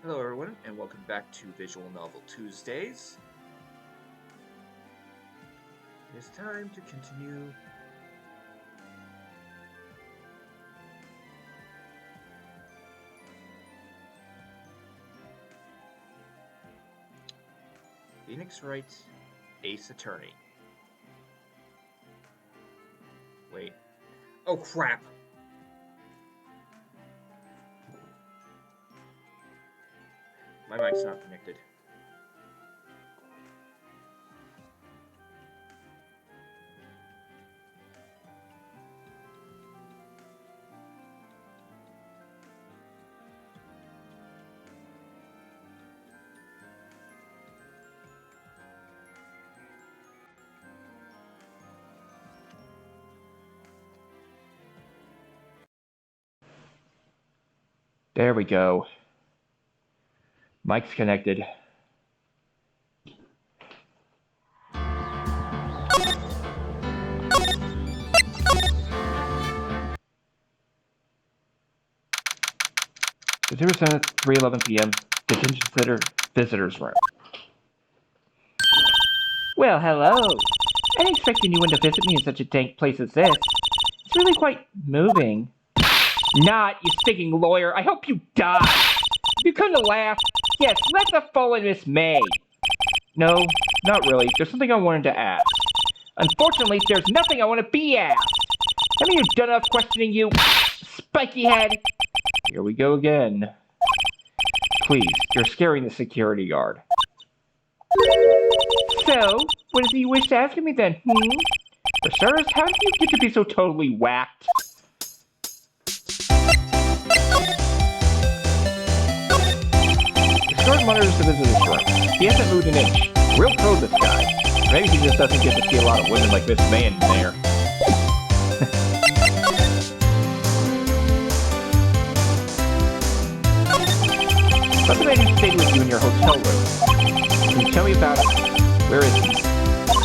Hello, everyone, and welcome back to Visual Novel Tuesdays. It is time to continue Phoenix Wright, Ace Attorney. Wait. Oh, crap! My mic's not connected. There we go. Mic's connected. September 7th, 3:11 p.m. Detention Center Visitors Room. Well, hello. I didn't expect anyone to visit me in such a dank place as this. It's really quite moving. Not, you stinking lawyer. I hope you die. You come to laugh. Yes, let the fallen Miss May. No, not really. There's something I wanted to ask. Unfortunately, there's nothing I want to be asked. Haven't you done enough questioning, you spiky head? Here we go again. Please, you're scaring the security guard. So, what is it you wish to ask me then, For starters, how did you get to be so totally whacked? The guard monitors the visitor's room. He hasn't moved an inch. Real pro, this guy. Maybe he just doesn't get to see a lot of women like Miss May in there. What's the man who stayed with you in your hotel room? Can you tell me about it? Where is he?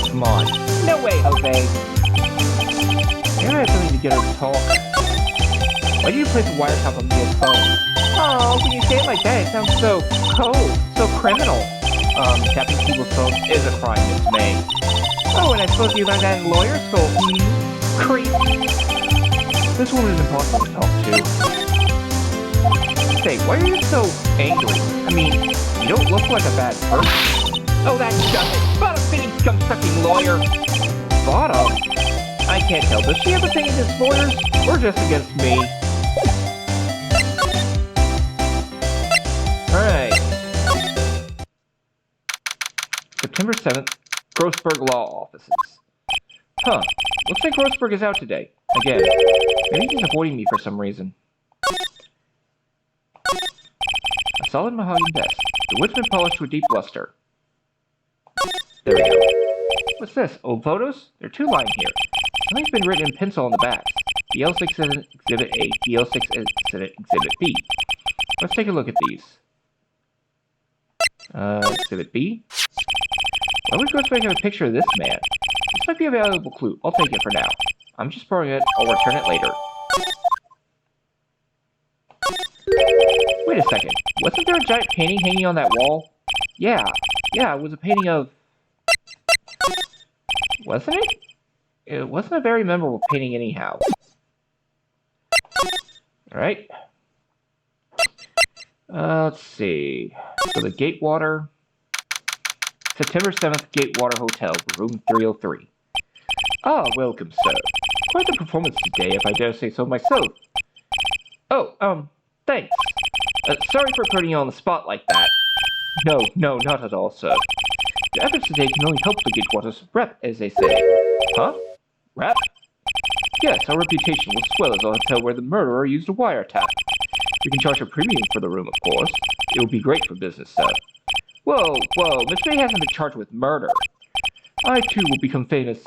Come on. No way, Jose. Maybe I have something to get her to talk. Why do you place a wiretap on Mia's phone? Oh, when you say it like that, it sounds so cold, so criminal. Tapping people's phones is a crime, Miss May. Oh, and I suppose you learned that in lawyer school. Creep. This woman is impossible to talk to. Say, why are you so angry? I mean, you don't look like a bad person. Oh, that does it. Bottom-fitting, scum-sucking lawyer. Bottom? I can't tell. Does she have a thing against lawyers? Or just against me? Alright. September 7th, Grossberg Law Offices. Huh. Looks like Grossberg is out today. Again. Maybe he's avoiding me for some reason. A solid mahogany desk. The wood's been polished with deep luster. There we go. What's this? Old photos? There are two lying here. Something's been written in pencil on the back. DL6 Exhibit A, DL6 Exhibit B. Let's take a look at these. Exhibit B? Why would Grossberg have a picture of this man? This might be a valuable clue. I'll take it for now. I'm just borrowing it. I'll return it later. Wait a second. Wasn't there a giant painting hanging on that wall? Yeah, it was a painting of... Wasn't it? It wasn't a very memorable painting anyhow. Alright. Let's see. So the Gatewater... September 7th, Gatewater Hotel, room 303. Ah, welcome, sir. Quite the performance today, if I dare say so myself. Oh, thanks. Sorry for putting you on the spot like that. No, not at all, sir. Your efforts today can only help the Gatewater's rep, as they say. Huh? Rep? Yes, our reputation will swell as a hotel where the murderer used a wiretap. You can charge a premium for the room, of course. It will be great for business, sir. Whoa, Miss May hasn't been charged with murder. I, too, will become famous.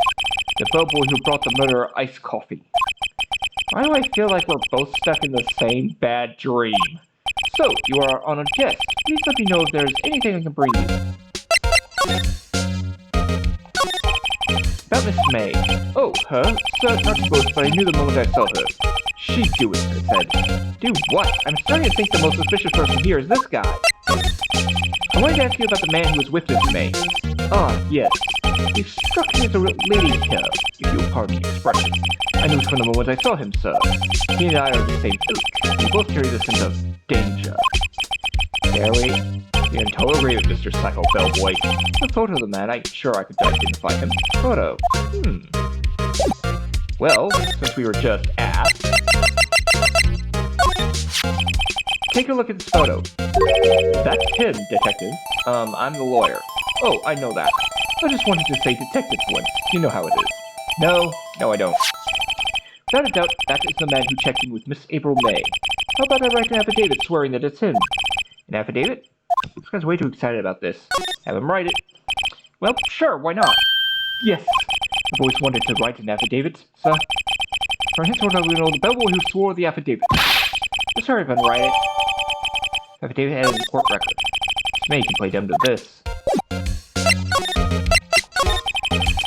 The bellboy who brought the murderer iced coffee. Why do I feel like we're both stuck in the same bad dream? So, you are our honored guest. Please let me know if there's anything I can bring you. About Miss May. Oh, her? Sir, not to boast, but I knew the moment I saw her. She'd do it, I said. Do what? I'm starting to think the most suspicious person here is this guy. I wanted to ask you about the man who was with Miss May. Ah, yes. He struck me as a real lady killer, if you'll pardon the expression. I knew from the moment I saw him, sir. He and I are the same ilk. We both carry the sense of danger. Barely. You're in total agreement, Mr. Psycho Bellboy. The photo of the man, I'm sure I could identify him. Photo. Well, since we were just asked... Take a look at this photo. That's him, detective. I'm the lawyer. Oh, I know that. I just wanted to say detective once. You know how it is. No, I don't. Without a doubt, that is the man who checked in with Miss April May. How about I write an affidavit swearing that it's him? An affidavit? This guy's way too excited about this. Have him write it. Well, sure, why not? Yes. I've always wanted to write an affidavit, sir. For henceforth, we know the bellboy who swore the affidavit. Just hurry up and write it. Affidavit has a court record. Miss May can play dumb to this.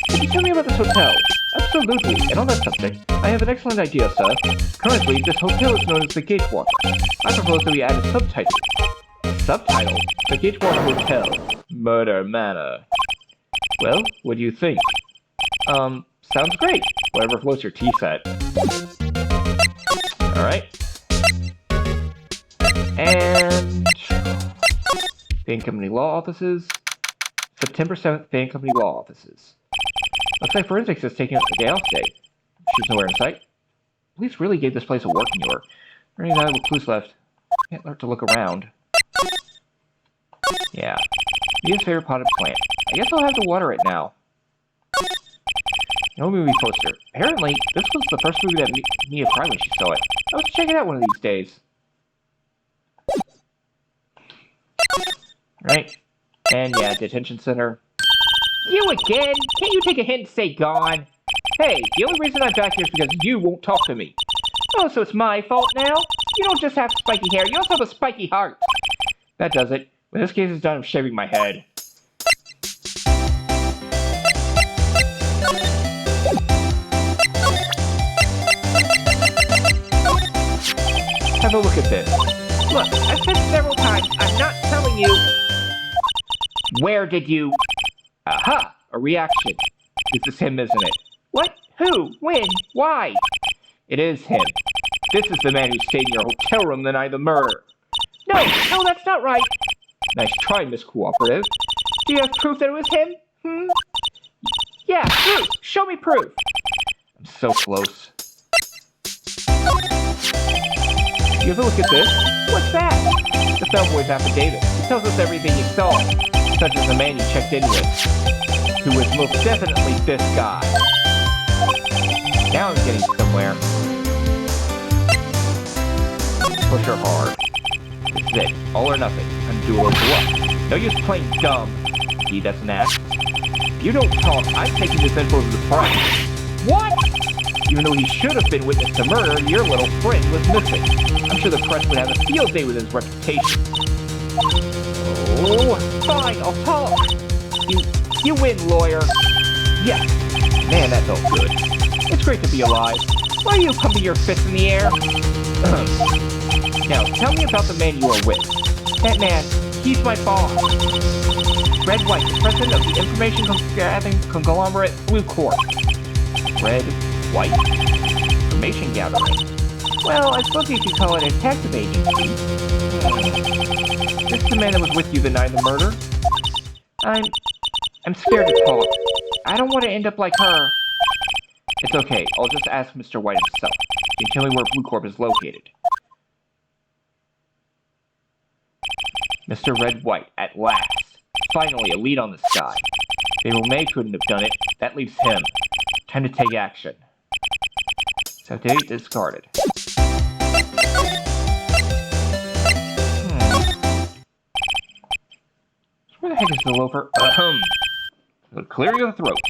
Can you tell me about this hotel? Absolutely, and on that subject, I have an excellent idea, sir. Currently, this hotel is known as the Gatewater. I propose that we add a subtitle. Subtitle? The Gatewater Hotel. Murder Manor. Well, what do you think? Sounds great. Whatever floats your tea-set. Alright. And... Payne Company Law Offices. September 7th, Payne Company Law Offices. Looks like forensics is taking up the day off today. She's nowhere in sight. Police really gave this place a working tour. There are any valuable clues left. Can't learn to look around. Yeah. Mia's favorite potted plant. I guess I'll have to water it now. No movie poster. Apparently, this was the first movie that Mia cried when she saw it. I was check it out one of these days. Right. And yeah, detention center. You again? Can't you take a hint and say gone? Hey, the only reason I'm back here is because you won't talk to me. Oh, so it's my fault now? You don't just have spiky hair, you also have a spiky heart. That does it. When this case is done, I'm shaving my head. Have a look at this. Look, I've said several times, I'm not telling you. Where did you... Aha! A reaction. This is him, isn't it? What? Who? When? Why? It is him. This is the man who stayed in your hotel room the night of the murder. No, that's not right. Nice try, Miss Cooperative. Do you have proof that it was him? Yeah, proof. Show me proof. I'm so close. You have a look at this? What's that? The bellboy's affidavit. It tells us everything you saw, such as the man you checked in with, who was most definitely this guy. Now I'm getting somewhere. Push her hard. This is it. All or nothing. Undo or what? No use playing dumb. He doesn't ask. If you don't talk, I'm taking this info to the press. What? Even though he should have been witness to murder, your little friend was missing. I'm sure the press would have a field day with his reputation. Oh, fine, I'll talk. You win, lawyer. Yes. Man, that felt good. It's great to be alive. Why are you pumping your fist in the air? Now, tell me about the man you are with. That man, he's my boss. Red White, the president of the information gathering conglomerate Blue Corp. Red White? Information gathering? Well, I suppose you could call it a detective agency. This is the man that was with you the night of the murder? I'm scared to talk. I don't want to end up like her. It's okay. I'll just ask Mr. White himself. He can tell me where Blue Corp is located. Mr. Red White, at last. Finally, a lead on this guy. April May couldn't have done it. That leaves him. Time to take action. So date discarded. Where the heck is the loafer? It'll clear your throat.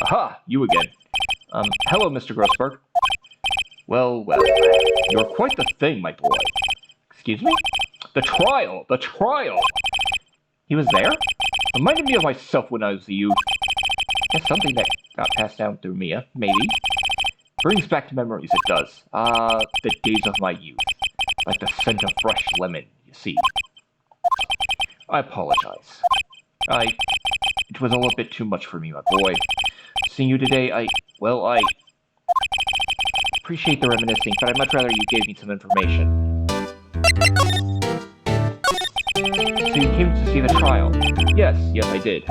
Aha, you again. Hello, Mr. Grossberg. Well, you're quite the thing, my boy. Excuse me? The trial! He was there? Reminded me of myself when I was a youth. Guess something that got passed down through Mia, maybe. Brings back memories, it does. The days of my youth. Like the scent of fresh lemon, you see. I apologize. It was all a bit too much for me, my boy. Seeing you today, I appreciate the reminiscing, but I'd much rather you gave me some information. So you came to see the trial? Yes, I did.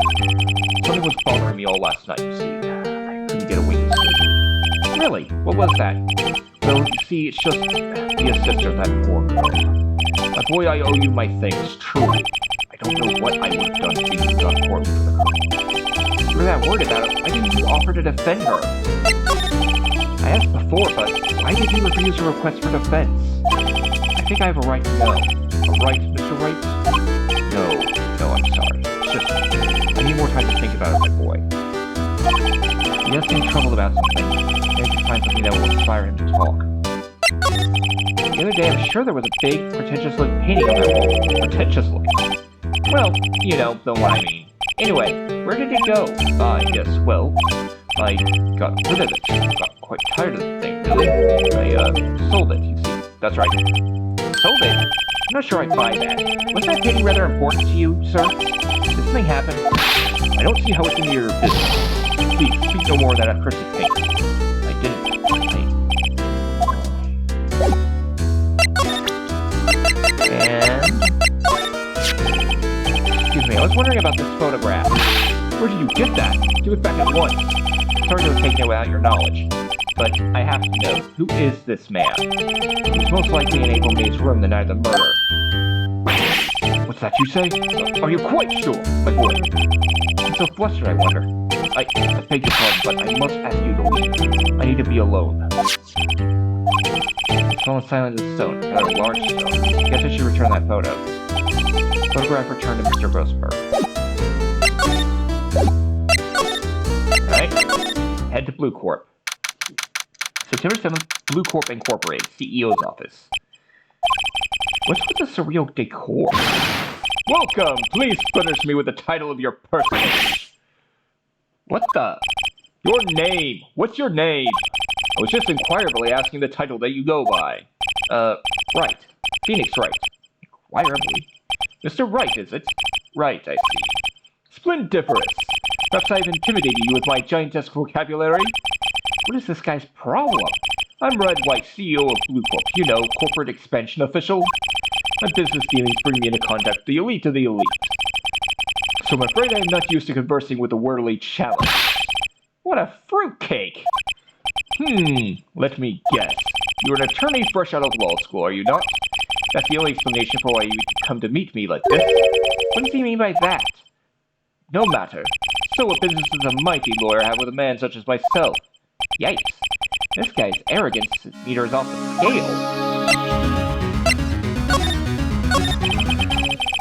Something was bothering me all last night, you see. I couldn't get a wink of sleep. Really? What was that? Well, you see, it's just the sister of that poor girl. My boy, I owe you my thanks, truly. I don't know what I would have done if you done poorly for the girl. You were that worried about it. Why didn't you offer to defend her? I asked before, but why did you refuse your request for defense? I think I have a right to know. A right, Mr. Wright? No, I'm sorry. It's just, I need more time to think about it, my boy. He has been troubled about something. Maybe I can find something that will inspire him to talk. The other day, I'm sure there was a big, pretentious-looking painting on their wall. Pretentious-looking. Well, you know, the one I mean. Anyway, where did it go? I got rid of it. Got quite tired of the thing, really. I sold it, you see. That's right. Sold it? I'm not sure I'd buy that. Was that painting rather important to you, sir? Did something happen? I don't see how it's in your business. Please, speak no more of that accursed painting. I didn't. Excuse me, I was wondering about this photograph. Where did you get that? Give it back at once. Sorry to have taken it without your knowledge, but I have to know, who is this man? He's most likely in April May's room the night of the murder. What's that you say? Are you quite sure, my boy? I'm so flustered, I wonder. I beg your pardon, but I must ask you to leave. I need to be alone. It's fallen silent as a stone, rather a large stone. Guess I should return that photo. Photograph returned to Mr. Rosenberg. Alright, head to Blue Corp. September 7th, Blue Corp Incorporated, CEO's office. What's with the surreal decor? Welcome! Please furnish me with the title of your personage. What the? Your name! What's your name? I was just inquirably asking the title that you go by. Wright. Phoenix Wright. Inquirably? Mr. Wright, is it? Right, I see. Splendiferous. Perhaps I've intimidated you with my giantesque vocabulary? What is this guy's problem? I'm Red White, CEO of Blue Corp. You know, corporate expansion official. My business dealings bring me into contact with the elite of the elite. So I'm afraid I'm not used to conversing with the worldly challenge. What a fruitcake! Let me guess. You're an attorney fresh out of law school, are you not? That's the only explanation for why you come to meet me like this. What does he mean by that? No matter. So what business does a mighty lawyer have with a man such as myself? Yikes. This guy's arrogance meter is off the scale.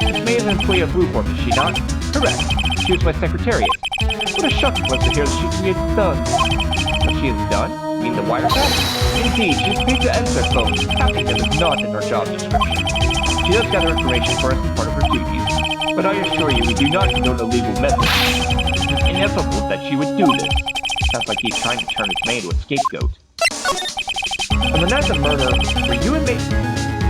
Miss May is an employee of Blue Corp, is she not? Correct. She was my secretariat. What a shock it was to hear that she can get done. What she has done? You mean the wiretap? Indeed, she's paid to answer phones. Tapping them is not in her job description. She does gather information for us as part of her duties. But I assure you, we do not condone illegal methods. It is inevitable that she would do this. Sounds like he's trying to turn his May into a scapegoat. On the night of the murder, were you in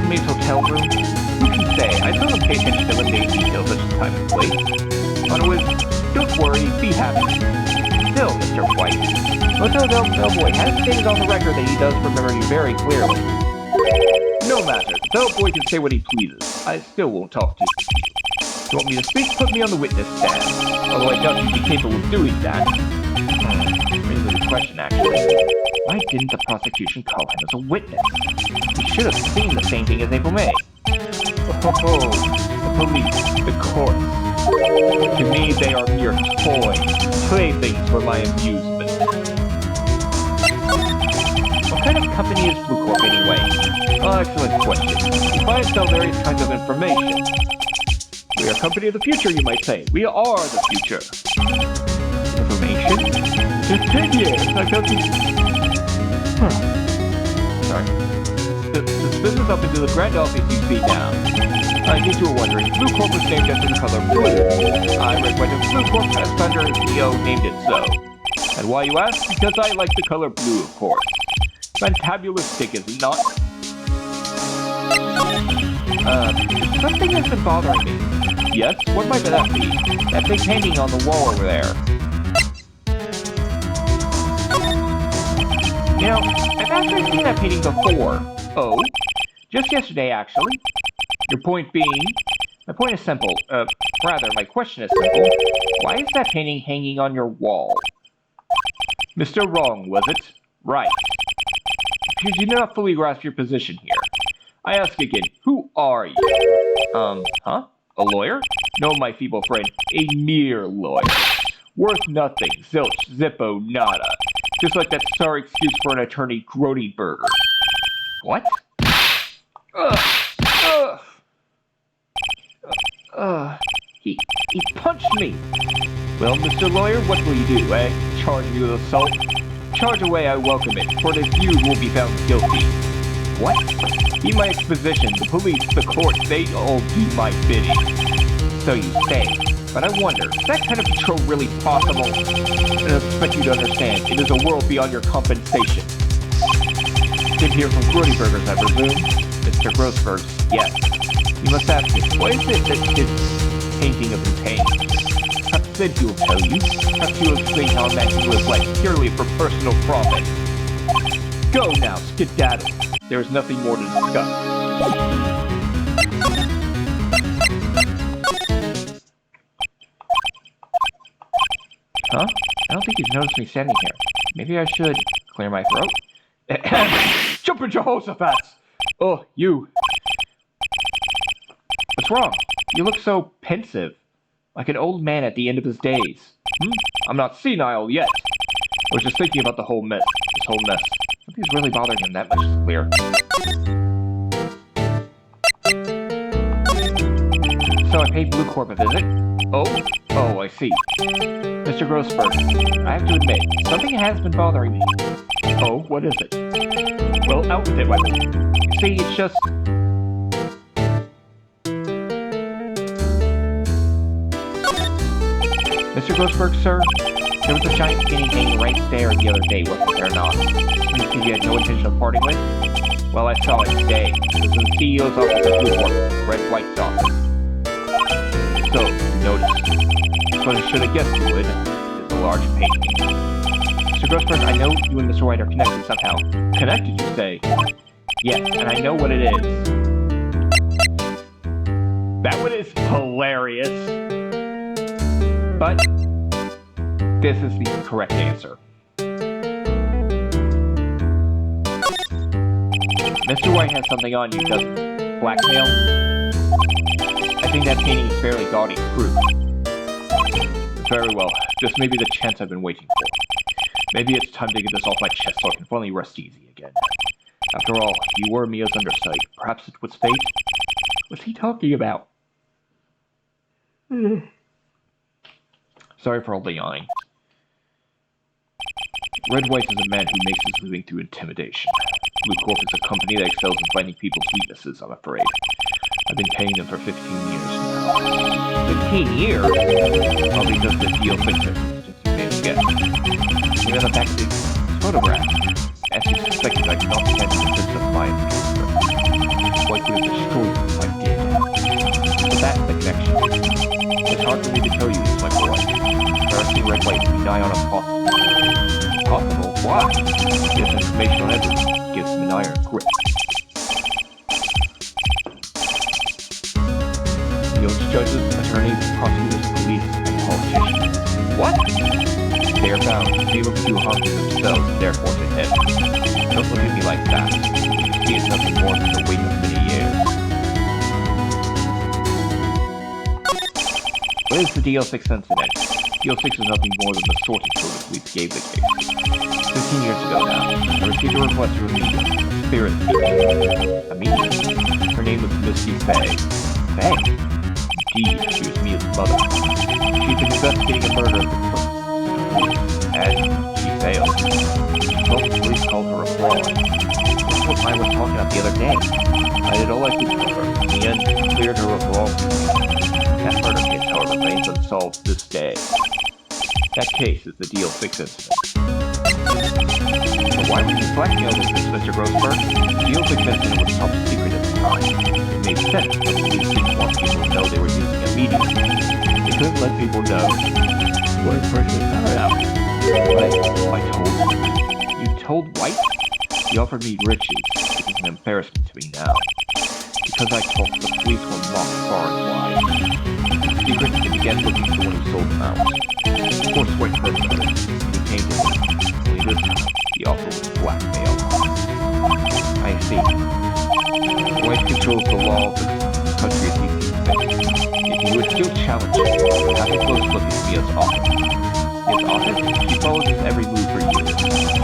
May's hotel room? Who can say? I seldom pay attention to mundane details such as time and place. But it was, don't worry, be happy. Still, Mr. White, Hotel Del Bellboy has stated on the record that he does remember you very clearly. No matter, the Bellboy can say what he pleases. I still won't talk to you. If you want me to speak, put me on the witness stand. Although I doubt you'd be capable of doing that. Really good question, actually. Why didn't the prosecution call him as a witness? He should have seen the same thing as April May. Oh, the police, the courts. To me, they are mere toys, playthings for my amusement. What kind of company is Blue Corp anyway? Oh, excellent question. We buy and sell various kinds of information. We are a company of the future, you might say. We are the future. Information? Just 10 years, I felt you... Sorry. This business up into the grand office you see now. In case you were wondering, Blue Corp was named after the color blue. I read when the Blue Corp as founder and CEO named it so. And why you ask? Because I like the color blue, of course. Fantabulistic, is it not? Something has been bothering me. Yes? What might that be? That big painting on the wall over there. You know, I've actually seen that painting before. Oh? Just yesterday, actually. Your point being? My point is simple. Rather, my question is simple. Why is that painting hanging on your wall? Mr. Wrong, was it? Right. Because you do not fully grasp your position here. I ask again, who are you? Huh? A lawyer? No, my feeble friend, a mere lawyer. Worth nothing, zilch, zippo, nada. Just like that sorry excuse for an attorney, Grodyburger. What? He punched me. Well, Mr. Lawyer, what will you do, eh? Charge me with assault? Charge away, I welcome it, for it is you who will be found guilty. What? Heed my exposition, the police, the court, they all do my bidding. So you say. But I wonder, is that kind of patrol really possible? And I expect you to understand, it is a world beyond your compensation. Did hear from Grodyburgers, I presume? Mr. Grossberg's, yes. You must ask him, what is it that his painting of his pain? Perhaps then he will tell you. Perhaps he will explain how a man can live life purely for personal profit. Go now, skedaddle. There is nothing more to discuss. Huh? I don't think he's noticed me standing here. Maybe I should clear my throat. Jumping Jehoshaphat! Oh, you. What's wrong? You look so pensive. Like an old man at the end of his days. I'm not senile yet. I was just thinking about the whole mess. This whole mess. Something's really bothering him, that much is clear. So I paid Blue Corp a visit. Oh, I see. Mr. Grossberg, I have to admit, something has been bothering me. Oh, what is it? Well, out with it, my boy. You see, it's just... Mr. Grossberg, sir, there was a giant skinny hanging right there the other day, wasn't there not? Something you had no intention of parting with? Well, I saw it today. It was in the CEO's office at Blue Corp, Wright's office. So, you noticed. But I should have guessed you would. It's a large painting. Mr. Grossberg, I know you and Mr. Wright are connected somehow. Connected, you say? Yes, and I know what it is. That one is hilarious. But this is the correct answer. Mr. Wright has something on you, doesn't he? Blackmail? I think that painting is fairly gaudy proof. Very well. This may be the chance I've been waiting for. Maybe it's time to get this off my chest so I can finally rest easy again. After all, you were Mia's understudy. Perhaps it was fate? What's he talking about? Sorry for all the yawning. Red White is a man who makes his living through intimidation. Blue Corp is a company that excels in finding people's weaknesses, I'm afraid. I've been paying them for 15 years now. 15 years? Probably just the deal fixer, just you may have guessed. Even the back of the photograph. As you suspected, I could not stand the interest of my interest. White would have destroyed you if I did. So that's the connection. It's hard for me to tell you this, my boy. Embarrassing Red White would be nigh on impossible. Impossible? Why? This information on everything gives him an iron grip. He owns judges, attorneys, prosecutors, police, and politicians. What? They are bound to be able to do harm to themselves, therefore to him. Don't look at me like that. He is nothing more than the weight of many years. What is the DL6 incident? DL6 is nothing more than the sorting code the police gave the case. 15 years ago now, I received a request from a medium, spirit A medium? Her name was Misty Faye. Faye? Indeed, she was Mia's mother. She'd been investigating a murder of the and she failed. Well, the police called her a fraud. That's what I was talking about the other day. I did all I could for her. In the end, cleared her of wrongdoing. That murder case, however, remains unsolved to this day. That case is the DL6 incident. But why would you blackmail this, Mr. Grossberg? The DL6 incident was top secret at the time. time. It made sense, but the police didn't want people to know they were using a medium. They couldn't let people know. What person found out? I told you. You told White? He offered me riches. It is an embarrassment to me now. Because I talked, the police were mocked far and wide. In secret, they began looking for the one who sold the mouse. Of course, White heard about it, and he came to me. Only this time, the offer was blackmail. I see. White controls the law of the country as he sees fit. If you would still challenge him, have a close look at Mia's office. His office? She follows his every move for years.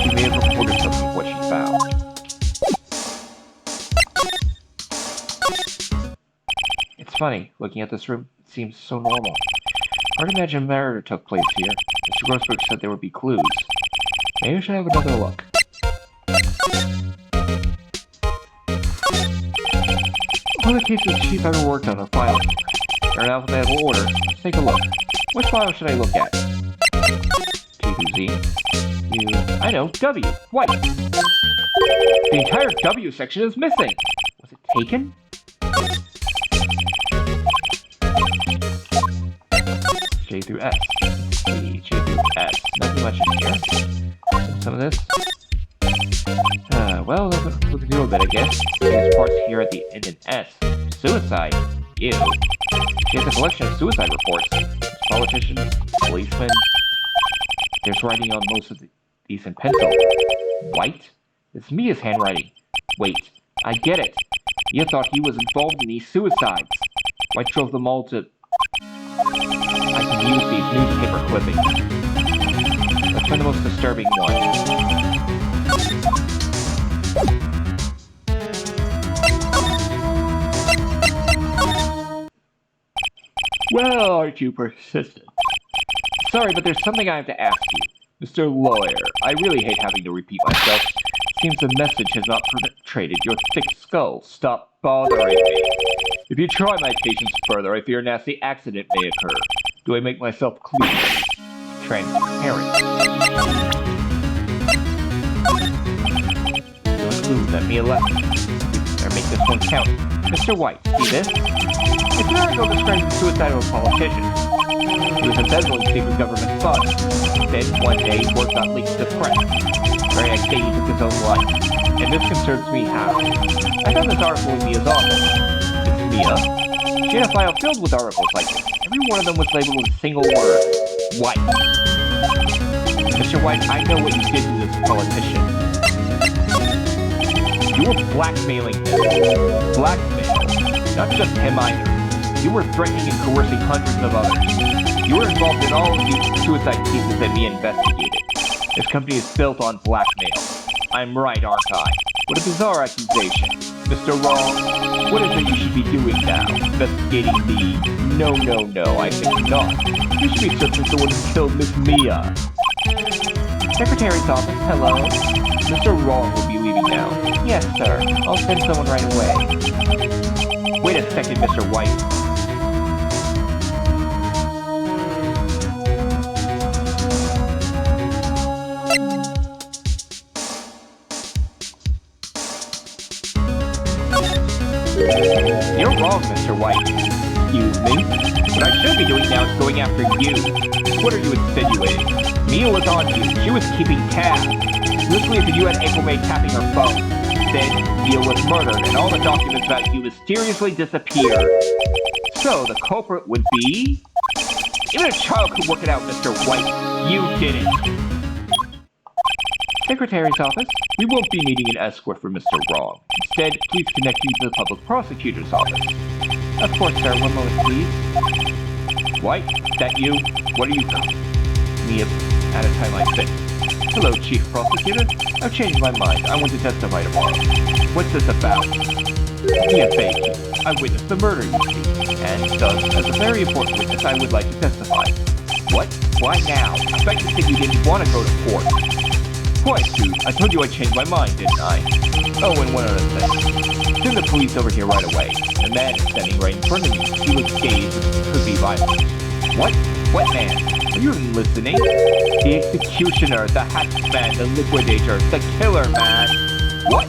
She may have reported something of what she found. It's funny, looking at this room, it seems so normal. Hard to imagine a murder took place here. Mr. Grossberg said there would be clues. Maybe I should have another look. All the cases Chief ever worked on are filed here. They're in alphabetical order. Let's take a look. Which file should I look at? T through Z. U. I know, W. White. The entire W section is missing. Was it taken? J through S. C. J through S. Nothing much in here. Some of this. Well, we can do a bit, I guess. There's parts here at the end in S. Suicide? Ew. She has a collection of suicide reports. Politicians, policemen. There's writing on most of these in pencil. White? It's Mia's handwriting. Wait, I get it. Mia thought he was involved in these suicides. White drove them all to... I can use these newspaper clippings. Let's find the most disturbing one. Well, aren't you persistent? Sorry, but there's something I have to ask you. Mr. Lawyer, I really hate having to repeat myself. Seems the message has not penetrated your thick skull. Stop bothering me. If you try my patience further, I fear a nasty accident may occur. Do I make myself clear? Transparent. No clue that Mia left. Better make this one count. Mr. White, see this? It's an article describing the suicide of a politician. He was embezzling secret government funds. Then, one day, word got leaked to the press. The very next day, he took his own life. And this concerns me how. I found this article in Mia's office. It's Mia. She had a file filled with articles like this. Every one of them was labeled with a single word. White. Mr. White, I know what you did to this politician. You were blackmailing him. Blackmail. Not just him either. You were threatening and coercing hundreds of others. You were involved in all of these suicide cases that Mia investigated. This company is built on blackmail. I'm right, aren't I? What a bizarre accusation. Mr. Wrong, what is it you should be doing now? Investigating me? No, I think not. You should be searching for the one who killed Miss Mia. Secretary's office, hello? Mr. Wrong will be leaving now. Yes, sir. I'll send someone right away. Wait a second, Mr. White. You're wrong, Mr. White. Excuse me? What I should be doing now is going after you. What are you insinuating? Mia was on you. She was keeping tabs. Loosely as if you had April May tapping her phone. Then, Mia was murdered, and all the documents about you mysteriously disappeared. So, the culprit would be... Even a child could work it out, Mr. White. You didn't. Secretary's office. We won't be needing an escort for Mr. Wrong. Instead, please connect you to the public prosecutor's office. Of course, sir. One moment, please. White, is that you? What are you... Mia, at a time like this. Hello, Chief Prosecutor. I've changed my mind. I want to testify tomorrow. What's this about? Mia Baker. I witnessed the murder, you see. And thus, as a very important witness, I would like to testify. What? Why now? I thought you said you didn't want to go to court. Quite, dude. I told you I changed my mind, didn't I? Oh, and one other thing. Send the police over here right away. The man is standing right in front of me. He looks dazed and could be violent. What? What man? Are you even listening? The executioner, the hatched man, the liquidator, the killer man. What?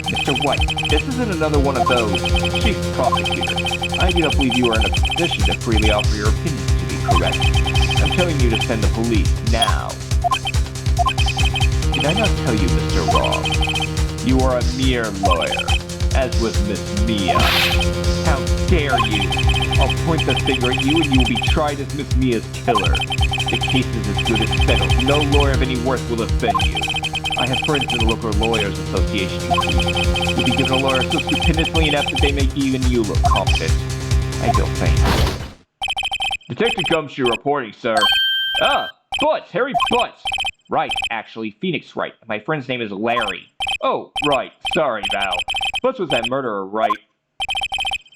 Mr. White, this isn't another one of those. Chief Prosecutor, I do not believe you are in a position to freely offer your opinions to be correct. I'm telling you to send the police now. Did I not tell you, Mr. Wrong? You are a mere lawyer, as was Miss Mia. How dare you? I'll point the finger at you and you will be tried as Miss Mia's killer. The case is as good as settled. No lawyer of any worth will defend you. I have friends in the local lawyers association. You'll be given a lawyer so stupendously inept that they make even you look competent. I feel faint. Detective Gumshoe reporting, sir. Ah, Butts, Harry Butts. Right, actually, Phoenix Wright. My friend's name is Larry. Oh, right. Sorry, Val. Butts was that murderer, right?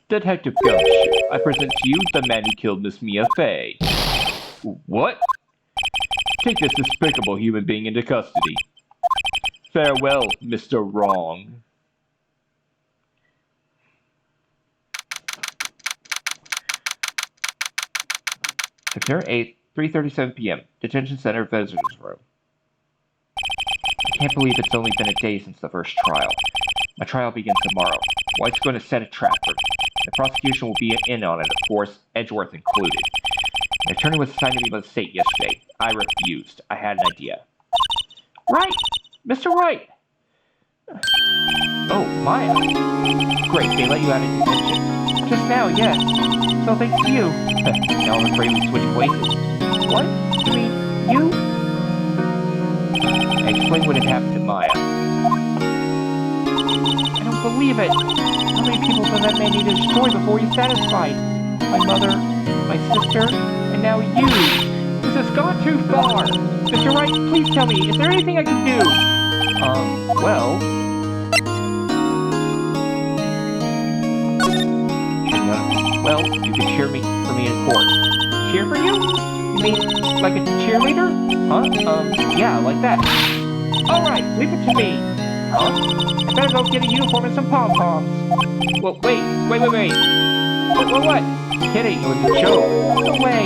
Detective Gumshoe, I present to you the man who killed Miss Mia Fey. What? Take this despicable human being into custody. Farewell, Mr. Wrong. September 8th, 3:37 p.m. Detention Center Visitors Room. I can't believe it's only been a day since the first trial. My trial begins tomorrow. White's going to set a trap for me. The prosecution will be in on it, of course, Edgeworth included. An attorney was assigned to me by the state yesterday. I refused. I had an idea. Right! Mr. Wright! Oh, Maya. Great, they let you out of detention? Just now, yes. So thanks to you. Now I'm afraid we switch places. What? You mean, you? Explain what had happened to Maya. I don't believe it. How many people does that man need to destroy before he's satisfied? My mother, my sister, and now you. This has gone too far. Mr. Wright, please tell me, is there anything I can do? Well... Well, you can cheer for me in court. Cheer for you? You mean, like a cheerleader? Huh? Yeah, like that. Alright, leave it to me. Huh? I better go get a uniform and some pom-poms. Well, wait. What? Kidding, it was a joke. No way.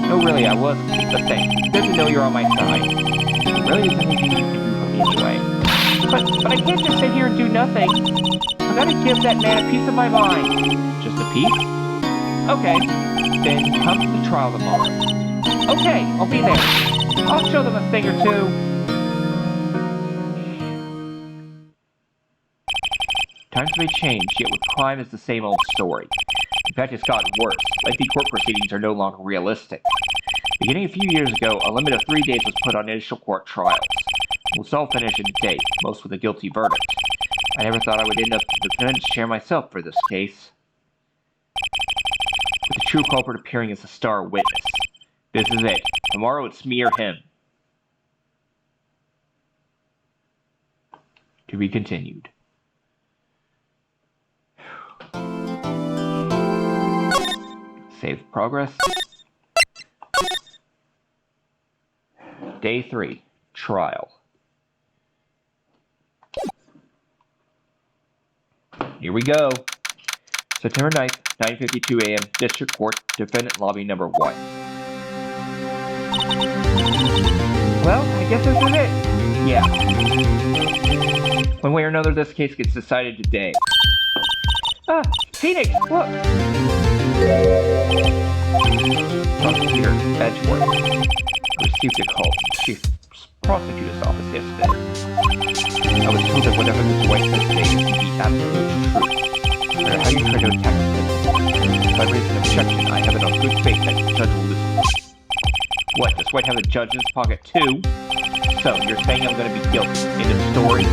No, really, I was. But thanks. It's good to know you're on my side. There really isn't anything you can do for me anyway. But I can't just sit here and do nothing. I gotta give that man a piece of my mind. Just a piece? Okay. Then come to the trial tomorrow. Okay, I'll be there. I'll show them a thing or two. Times may change, yet with crime is the same old story. In fact, it's gotten worse. Lengthy court proceedings are no longer realistic. Beginning a few years ago, a limit of 3 days was put on initial court trials. It was all finished in a day, most with a guilty verdict. I never thought I would end up in the defense chair myself for this case. With the true culprit appearing as a star witness. This is it. Tomorrow it's me or him. To be continued. Save progress. Day 3. Trial. Here we go. September 9th, 9:52 a.m. District Court, Defendant Lobby Number 1. Well, I guess this is it. Yeah. One way or another, this case gets decided today. Ah, Phoenix, look! Prosecutor Edgeworth. I received a call from the Chief Prosecutor's office yesterday. I was told that whatever Mr. White said today is the absolute truth. No matter how you try to attack the witness, if I raise an objection, I have it on good faith that the judge will listen. What, does White have a judge in his pocket too? So, you're saying I'm going to be guilty. End of story? I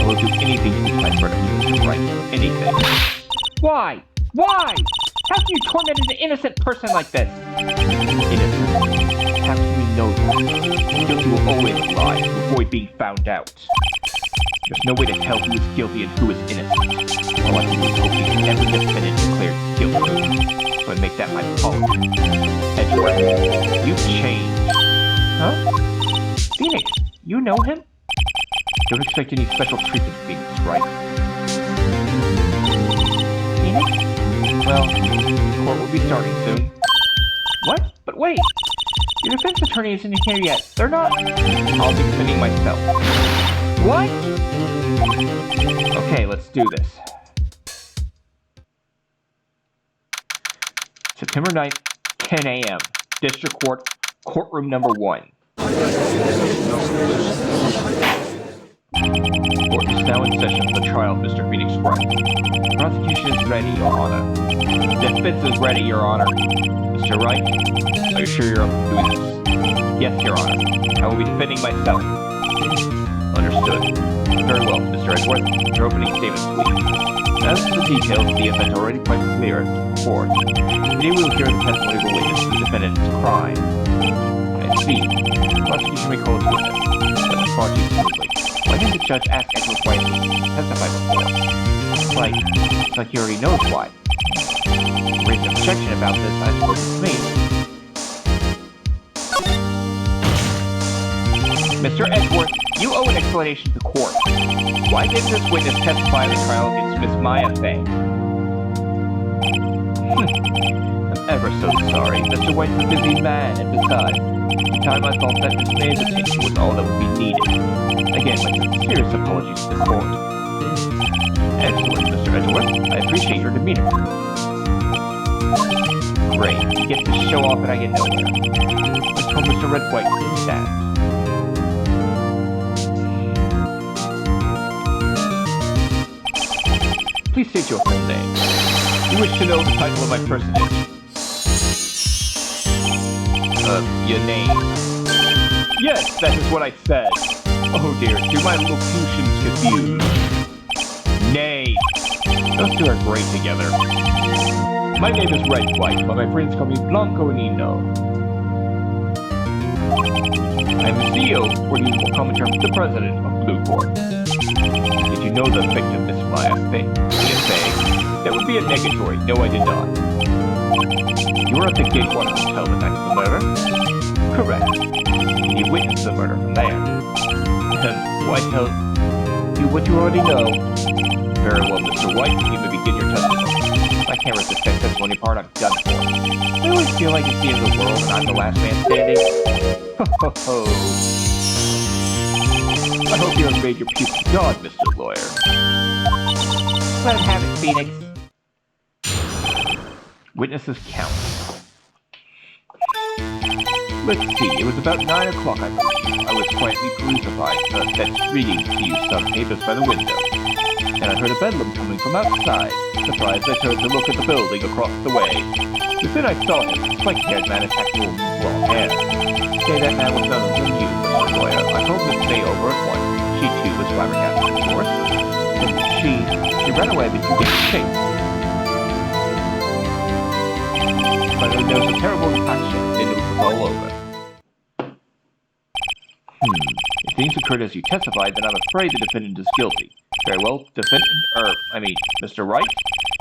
will do anything to keep my verdict, Mr. Wright. Anything. Why? Why? How can you torment an innocent person like this? Innocent. How can we know that? The guilty will always lie to avoid being found out. There's no way to tell who is guilty and who is innocent. All I can do is hope every defendant declared guilty. So I make that my policy. Edgeworth, you've changed. Huh? Phoenix, you know him? Don't expect any special treatment, Phoenix, right? Phoenix? Well, court will be starting soon. What? But wait! Your defense attorney isn't here yet. They're not... I'll be defending myself. What? Okay, let's do this. September 9th, 10 a.m. District Court, Courtroom number 1. Court is now in session for the trial of Mr. Phoenix Wright. Prosecution is ready, Your Honor. Defense is ready, Your Honor. Mr. Wright, are you sure you're up to doing this? Yes, Your Honor. I will be defending myself. Understood. Very well, Mr. Edgeworth. Your opening statement, please. As to the details of the event already quite clear in court, today we will hear the testimony of a witness to the defendant's crime. I see. The prosecution may call its witness. That was far too smoothly. Why didn't the judge ask Edgeworth why he was testify before? It's like he already knows why. Raised an objection about this, I suppose it's me. Mr. Edgeworth, you owe an explanation to the court. Why didn't this witness testify in the trial against Miss Maya Fay? I'm ever so sorry. Mr. White's a busy man, and besides, the time I thought that Miss May's attention was all that would be needed. Again, my sincerest apologies to the court. Excellent, Mr. Edgeworth. I appreciate your demeanor. Great. He gets to show off and I get nowhere. Let's call Mr. Red White to the stand. Please state your full name. You wish to know the title of my personage. Your name. Yes, that is what I said. Oh dear, do my locutions confused? Name. Those two are great together. My name is Red White, but my friends call me Blanco Nino. I'm the CEO, or the common term, the president of Blue Court. Did you know the victim, Miss Maya Fay? That would be a negatory. No, I did not. You were at the Gateway Hotel the night of the murder? Correct. And you witnessed the murder from there. Why tell you what you already know? Very well, Mr. White, you may begin your testimony. I can't resist that testimony part, I'm done for. I always feel like it's the end of the world and I'm the last man standing. Ho ho ho. I hope you have made your peace with God, Mr. Lawyer. Let him have it, Phoenix. Witnesses count. Let's see, it was about 9 o'clock, I believe. I was quietly that's reading to you some papers by the window. And I heard a bedlam coming from outside. Surprised, I turned to look at the building across the way. Within I saw him, a spike-haired man attacked a woman with long hair. Say that man was none other than you, Mr. Lawyer. I called Miss May over at once. She too was flabbergasted, of course. And she ran away, but you gave chase. But there was a terrible infection, and it was all over. If things occurred as you testified, then I'm afraid the defendant is guilty. Very well, Mr. Wright,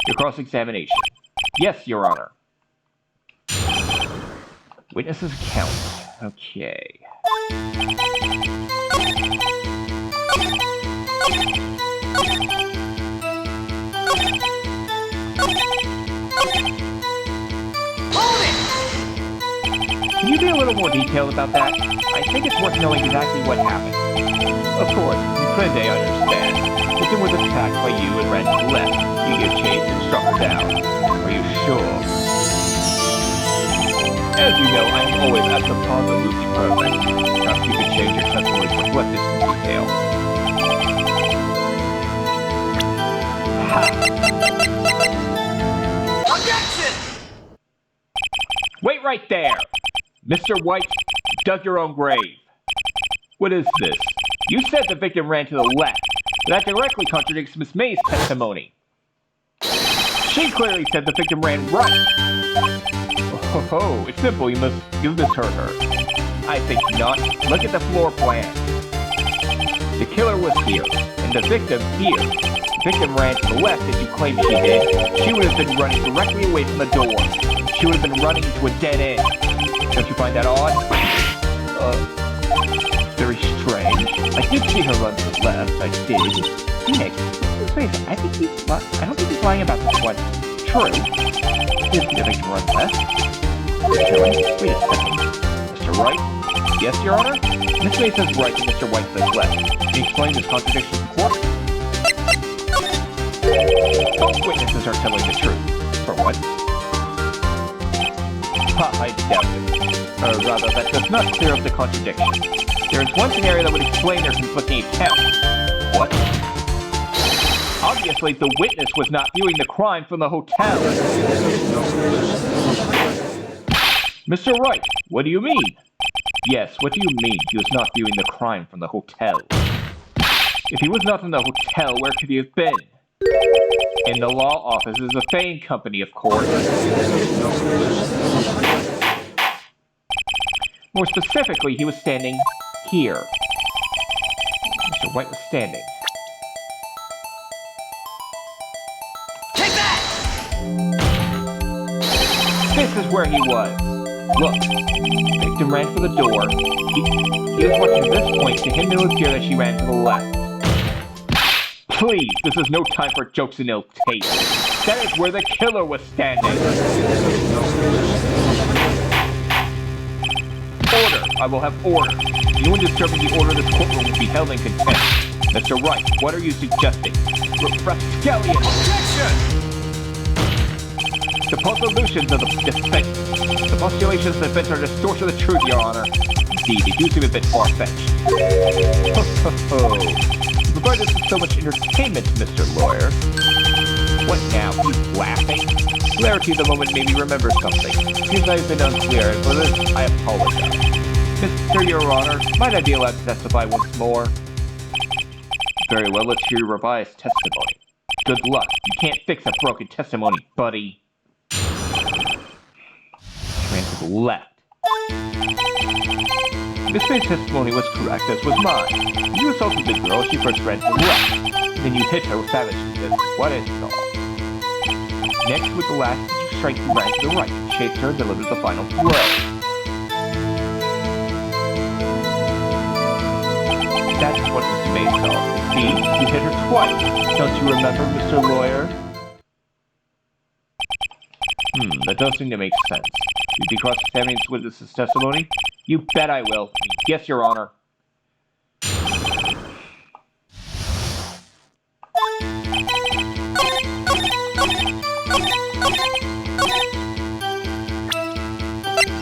your cross-examination. Yes, Your Honor. Witnesses count. Okay. Can you be a little more detailed about that? I think it's worth knowing exactly what happened. Of course, Prende, I understand. The victim was attacked by you and ran to the left. You gave chase and struck her down. Are you sure? As you know, I am always absolutely perfect. Perhaps you could change your testimony to reflect this in detail. Ha! Objection! Wait right there! Mr. White, you dug your own grave. What is this? You said the victim ran to the left. That directly contradicts Miss May's testimony. She clearly said the victim ran right. Oh, it's simple. You misheard her. I think not. Look at the floor plan. The killer was here, and the victim here. The victim ran to the left, as you claimed she did. She would have been running directly away from the door. She would have been running into a dead end. Don't you find that odd? Very strange. I did see her run to the left. I did. Phoenix, I don't think he's lying about this one. True. Did the victim run left? Wait a second. Mr. Wright? Yes, Your Honor? Miss May says right and Mr. White says left. Can you explain this contradiction to the court? Both witnesses are telling the truth. For what? Ha, I doubt it. Or rather, that does not clear up the contradiction. There is one scenario that would explain their conflicting accounts. What? Obviously, the witness was not viewing the crime from the hotel. Mr. Wright, what do you mean? Yes, what do you mean he was not viewing the crime from the hotel? If he was not in the hotel, where could he have been? In the law office is a Fane company, of course. More specifically, he was standing here. Mr. Wright was standing. Take that! This is where he was. Look, the victim ran for the door. He was watching at this point. To him it would appear that she ran to the left. Please, this is no time for jokes and ill taste. That is where the killer was standing. Order! I will have order. Anyone disturbing the order of this courtroom will be held in contempt. Mr. Wright, what are you suggesting? Rapscallion! Objection! The postulations of the defense. The postulations of the defense are a distortion of the truth, Your Honor. Indeed, they do seem a bit far-fetched. Ho ho ho. Regard this with so much entertainment, Mr. Lawyer. What now? He's laughing? Clarity of the moment made me remember something. Seems I've been unclear, and for this, I apologize. Mr. Your Honor, might I be allowed to testify once more? Very well, let's hear your revised testimony. Good luck. You can't fix a broken testimony, buddy. Ran to the left. Miss May's testimony was correct, as was mine. You assaulted the girl, she first ran to the left. Then you hit her with savagely. What is it all? Next, with the last strike, you ran to the right, chased her, and delivered the final blow. That's what Miss May saw. See, you hit her twice. Don't you remember, Mr. Lawyer? That does seem to make sense. You'd be cross-examining this witness's testimony? You bet I will. Yes, Your Honor.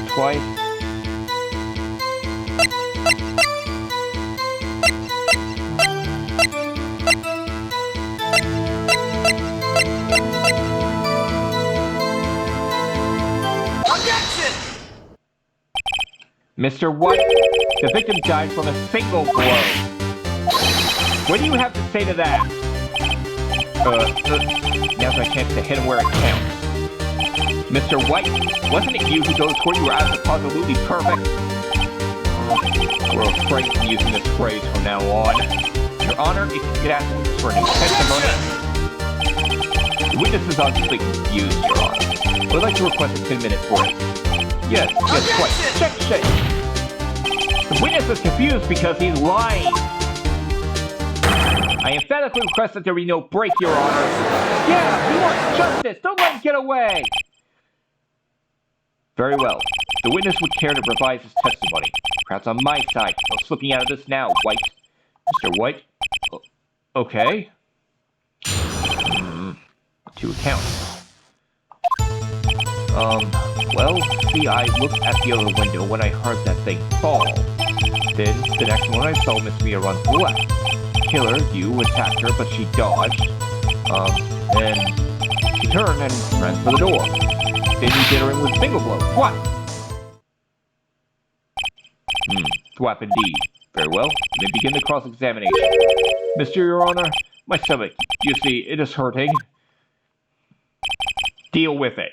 Twice. Mr. White, the victim died from a single blow. What do you have to say to that? Now's my chance to hit him where it counts. Mr. White, wasn't it you who told us where you were absolutely perfect? We're afraid from using this phrase from now on. Your Honor, if you could ask witness for a new testimony. The witness is obviously confused, Your Honor. We'd like to request a 10-minute break. Yes, twice. Check. The witness is confused because he's lying. I emphatically request that there be no break, Your Honor. Yeah, he wants justice. Don't let him get away. Very well. The witness would care to revise his testimony. Perhaps on my side. No slipping out of this now, White. Mr. White? Okay. Two accounts. Well, see, I looked at the other window when I heard that thing fall. Then, the next one I saw Miss Mia run to the left. Killer, you attacked her, but she dodged. Then she turned and ran for the door. Then you hit her in with a single blow. What? Thwap indeed. Very well. Then begin the cross-examination. Mr. Your Honor, my stomach, you see, it is hurting. Deal with it.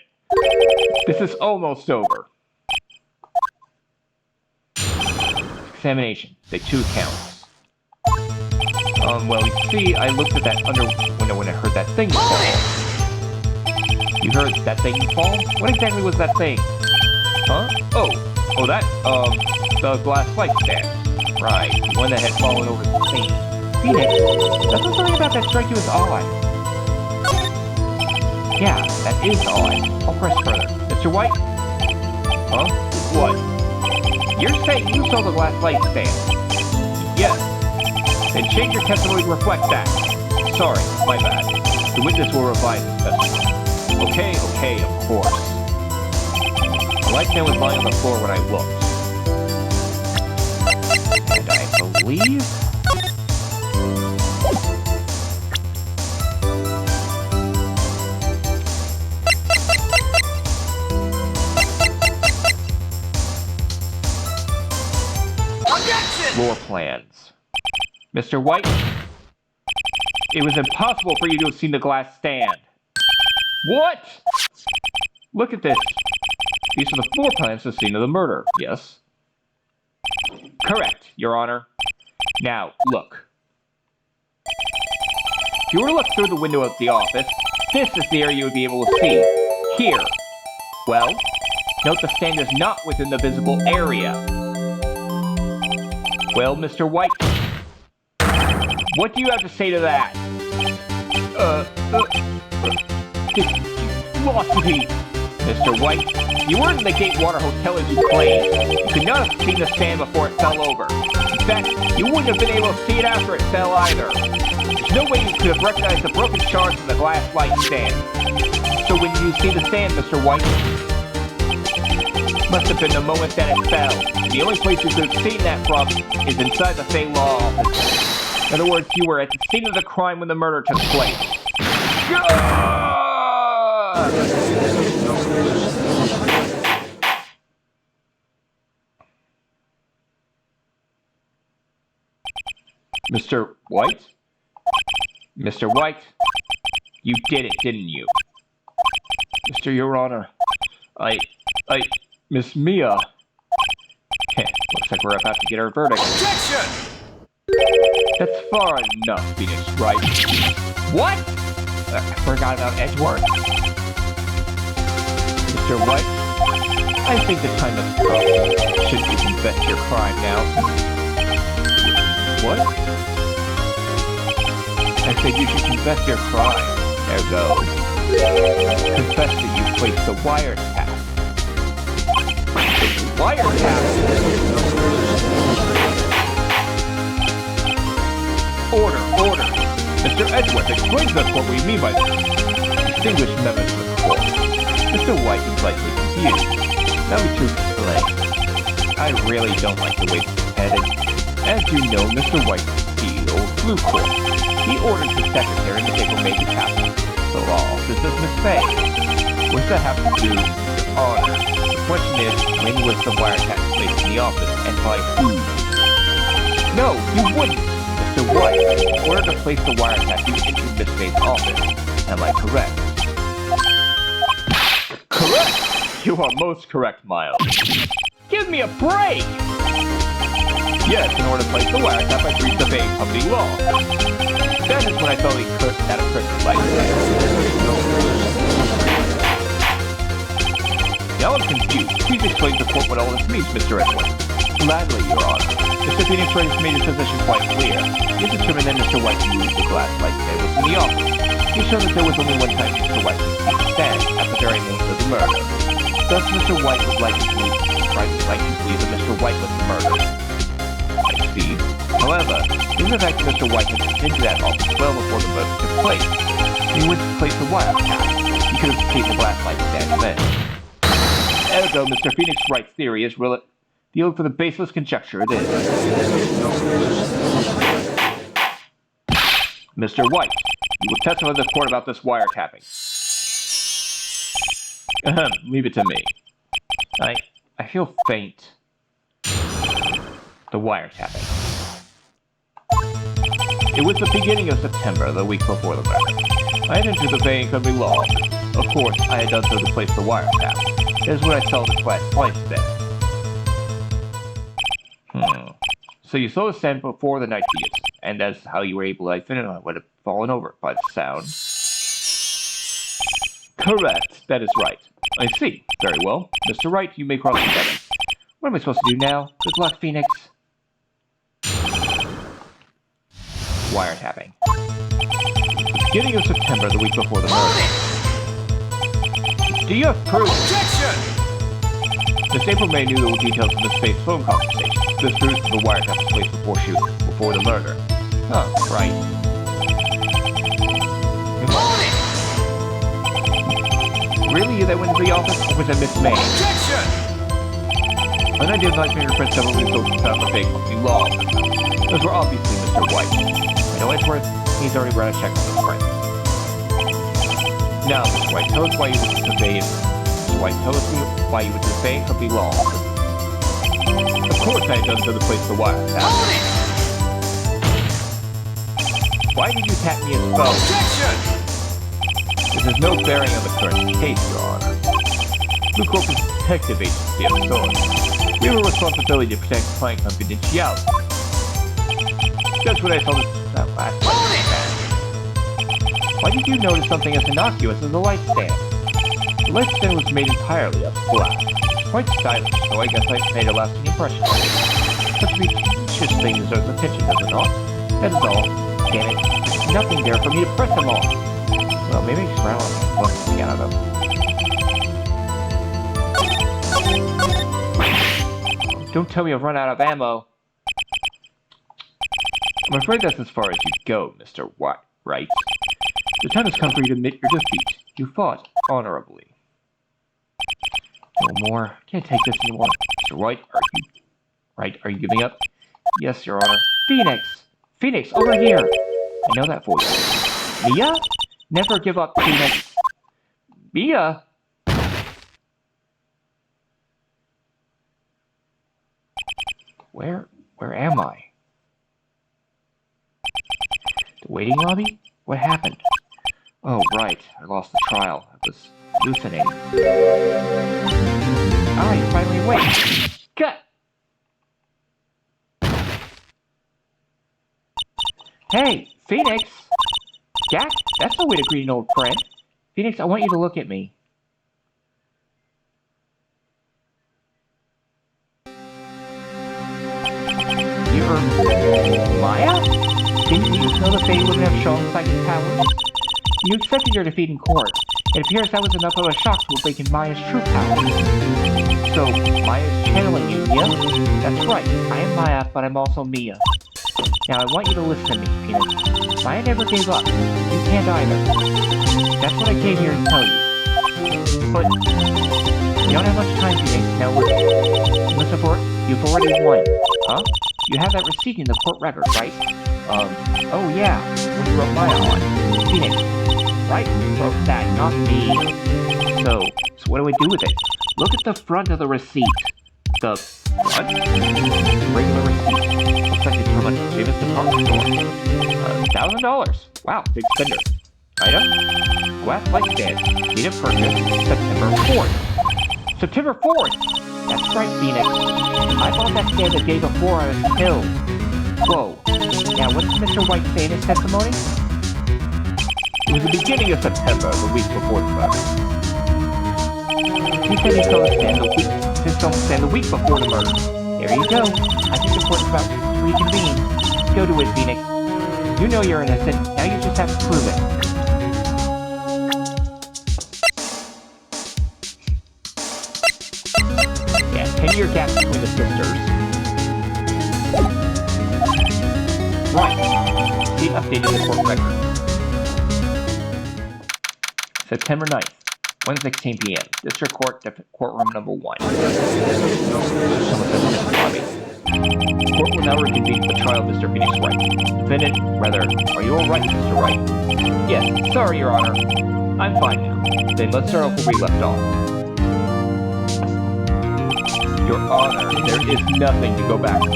This is almost over. Examination. The 2 counts. Well, you see, I looked at that under window when I heard that thing fall. You heard that thing fall? What exactly was that thing? Huh? Oh, that, the glass light stand. Right, the one that had fallen over the thing. Phoenix, that's something about that strike you as odd. Yeah, that is odd. I'll press further. Mr. White? Huh? What? You're saying you saw the glass light stand? Yes. Then change your testimony to reflect that. Sorry, my bad. The witness will revise his testimony. Okay, of course. The light man was lying on the floor when I looked. And I believe... floor plans. Mr. White, it was impossible for you to have seen the glass stand. What? Look at this. These are the floor plans to the scene of the murder, yes? Correct, Your Honor. Now, look. If you were to look through the window of the office, this is the area you would be able to see. Here. Well, note the stand is not within the visible area. Well, Mr. White, what do you have to say to that? Philosophy. Mr. White, you weren't in the Gatewater Hotel as you claimed. You could not have seen the stand before it fell over. In fact, you wouldn't have been able to see it after it fell either. There's no way you could have recognized the broken shards in the glass light stand. So when you see the stand, Mr. White, must have been the moment that it fell. The only place you could have seen that from is inside the Fey Law office. In other words, you were at the scene of the crime when the murder took place. Mr. White? Mr. White, you did it, didn't you? Mr. Your Honor, Miss Mia. Looks like we're about to get our verdict. Objection! That's far enough, Phoenix Wright. What? I forgot about Edgeworth. Mr. White, I think the time has come. Should you confess your crime now? What? I said you should confess your crime. Ergo, confess that you placed the wiretap. Wiretap? Order. Mr. Edgeworth, explain to us what we mean by this. Distinguished members of the court. Mr. White is likely confused. Allow me to explain. I really don't like the way this is headed. As you know, Mr. White is the old blue court. He ordered his secretary to take a major captain. The law, this is Miss Fay. What does that have to do with honor? The question is, when was the wiretap placed in the office, and by who? No, you wouldn't! Mr. White, in order to place the wiretap, you entered Miss Fay's office. Am I correct? Correct! You are most correct, Miles. Give me a break! Yes, in order to place the wiretap, I breached the Bay Company law. That is when I felt that a person like that. Now I'm confused. Please explain to the court what all this means, Mr. Edwards. Gladly, Your Honor. Mr. Phoenix Wright has made his position quite clear. He has determined that Mr. White used the glass light that was in the office. He showed that there was only one time Mr. White could see the stand at the very moment of the murder. Thus, Mr. White would like to believe that Mr. White was the murderer. I see. However, given the fact that Mr. White had into that office well before the murder took place, he would place the wiretap. He could have seen the glass light stand then. Ergo, Mr. Phoenix Wright's theory is dealing for the baseless conjecture it is. Mr. White, you will testify to the court about this wiretapping. Leave it to me. I feel faint. The wiretapping. It was the beginning of September, the week before the murder. I had entered the Bay Company law office. Of course, I had done so to place the wiretap. That is when I saw the glass light there. So you saw the stand before the night beat, and that's how you were able to identify it would have fallen over by the sound. Correct, that is right. I see. Very well. Mr. Wright, you may cross the better. What am I supposed to do now? Good luck, Phoenix. Wiretapping. The beginning of September, the week before the murder. Do you have proof? Objection! Miss April May knew the details of Miss Faith's phone conversation. This proves that the wiretap was placed before the murder. Huh, right. Hold it! really you that went into the office, or was I mismade? Objection! When I did my fingerprint several results and found the fake company law. Those were obviously Mr. White. I know Edgeworth, he's already run a check on his friends. Now, Mr. White, tell us why you would disobey Mr. White, tell us why you would disobey company law. Of course I had done so to place the wire. Hold it! Why did you tap me as well? Objection! This has no bearing on the current case, Your Honor. Blue Corp is a detective agency of sorts. We have a responsibility to protect client confidentiality. Just what I told us that last time. Why did you notice something as innocuous as a light stand? The light stand was made entirely of glass. It's quite stylish, so I guess I made a lasting impression. Such a pretentious thing deserves attention, does it not? That is all. Damn it. There's nothing there for me to press them on. Well, maybe it's around one thing out of them. Don't tell me I've run out of ammo. I'm afraid that's as far as you go, Mr. Wright. The time has come for you to admit your defeat. You fought honorably. No more. Can't take this anymore. Mr. Wright, are you giving up? Yes, Your Honor. Phoenix! Phoenix, over here! I know that voice. Mia? Never give up, Phoenix. Mia? Where am I? The waiting lobby? What happened? Oh, right. I lost the trial. I was hallucinating. Ah, you're finally awake. Cut! Hey, Phoenix! Jack, that's no way to greet an old friend. Phoenix, I want you to look at me. You're Maya? Didn't you know the Fae wouldn't have shown psychic powers? You accepted your defeat in court. It appears that was enough of a shock to awaken Maya's true powers. So, Maya's channeling you, yeah? That's right. I am Maya, but I'm also Mia. Now, I want you to listen to me, Phoenix. Maya never gave up. You can't either. That's what I came here to tell you. But we don't have much time, Phoenix. Now, listen for it. You've already won. Huh? You have that receipt in the court record, right? Oh yeah. When you wrote Maya on. Phoenix. Right? Wrote that, not me. So what do I do with it? Look at the front of the receipt. The what? Regular receipt. Looks like it's from a famous department store. $1,000. Wow, big spender. Item? Glass light stand. Date of purchase, September 4th. September 4th! That's right, Phoenix. I bought that stand the day before I was killed. Whoa. Now, what did Mr. White say in his testimony? It was the beginning of September, the week before the murder. He said he saw the stand the week before the murder. There you go. I think the court is about to reconvene. Go to it, Phoenix. You know you're innocent. Now you just have to prove it. Yeah, 10-year gap between the sisters. Right. He updated the court record. September 9th, 1:16 p.m. District Court, courtroom number 1. Court will now reconvene for the trial of Mr. Phoenix Wright. Defendant, are you alright, Mr. Wright? Yes, sorry, Your Honor. I'm fine now. Then let's start off where we left off. Your Honor, there is nothing to go back to.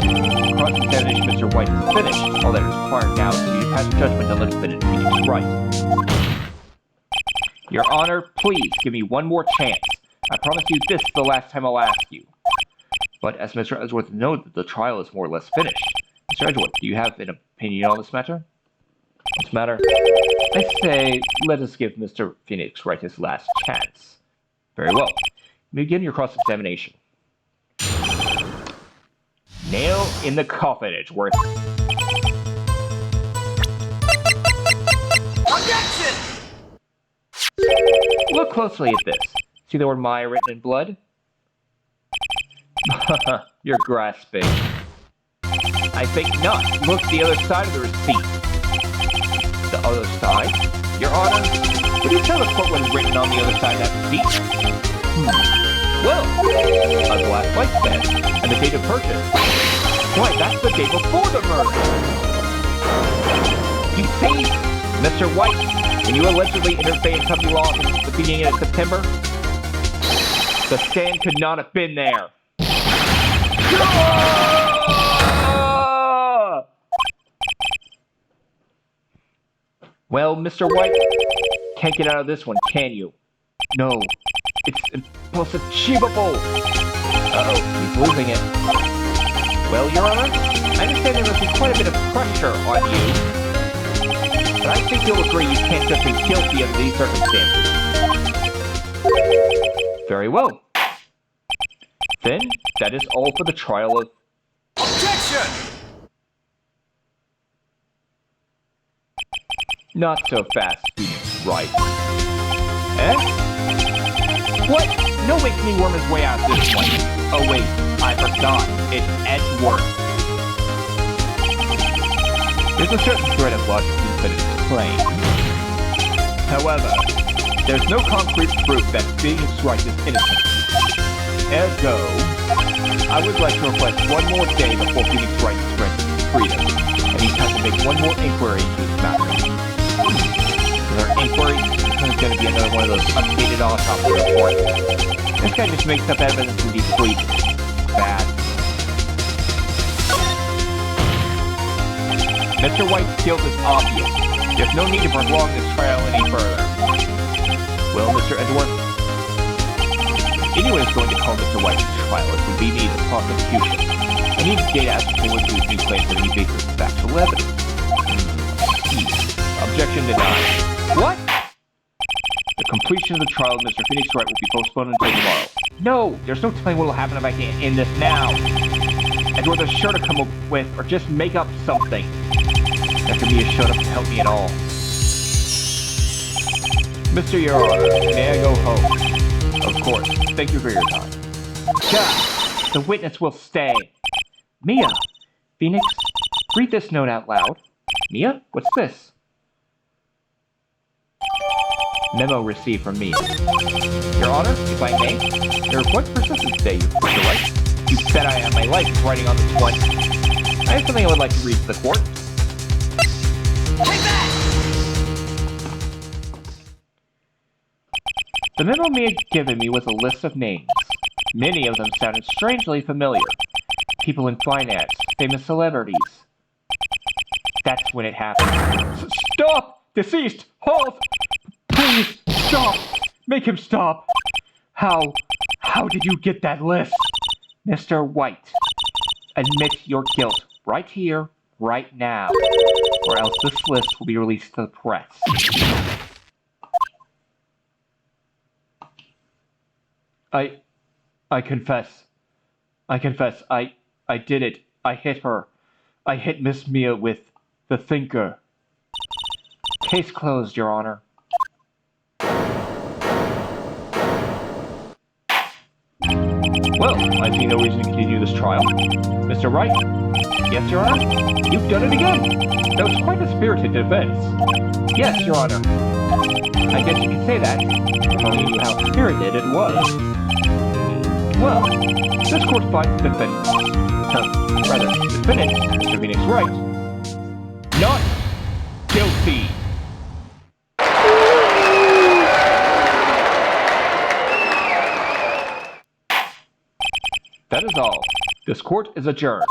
Cross-examination Mr. White is finished. All that is required now is for you to pass judgment on the defendant Phoenix Wright. Your Honor, please give me one more chance. I promise you this is the last time I'll ask you. But as Mr. Edgeworth noted, the trial is more or less finished. Mr. Edgeworth, do you have an opinion on this matter? This matter? I say, let us give Mr. Phoenix Wright his last chance. Very well. Begin your cross-examination. Nail in the coffin, Edgeworth. Objection! Look closely at this. See the word Maya written in blood? You're grasping. I think not. Look the other side of the receipt. The other side? Your Honor, the Could you tell us what was written on the other side of that receipt? Well, a glass light stand, and the date of purchase. Why, that's the day before the murder! You see, Mr. White, when you allegedly interfered in company law at the beginning of September, the stand could not have been there. Well, Mr. White, can't get out of this one, can you? No, it's impossible. Uh-oh, he's losing it. Well, Your Honor, I understand there must be quite a bit of pressure on you. But I think you'll agree you can't just be guilty under these circumstances. Very well. Then, that is all for the trial of... Objection! Not so fast, Wright. Eh? What? No makes me worm his way out this one. Oh wait, I forgot. It's Edward. There's a certain thread of logic in Bennett's claim. However, there's no concrete proof that Phoenix Wright is innocent. Ergo, I would like to request one more day before Phoenix Wright is granted freedom, and he's had to make one more inquiry into this matter. Another inquiry? This is going to be another one of those updated autopsy reports. This guy just makes up evidence and he's sleeping. Bad. Mr. White's guilt is obvious. There's no need to prolong this trial any further. Well, Mr. Edward, anyone is going to call Mr. White's trial, it would be me, the prosecution. I need data ascertain what his new claims on any basis of factual evidence. Objection denied. What? The completion of the trial of Mr. Phoenix Wright will be postponed until tomorrow. No, there's no telling what will happen if I can't end this now. Edward is sure to come up with, or just make up something. After Mia showed up to help me at all. Mr. Your Honor, may I go home? Of course. Thank you for your time. Gah! The witness will stay. Mia! Phoenix, read this note out loud. Mia, what's this? Memo received from Mia. Your Honor, if I may, you're quite persistent today, Mr. Wright. You bet I have my life writing on this one. I have something I would like to read to the court. Take that! The memo Mia had given me was a list of names. Many of them sounded strangely familiar. People in finance, famous celebrities. That's when it happened. Stop! Deceased! Halt! Please, stop! Make him stop! How did you get that list? Mr. White, admit your guilt right here, right now, or else this list will be released to the press. I confess. I did it. I hit her. I hit Miss Mia with the thinker. Case closed, Your Honor. Well, I see no reason to continue this trial. Mr. Wright? Yes, Your Honor? You've done it again! That was quite a spirited defense. Yes, Your Honor. I guess you could say that, if only you knew how spirited it was. Well, this court finds the defendant, Mr. Phoenix Wright, not guilty. That is all. This court is adjourned.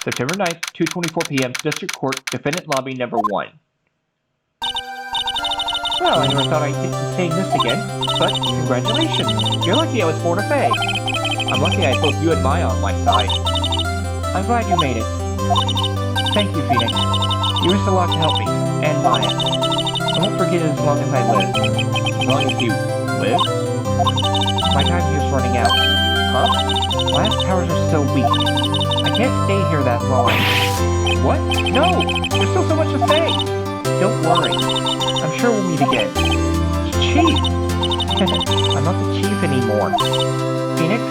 September 9th, 2:24 p.m. District Court, Defendant Lobby Number 1. Well, I never thought I'd get to saying this again, but congratulations. You're lucky I was born a Fae. I'm lucky I had both you and Maya on my side. I'm glad you made it. Thank you, Phoenix. You risked a lot to help me, and Maya. I won't forget it as long as I live. As long as you live? My time here's running out. Huh? Maya's powers are so weak. I can't stay here that long. What? No! There's still so much to say! Don't worry. I'm sure we'll meet again. Chief! I'm not the chief anymore. Phoenix?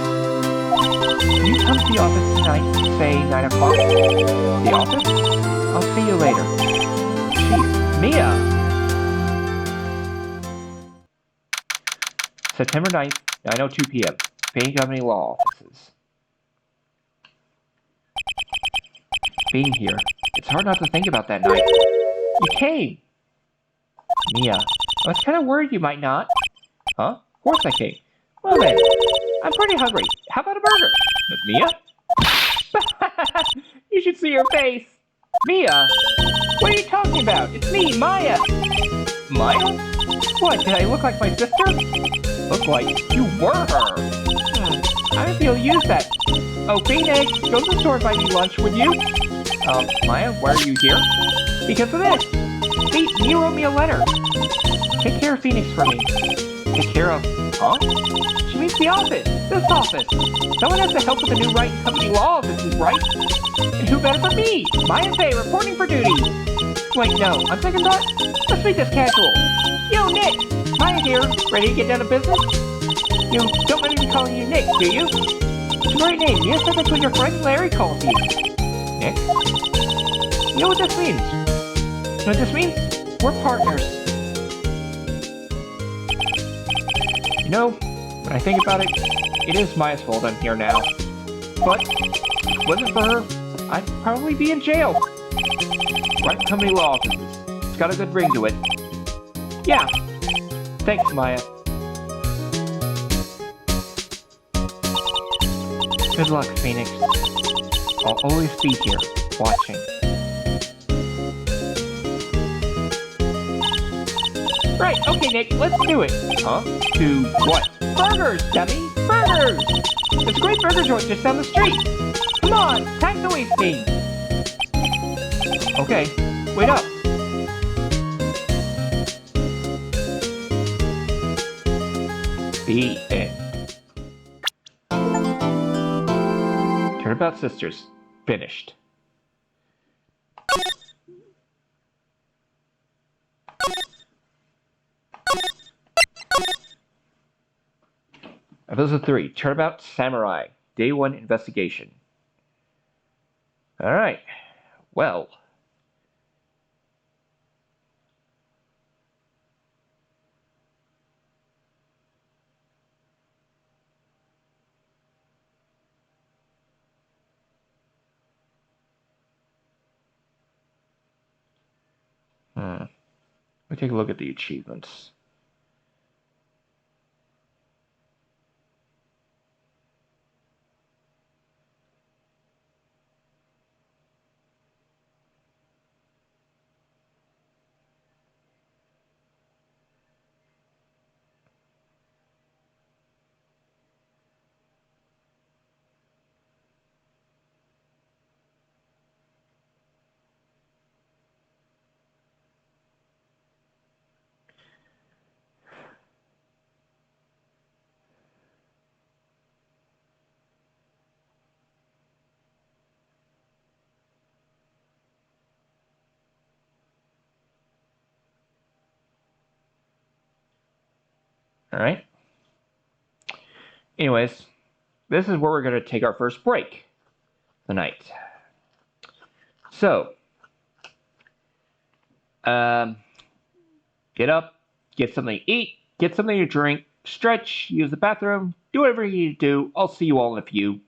Can you come to the office tonight, say 9 o'clock? The office? I'll see you later. Jeez, Mia! September 9th, 9:02 p.m. Payne Company Law Offices. Being here, it's hard not to think about that night. You came! Mia, I was kind of worried you might not. Huh? Of course I came. Well then, I'm pretty hungry. How about a burger? Mia? You should see her face. Mia? What are you talking about? It's me, Maya. Maya? What, did I look like my sister? Look like you were her. I don't feel use that. Oh, Phoenix, go to the store and buy me lunch, would you? Maya, why are you here? Because of this. See, Mia wrote me a letter. Take care of Phoenix for me. Take care of... Huh? She means the office. This office. Someone has to help with the new Wright and Company Law offices, right? And who better for me? Maya Fey, reporting for duty. Wait, no. On second thought, let's make this casual. Yo, Nick! Maya here. Ready to get down to business? You don't mind me calling you Nick, do you? It's a great name. Mia said that's what your friend Larry calls you. Nick? You know what this means? You know what this means? We're partners. You know, when I think about it, it is Maya's fault I'm here now. But, if it wasn't for her, I'd probably be in jail. Wright Company Law Offices. It's got a good ring to it. Yeah. Thanks, Maya. Good luck, Phoenix. I'll always be here, watching. Right, okay, Nick, let's do it. Huh? To what? Burgers, dummy! Burgers! There's a great burger joint just down the street. Come on, time to waste me. Okay, wait up. The end. Turnabout Sisters. Finished. Episode 3. Turnabout Samurai. Day 1 investigation. Alright. Well. Let me take a look at the achievements. Alright. Anyways, this is where we're going to take our first break tonight. So, get up, get something to eat, get something to drink, stretch, use the bathroom, do whatever you need to do. I'll see you all in a few.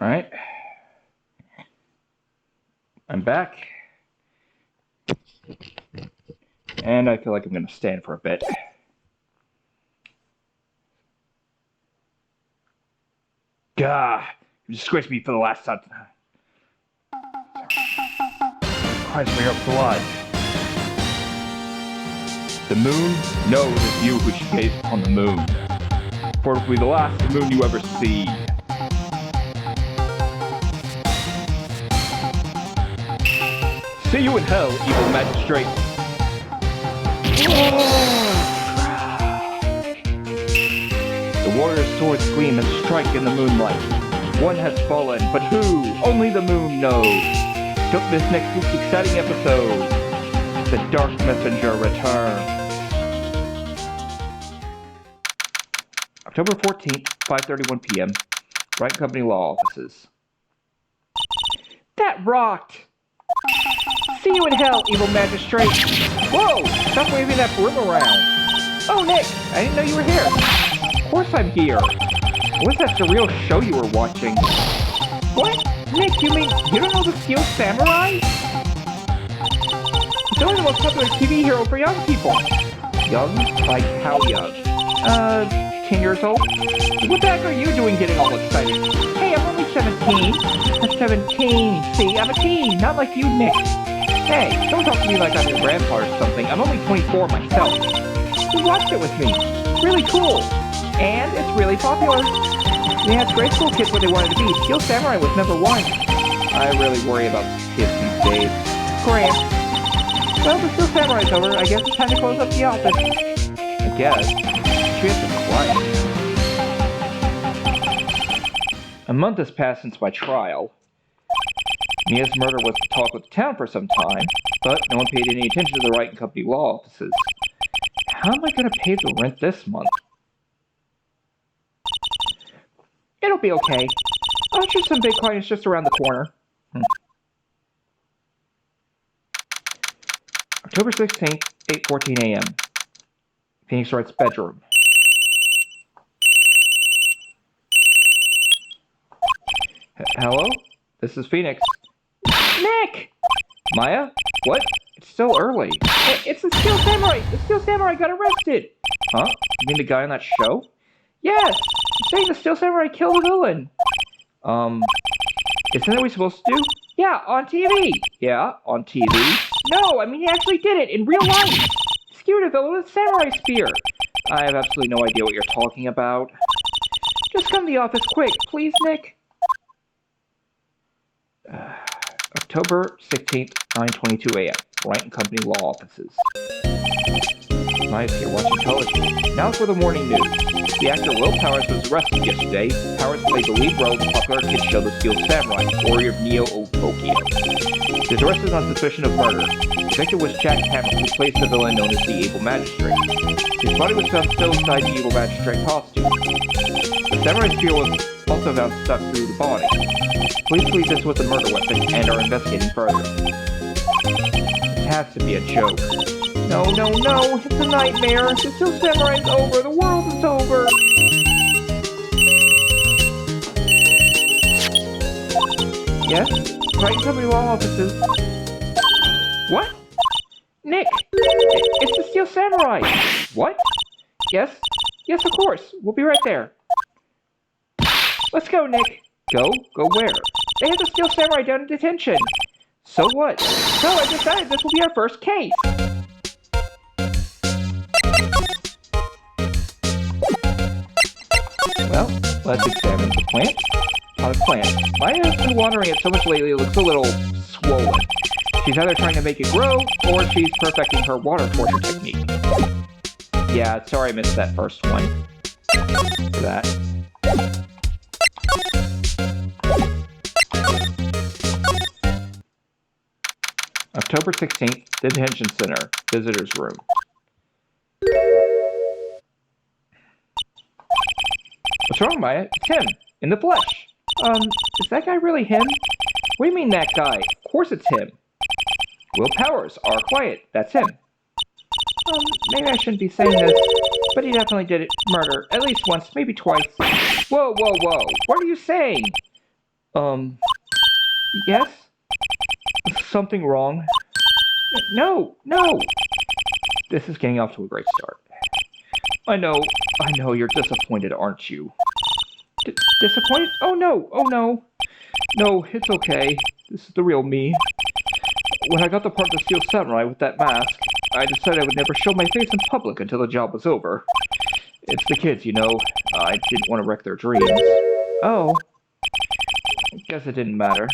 Alright. I'm back. And I feel like I'm going to stand for a bit. Gah! You disgraced me for the last time. Christ, for your blood. The moon? No, it is you who should gaze upon the moon. For it will be the last moon you ever see. See you in hell, evil magistrate. The warrior's swords gleam and strike in the moonlight. One has fallen, but who? Only the moon knows. Don't miss next week's exciting episode. The Dark Messenger returns. October 14th, 5:31 p.m. Wright Company Law Offices. That rocked! See you in hell, evil magistrate! Whoa! Stop waving that broom around! Oh, Nick! I didn't know you were here. Of course I'm here. What's that surreal show you were watching? What? Nick, you mean you don't know the Steel Samurai? It's only the most popular TV hero for young people. Young? Like how young? 10 years old? What the heck are you doing getting all excited? Hey, I'm only 17. I'm 17. See, I'm a teen, not like you, Nick. Hey, don't talk to me like I'm your grandpa or something. I'm only 24 myself. You watched it with me. It's really cool. And it's really popular. They had grade school kids what they wanted to be. Steel Samurai was number 1. I really worry about kids these days. Grant. Well, the Steel Samurai's over. I guess it's time to close up the office. I guess. She has been quiet. A month has passed since my trial. Mia's murder was the talk of the town for some time, but no one paid any attention to the Wright & Company law offices. How am I going to pay the rent this month? It'll be okay. I'm sure some Bitcoin is just around the corner. October 16th, 8:14 a.m. Phoenix Wright's bedroom. Hello? This is Phoenix. Nick! Maya? What? It's still early. It's the Steel Samurai! The Steel Samurai got arrested! Huh? You mean the guy on that show? Yes! I'm saying the Steel Samurai killed the villain! Isn't that what we're supposed to do? Yeah, on TV! Yeah, on TV. No, I mean he actually did it, in real life! He skewered a villain with a samurai spear! I have absolutely no idea what you're talking about. Just come to the office quick, please, Nick? October 16th, 9:22 a.m. Wright & Company law offices. Maya's here watching television. Now for the morning news. The actor Will Powers was arrested yesterday. Powers played the lead role in the popular kids show The Steel Samurai, Warrior of Neo of Tokyo. He was arrested on suspicion of murder. The victim was Jack Hammer, who plays the villain known as the Evil Magistrate. His body was found still inside the Evil Magistrate costume. The samurai spear was also found stuck through the body. Police believe this was a murder weapon and are investigating further. This has to be a joke. No, no, no! It's a nightmare! The Steel Samurai's over! The world is over! Yes? Wright & Company law offices. What? Nick! It's the Steel Samurai! What? Yes? Yes, of course. We'll be right there. Let's go, Nick. Go? Go where? They had the Steel Samurai down in detention. So what? So I decided this will be our first case. Well, let's examine the plant. Potted plant. Maya has been watering it so much lately it looks a little swollen. She's either trying to make it grow, or she's perfecting her water torture technique. Yeah, sorry I missed that first one. For that. October 16th, Detention Center, Visitor's Room. What's wrong, Maya? It's him, in the flesh. Is that guy really him? What do you mean, that guy? Of course it's him. Will Powers, our client, that's him. Maybe I shouldn't be saying this, but he definitely did it. Murder. At least once, maybe twice. Whoa, whoa, whoa. What are you saying? Yes? Something wrong? No, no! This is getting off to a great start. I know, you're disappointed, aren't you? Disappointed? Oh no, oh no. No, it's okay. This is the real me. When I got the part of the Steel Samurai with that mask, I decided I would never show my face in public until the job was over. It's the kids, you know. I didn't want to wreck their dreams. Oh. Guess it didn't matter.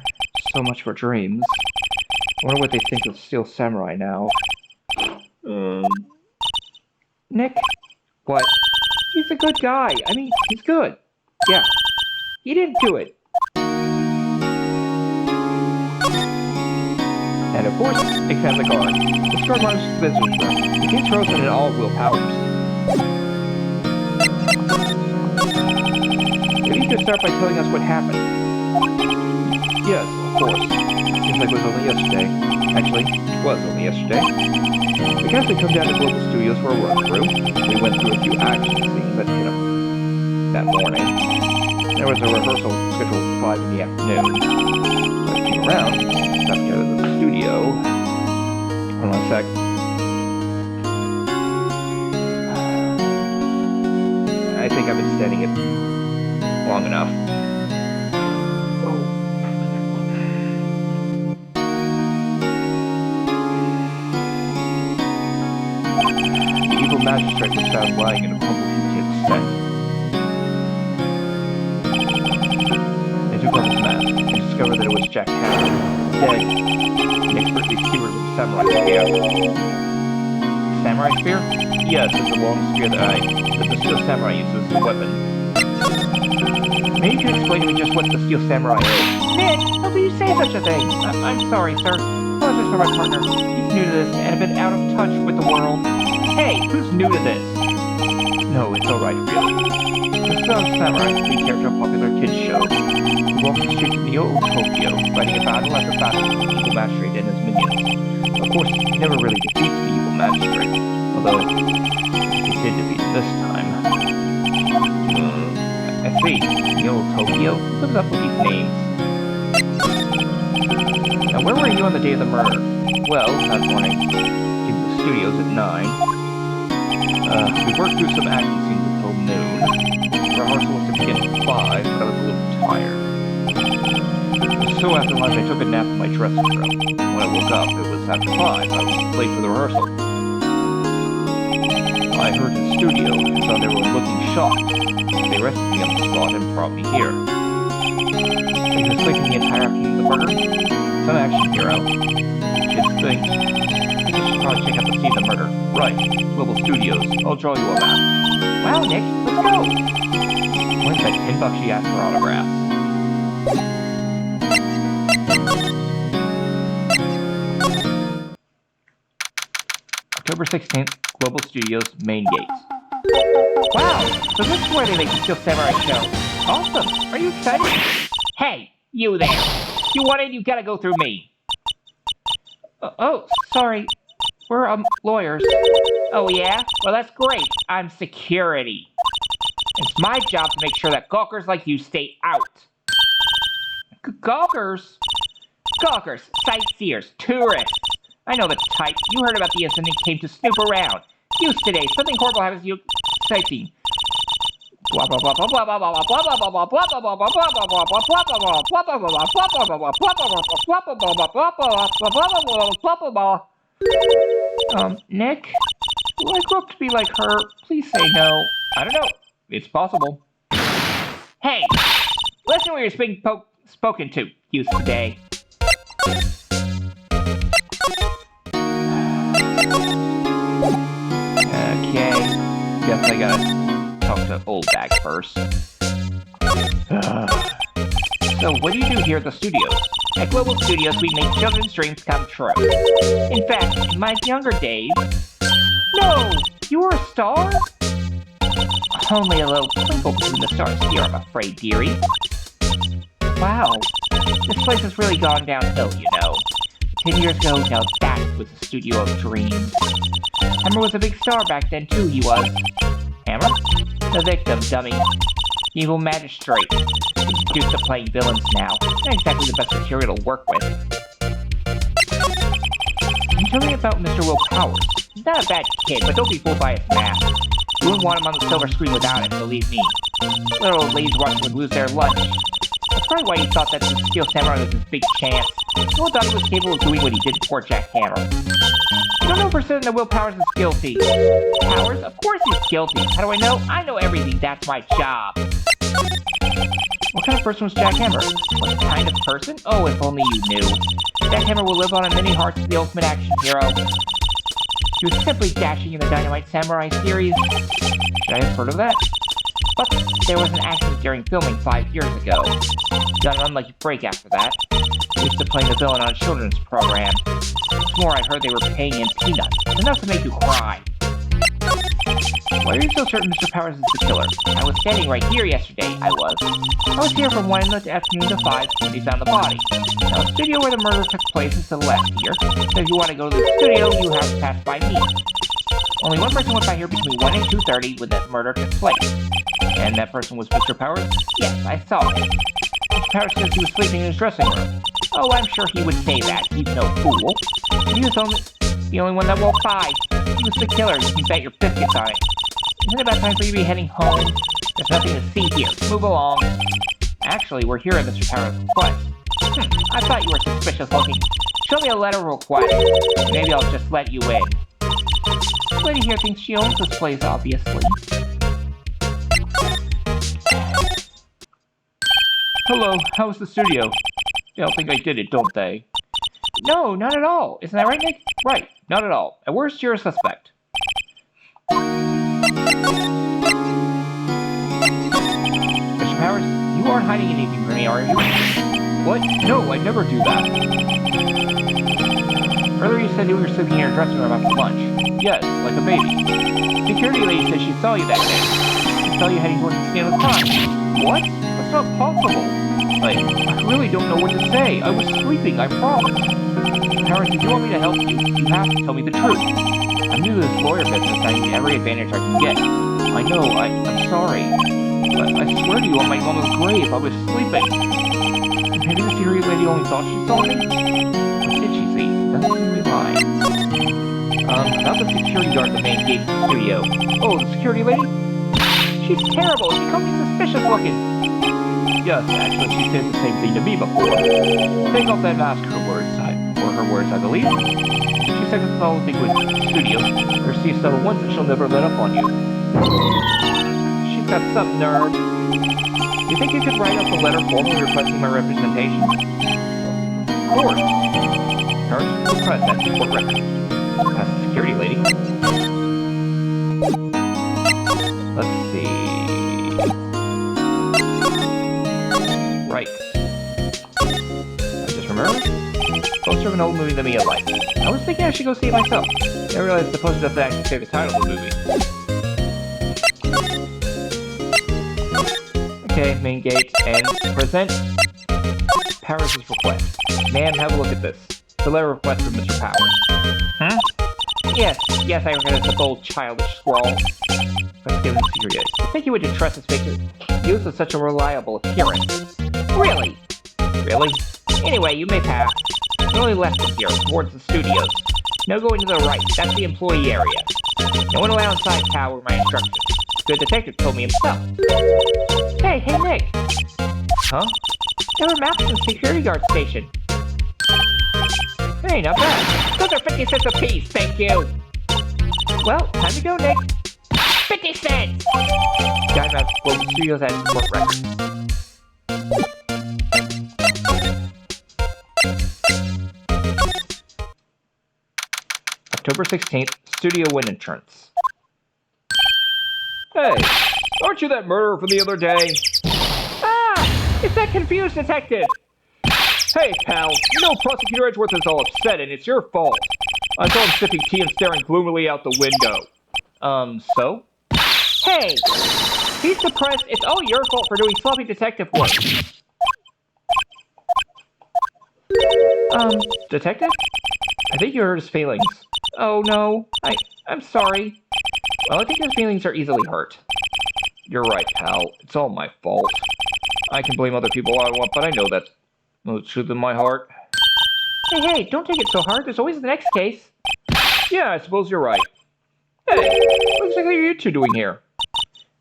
So much for dreams. I wonder what they think of Steel Samurai now. Nick, What? he's a good guy. I mean, he's good. Yeah. He didn't do it. And of course, except the guard. The guard runs to the visitor's room. The kid's frozen in all wheel powers. Maybe you could start by telling us what happened. Yes, of course. Seems like it was only yesterday. Actually, it was only yesterday. The guys had come down to Global Studios for a run-through. We went through a few action scenes that, that morning. There was a rehearsal scheduled for 5 in the afternoon. So I came around, stepped out of the studio. Hold on a sec. I think I've been standing it long enough. The evil magistrate was found lying in a crumpled heap of scent. They took off his mask and discovered that it was Jack Hammer, dead, and expertly skewered with a samurai spear. Samurai spear? Yes, it's a long spear that the Steel Samurai uses as a weapon. Maybe you could explain to me just what the Steel Samurai is. Nick, how do you say such a thing? I'm sorry, sir. Apologies for my partner. He's new to this and a bit out of touch with the world. Hey, who's new to this? No, it's alright, really. The Steel Samurai is the character of a popular kids show. He walks the streets of Neo Tokyo, fighting a battle after battle with the evil magistrate and his minions. Of course, he never really defeats the evil magistrate, although he did defeat him this time. I see. Neo Tokyo? Who comes up with these names? Now, where were you on the day of the murder? Well, that morning, came to the studios at 9. We worked through some action scenes until noon. Rehearsal was to begin at 5, but I was a little tired. So after lunch, I took a nap in my dressing room. When I woke up, it was after 5. I was late for the rehearsal. I heard the studio and saw they were looking shocked. They arrested me on the spot and brought me here. I was sleeping the entire afternoon of the murder. Some action hero. Kids think. I think you should probably check out the scene of the murder. Right. Global Studios. I'll draw you a map. Wow, Nick, let's go. When's that $10 she asked for autographs? October 16th, Global Studios main gates. Wow, so this is where they make the Steel Samurai show. Awesome. Are you excited? Hey, you there. You want in, you gotta go through me. Oh, sorry. We're, lawyers. Oh yeah? Well, that's great. I'm security. It's my job to make sure that gawkers like you stay out. Gawkers? Gawkers, sightseers, tourists. I know the type. You heard about the incident and came to snoop around. Use today. Something horrible happens to you. Sightseeing. Blah blah blah blah blah blah blah blah blah blah blah blah blah blah blah blah blah blah. Nick? Will I grow up to be like her? Please say no. I don't know. It's possible. Hey, listen where you're being spoken to. Use today. Okay. Guess I gotta talk to old bag first. So, what do you do here at the studios? At Global Studios, we make children's dreams come true. In fact, in my younger days... No! You were a star? Only a little twinkle between the stars here, I'm afraid, dearie. Wow. This place has really gone downhill, you know. 10 years ago, now that was a studio of dreams. Hammer was a big star back then, too, he was. Hammer? The victim, dummy. Evil magistrate. Used to playing villains now. Not exactly the best material to work with. Can you tell me about Mr. Will Powers? He's not a bad kid, but don't be fooled by his mask. You wouldn't want him on the silver screen without it, believe me. Little old ladies watching would lose their lunch. That's probably why he thought that the Steel Samurai was his big chance. No one thought he was capable of doing what he did to poor Jack Hammer. You don't know for certain that Will Powers is guilty. Powers? Of course he's guilty. How do I know? I know everything. That's my job. What kind of person was Jack Hammer? What kind of person? Oh, if only you knew. Jack Hammer will live on in many hearts as the ultimate action hero. He was simply dashing in the Dynamite Samurai series. Should I have heard of that? But there was an accident during filming 5 years ago. He got an unlucky break after that. He used to play the villain on a children's program. What's more, I heard they were paying him peanuts. Enough to make you cry. Why are you so certain Mr. Powers is the killer? I was standing right here yesterday, I was here from 1 in the afternoon to 5 when he found the body. Now, the studio where the murder took place is to the left here, so if you want to go to the studio, you have to pass by me. Only one person went by here between 1 and 2:30 when that murder took place. And that person was Mr. Powers? Yes, I saw him. Mr. Powers says he was sleeping in his dressing room. Oh, I'm sure he would say that. He's no fool. He was the only one that walked by. He was the killer. You can bet your biscuits on it. Isn't it about time for you to be heading home? There's nothing to see here. Move along. Actually, we're here at Mr. Powers' request. I thought you were suspicious looking. Show me a letter of request. Maybe I'll just let you in. This lady here thinks she owns this place, obviously. Hello, how's the studio? They don't think I did it, don't they? No, not at all. Isn't that right, Nick? Right, not at all. At worst, you're a suspect. Mr. Powers, you aren't hiding anything from me, are you? What? No, I never do that. Earlier you said you were sleeping in your dressing room after lunch. Yes, like a baby. Security lady said she saw you that day. She saw you heading towards the scene of the crime. What? That's not possible. I really don't know what to say. I was sleeping, I promise. Powers, if you want me to help you, you have to tell me the truth. I'm new to this lawyer business and I need every advantage I can get. I know, I'm sorry. But I swear to you, on my mama's grave, I was sleeping. Maybe the security lady only thought she saw me? What did she see? Doesn't seem to be lying. About the security guard at the main gate of the studio. Oh, the security lady? She's terrible. She called me suspicious looking. Yes, actually, she said the same thing to me before. Take off that mask, her words, I believe. She said it's all thing with the studio. Her sees the ones that she'll never let up on you. She's got some nerve. You think you could write up a letter formally requesting my representation? Of course. Parents will press that support record. That's the security lady. Let's see. Right. I just remembered. Poster of an old movie that Mia liked. I was thinking I should go see it myself. I realized the poster doesn't actually say the title of the movie. Okay, main gate, and present Powers' request. Ma'am, have a look at this. The letter request from Mr. Powers. Huh? Yes, I recognize the bold, childish scrawl. Let's give him security. I think you would trust his fake use of such a reliable appearance. Really? Really? Anyway, you may pass. You're only left from here, towards the studios. No going to the right, that's the employee area. No one allowed inside, pal, were my instructions. The detective told me himself. Hey, Nick! Huh? There were maps in the security guard station. Hey, not bad. Those are 50 cents apiece, thank you. Well, time to go, Nick. 50 cents! Guy maps both studios and court records. October 16th, studio win entrance. Hey, aren't you that murderer from the other day? Ah! It's that confused detective! Hey, pal, you know Prosecutor Edgeworth is all upset and it's your fault. I saw him sipping tea and staring gloomily out the window. So? Hey! He's depressed. It's all your fault for doing sloppy detective work. Detective? I think you hurt his feelings. Oh, no. I'm sorry. Well, I think his feelings are easily hurt. You're right, pal. It's all my fault. I can blame other people all I want, but I know that's the truth in my heart. Hey, don't take it so hard. There's always the next case. Yeah, I suppose you're right. Hey, what exactly are you two doing here?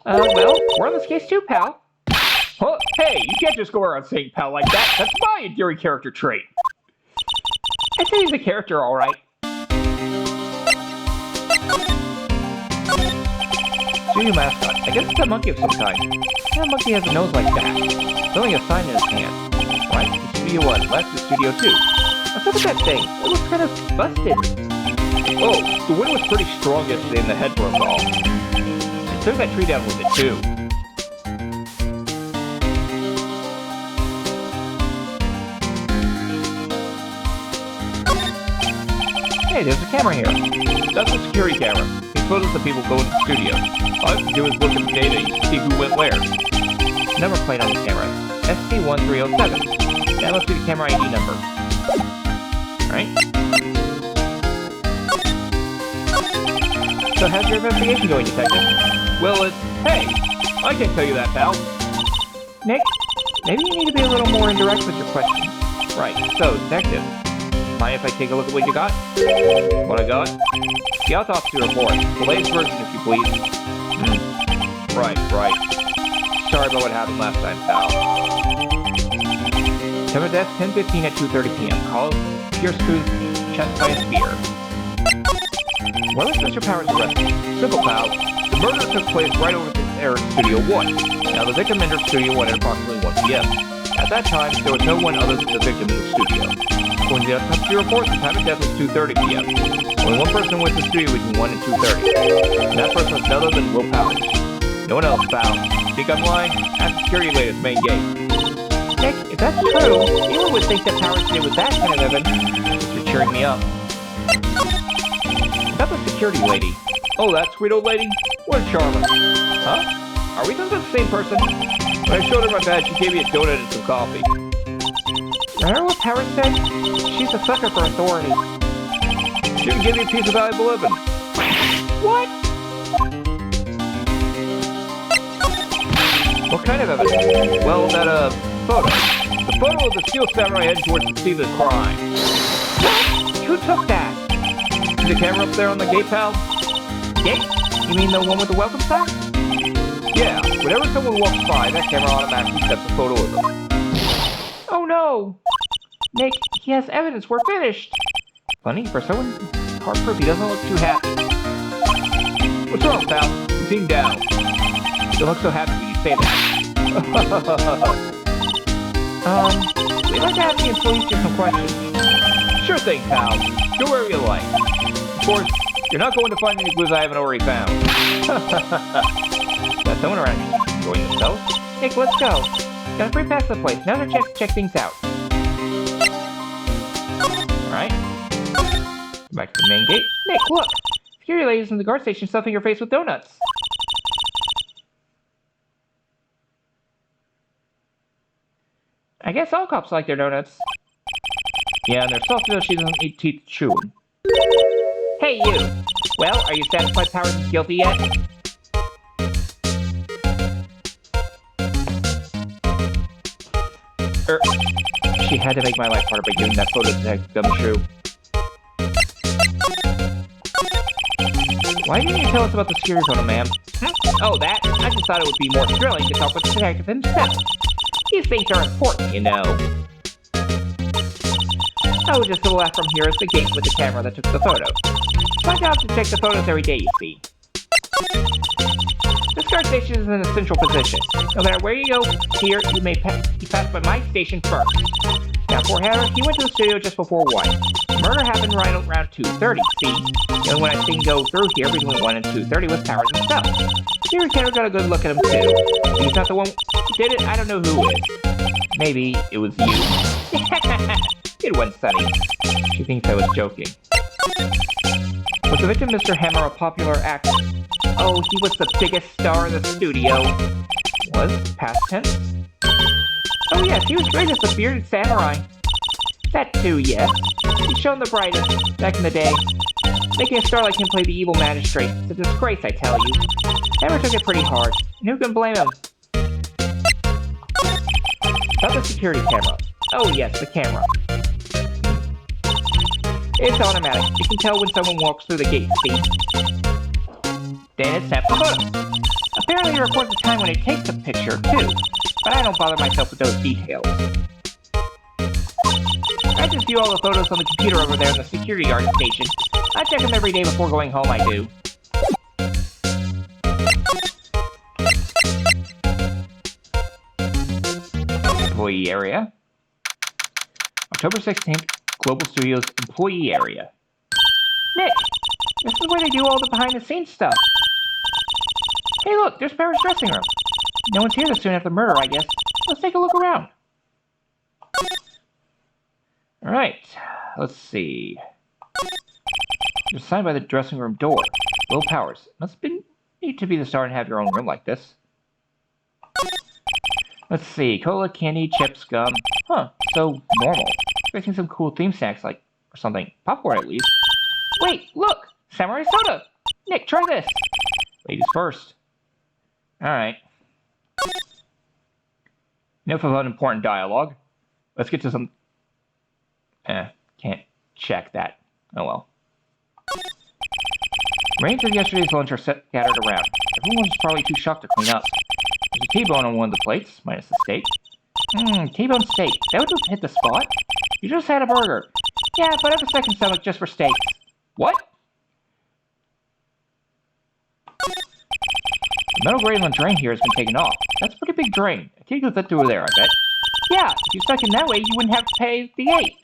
Well, we're on this case too, pal. Huh? Hey, you can't just go around saying pal like that. That's my endearing character trait. I'd say he's a character, all right. Studio mascot. I guess it's a monkey of some kind. That monkey has a nose like that. It's only a sign in his hand. Right? It's Studio 1. Left is Studio 2. What's up with that thing? It looks kind of busted. Oh, the wind was pretty strong yesterday and the head broke off. I took that tree down with it too. Hey, there's a camera here. That's a security camera. It photos the people going to the studio. All I have to do is look at the data and see who went where. Number plate on the camera. SC1307. That must be the camera ID number. Alright. So how's your investigation going, Detective? Well, hey, I can't tell you that, pal. Nick, maybe you need to be a little more indirect with your questions. Right, so, Detective, mind if I take a look at what you got? What I got? The autopsy report. The latest version, if you please. Right. Sorry about what happened last time, pal. Time of death, 10:15 at 2:30 p.m. Call pierced through the chest by a spear. Where was Mr. Powers arrested? Simple, pal. The murder took place right over there in Studio 1. Now, the victim entered Studio 1 at approximately 1 p.m. At that time, there was no one other than the victim in the studio. According to the autopsy report, the time of death was 2:30 p.m. Only one person went to the studio between 1 and 2:30. And that person was none other than Will Powers. No one else, pal. Think I'm lying? Ask the security lady at the main gate. Nick, if that's true, anyone would think that Powers did with that kind of evidence. You're cheering me up. About the security lady. Oh, that sweet old lady? What a charmer. Huh? Are we talking about the same person? When I showed her my badge, she gave me a donut and some coffee. Remember what Powers said? She's a sucker for authority. She would give me a piece of valuable evidence. What? What kind of evidence? Well, that, photo. The photo of the steel samurai heading towards the scene of the crime. Who took that? See the camera up there on the gate, pal? Gate? You mean the one with the welcome sign? Yeah, whenever someone walks by, that camera automatically sets a photo of them. Oh no! Nick, he has evidence, we're finished! Funny, for someone hard proof, he doesn't look too happy. What's wrong, pal? You seem down. You look so happy when you say that. We'd like to have the employees do some questions. Sure thing, pal. Go wherever you like. Of course, you're not going to find any clues I haven't already found. Got someone around here enjoying themselves. Nick, let's go. Got a free pass to the place. Now's our chance to check things out. Alright. Back to the main gate. Nick, look! Security ladies in the guard station stuffing your face with donuts. I guess all cops like their donuts. Yeah, and they're soft enough she doesn't need teeth to chew them. Hey, you! Well, are you satisfied Powers is guilty yet? She had to make my life harder by giving that photo to Detective Gumshoe. Why didn't you tell us about the security photo, ma'am? Oh, that? I just thought it would be more thrilling to talk with the detective himself. These things are important, you know. Oh, just a left from here is the gate with the camera that took the photo. My job is to check the photos every day, you see. This guard station is in a central position. No matter where you go here, you pass by my station first. Now, for Harry, he went to the studio just before 1. Murder happened right around 2:30, see? The only one I seen go through here between 1 and 2:30 was Powers himself. Here, Tanner got a good look at him, too. If he's not the one who did it, I don't know who is. Maybe it was you. Good one, Sonny. She thinks I was joking. Was the victim Mr. Hammer a popular actor? Oh, he was the biggest star in the studio. Was? Past tense? Oh yes, he was great as the bearded samurai. That too, yes. He shone the brightest back in the day. Making a star like him play the evil magistrate. It's a disgrace, I tell you. Hammer took it pretty hard, and who can blame him? About the security camera. Oh yes, the camera. It's automatic. It can tell when someone walks through the gate, see? Then it snaps the photo. Apparently it records the time when it takes the picture, too. But I don't bother myself with those details. I just view all the photos on the computer over there in the security guard station. I check them every day before going home, I do. Employee area. October 16th, Global Studios employee area. Nick, this is where they do all the behind-the-scenes stuff. Hey look, there's Paris' dressing room. No one's here this soon after the murder, I guess. Let's take a look around. Alright, let's see. There's a sign by the dressing room door. Will Powers. Must be neat to be the star and have your own room like this. Let's see, cola, candy, chips, gum. Huh, so normal. Expecting some cool theme snacks like, or something. Popcorn at least. Wait, look! Samurai soda! Nick, try this! Ladies first. Alright. Enough of unimportant dialogue. Let's get to some... can't check that. Oh well. Remains of yesterday's lunch are scattered around. Everyone's probably too shocked to clean up. There's a T-bone on one of the plates, minus the steak. T-bone steak. That would have hit the spot. You just had a burger. Yeah, but I have a second stomach just for steaks. What? The metal grating on the drain here has been taken off. That's a pretty big drain. A kid could fit through there, I bet. Yeah, if you stuck in that way, you wouldn't have to pay the gate.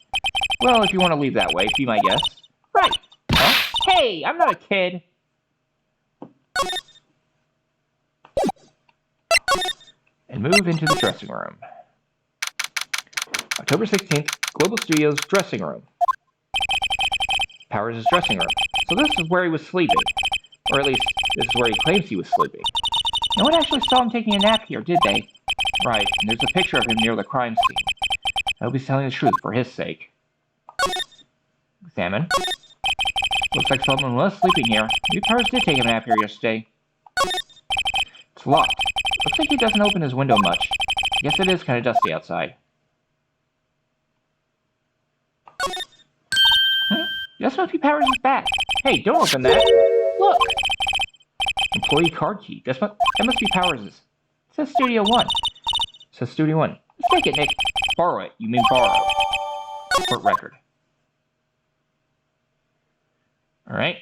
Well, if you want to leave that way, be my guest. Right. Huh? Hey, I'm not a kid. And move into the dressing room. October 16th, Global Studios dressing room. Powers' dressing room. So this is where he was sleeping. Or at least, this is where he claims he was sleeping. No one actually saw him taking a nap here, did they? Right, and there's a picture of him near the crime scene. I hope he's telling the truth for his sake. Examine. Looks like someone was sleeping here. Maybe Powers did take a nap here yesterday. It's locked. Looks like he doesn't open his window much. I guess it is kind of dusty outside. This must be Powers' back. Hey, don't open that. Look. Employee card key. That must be Powers'. It says Studio 1. It says Studio 1. Let's take it, Nick. Borrow it. You mean borrow. Court record. Alright.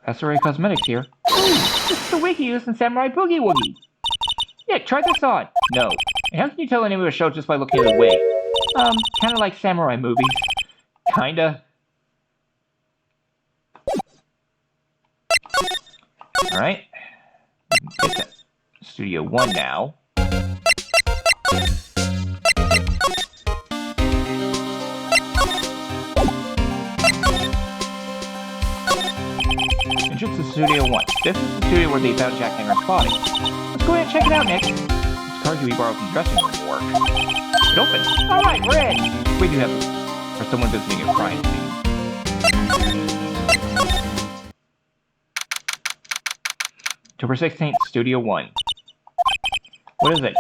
SRA Cosmetics here. This is the wig he used in Samurai Boogie Woogie. Nick, try this on. No. And how can you tell the name of a show just by looking at the wig? Kinda like samurai movies. Kinda. Alright. Get to Studio 1 now. Entrance to Studio 1. This is the studio where they found Jack Henry's body. Let's go ahead and check it out, Nick. This car can be borrowed from the dressing room work. It opens. Alright, we're in. We do have for someone visiting a crime scene. October 16th, Studio 1. What is it?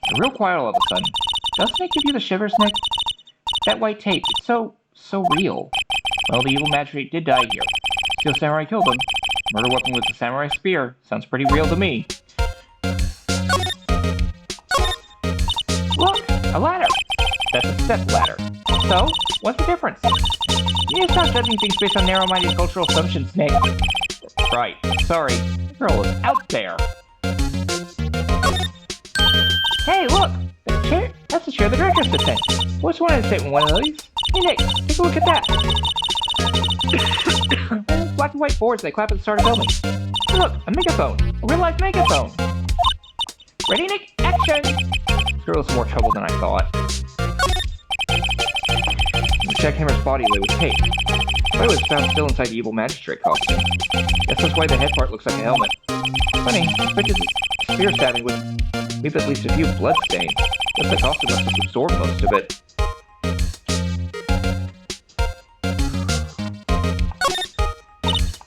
It's real quiet all of a sudden. Doesn't it give you the shivers, Nick? That white tape, it's so real. Well, the evil magistrate did die here. Steel Samurai killed him. Murder weapon with the samurai spear. Sounds pretty real to me. Look! A ladder! That's a step ladder. So, what's the difference? You need to stop judging things based on narrow-minded cultural assumptions, Nick. Right. Sorry. The girl is out there. Hey, look! That's the chair the director sits in. Always wanted to sit in one of these. Hey, Nick, take a look at that. Black and white boards they clap at the start of filming. Hey, look, a megaphone. A real-life megaphone. Ready, Nick? Action! This girl is more trouble than I thought. Jack Hammer's body lay with tape. But it was found still inside the evil magistrate costume. Guess that's why the head part looks like a helmet. Funny, I bet his spear stabbing would leave at least a few blood stains. Guess the costume must have absorbed most of it.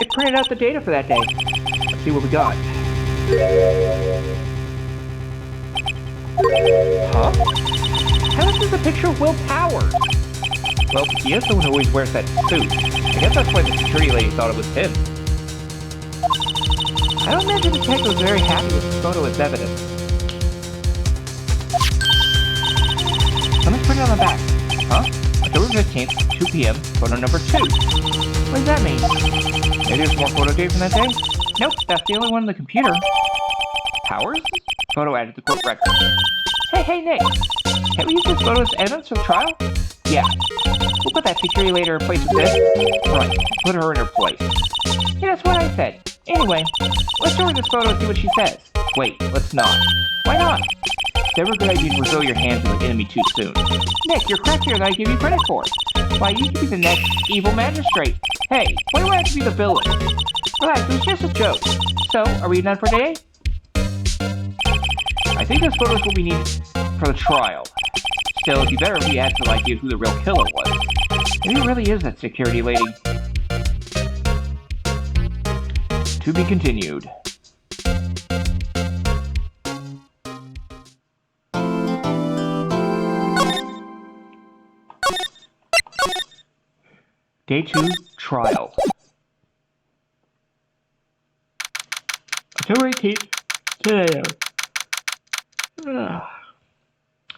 It printed out the data for that day. Let's see what we got. Huh? How is this a picture of Will Powers? Well, he is the one who always wears that suit. I guess that's why the security lady thought it was him. I don't imagine the detective was very happy with this photo as evidence. Something's printed on the back. Huh? October 15th, 2 p.m., photo number 2. What does that mean? Maybe there's more photo data from that day? Nope, that's the only one on the computer. Powers? Photo added to the court record. Hey, Nick! Can't we use this photo as evidence for the trial? Yeah. We'll put that security lady in her place with this. Right, put her in her place. Yeah, that's what I said. Anyway, let's show her this photo and see what she says. Wait, let's not. Why not? It's never a good idea to reveal your hand to an enemy too soon. Nick, you're craftier than I give you credit for. Why, you could be the next evil magistrate. Hey, why do I have to be the villain? Relax, it was just a joke. So, are we done for today? I think this photo is what we need for the trial. Still, it'd be better if we had some idea who the real killer was. Maybe it really is that security lady. To be continued. Day 2, trial. October 18th, 10 a.m.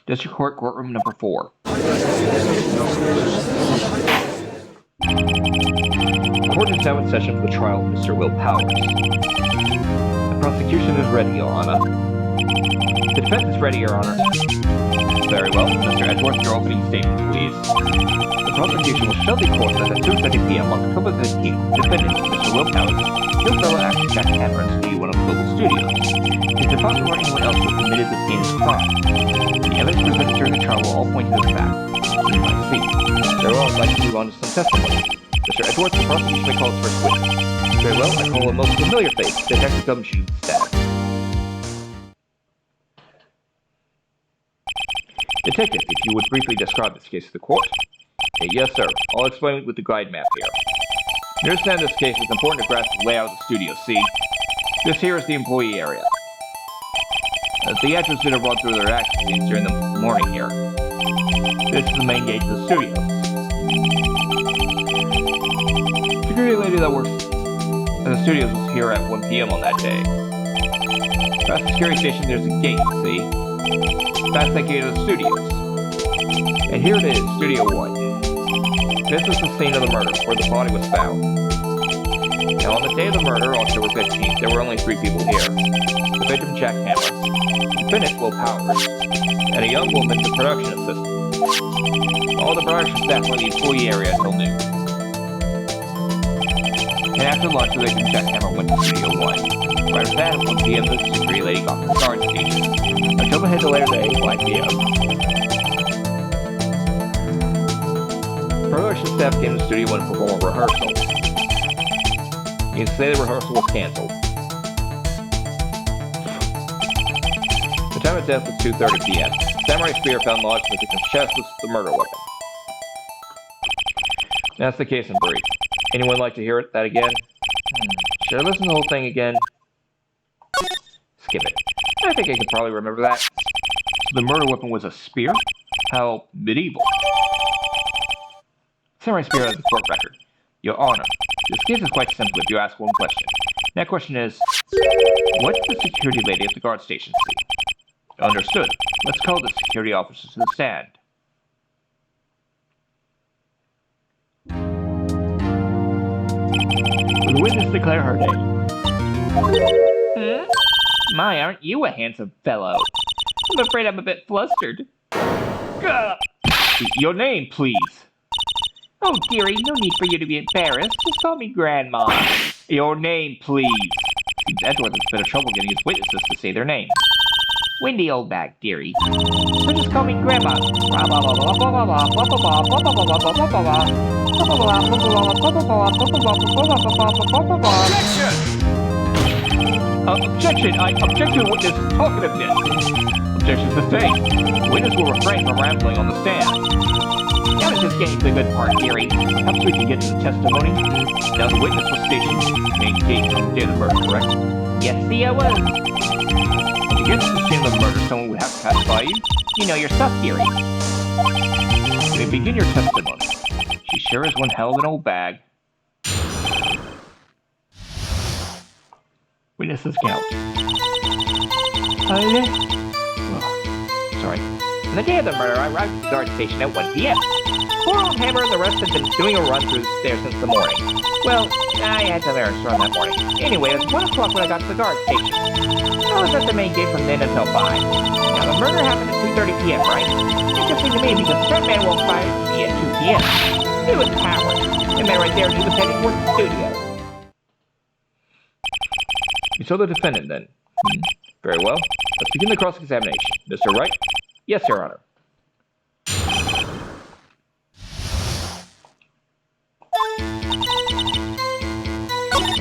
District Court, courtroom number 4. Court is now in session for the trial of Mr. Will Powers. The prosecution is ready, Your Honor. The defense is ready, Your Honor. Very well. Mr. Edwards, your opening statement, please. The prosecution will show the court that at 2:30 p.m. on October 15th, defendant, Mr. Will Powers, killed fellow actor Jack Hammer in Studio 1 of Global Studios. His department or anyone else who committed the scene of crime. The evidence presented during the trial will all point to this fact. I see. Very well, I'd like to move on to some testimony. Mr. Edwards, the prosecution may call his first witness. Very well, I call a most familiar face, Detective Gumshoe staff. Detective, if you would briefly describe this case to the court. Yes, sir. I'll explain it with the guide map here. To understand this case, it's important to grasp the layout of the studio. See? This here is the employee area. The actors did a run through their action scenes during the morning here. This is the main gate to the studio. Security lady that works at the studios was here at 1 p.m. on that day. Past the security station, there's a gate, see? Past that gate of the studios. And here it is, Studio 1. This is the scene of the murder, where the body was found. Now, on the day of the murder, October 15th, there were only 3 people here. The victim, Jack Hammer, the defendant, Will Powers, and a young woman, the production assistant. All the production staff were in the employee area until noon. And after lunch, the victim, Jack Hammer, went to Studio 1. Right after that, at 1 p.m., the security lady got to the guard station. Until ahead to later day, 5 p.m. Production staff came to Studio 1 to perform a rehearsal. You can say the rehearsal was cancelled. The time of death was 2:30 p.m. Samurai spear found lodged in the victim's chest was the murder weapon. That's the case in brief. Anyone like to hear that again? Should I listen to the whole thing again? Skip it. I think I can probably remember that. So the murder weapon was a spear? How medieval. Samurai spear has the court record. Your Honor, this case is quite simple if you ask one question. That question is, what did the security lady at the guard station see? Understood. Let's call the security officer to the stand. Will the witness declare her name? My, aren't you a handsome fellow? I'm afraid I'm a bit flustered. Your name, please. Oh, dearie, no need for you to be embarrassed. Just call me Grandma. Your name, please. Seems Edward has a bit of trouble getting his witnesses to say their name. Windy old bag, dearie. So just call me Grandma. Objection! I object to the witness' talkativeness. Objection sustained. The witness will refrain from rambling on the stand. Now it's just getting to the good part, Gary. Perhaps we can get to the testimony. Now the witness was stationed at the main gate on the day of the murder, correct? Yes, see, I was. To get to the scene of the murder, someone would have to pass by you. You know your stuff, Gary. You may begin your testimony. She sure is one hell of an old bag. Witnesses count. Sorry. On the day of the murder, I arrived at the guard station at 1 p.m. Poor old Hammer and the rest had been doing a run through there since the morning. Well, I had some errands to run that morning. Anyway, it was 1 o'clock when I got to the guard station. I was at the main gate from then until 5. Now, the murder happened at 2:30 p.m., right? Interesting to me because the third man walked by me at 2 p.m. It was Howard. The man right there, he was heading towards the studio. You saw the defendant, then? Very well. Let's begin the cross-examination. Mr. Wright? Yes, Your Honor.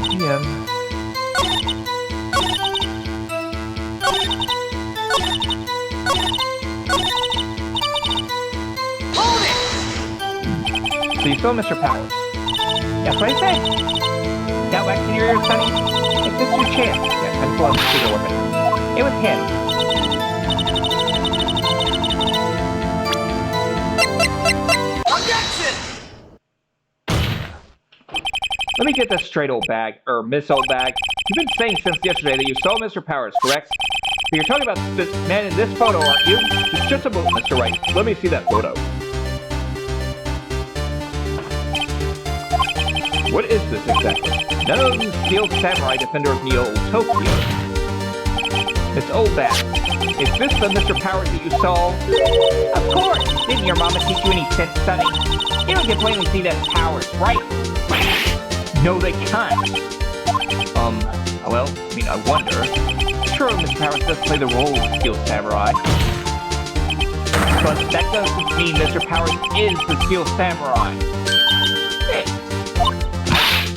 PM. So you saw Mr. Powers? That's what I said. That wax in your ear, Sonny? Is this your chance? Yes, I'm close to the weapon. It was him. Objection! Let me get this straight, old bag, or Miss Old Bag. You've been saying since yesterday that you saw Mr. Powers, correct? So you're talking about this man in this photo, aren't you? It's just a moment, Mr. Wright. Let me see that photo. What is this exactly? None of them Steel Samurai Defender of Neo Tokyo. It's Old Bag. Is this the Mr. Powers that you saw? Of course! Didn't your mama teach you any sense, Sonny? You don't get plainly see that as Powers, right? No, they can't. Well, I mean, I wonder. Sure, Mr. Powers does play the role of Steel Samurai. But that doesn't mean Mr. Powers is the Steel Samurai.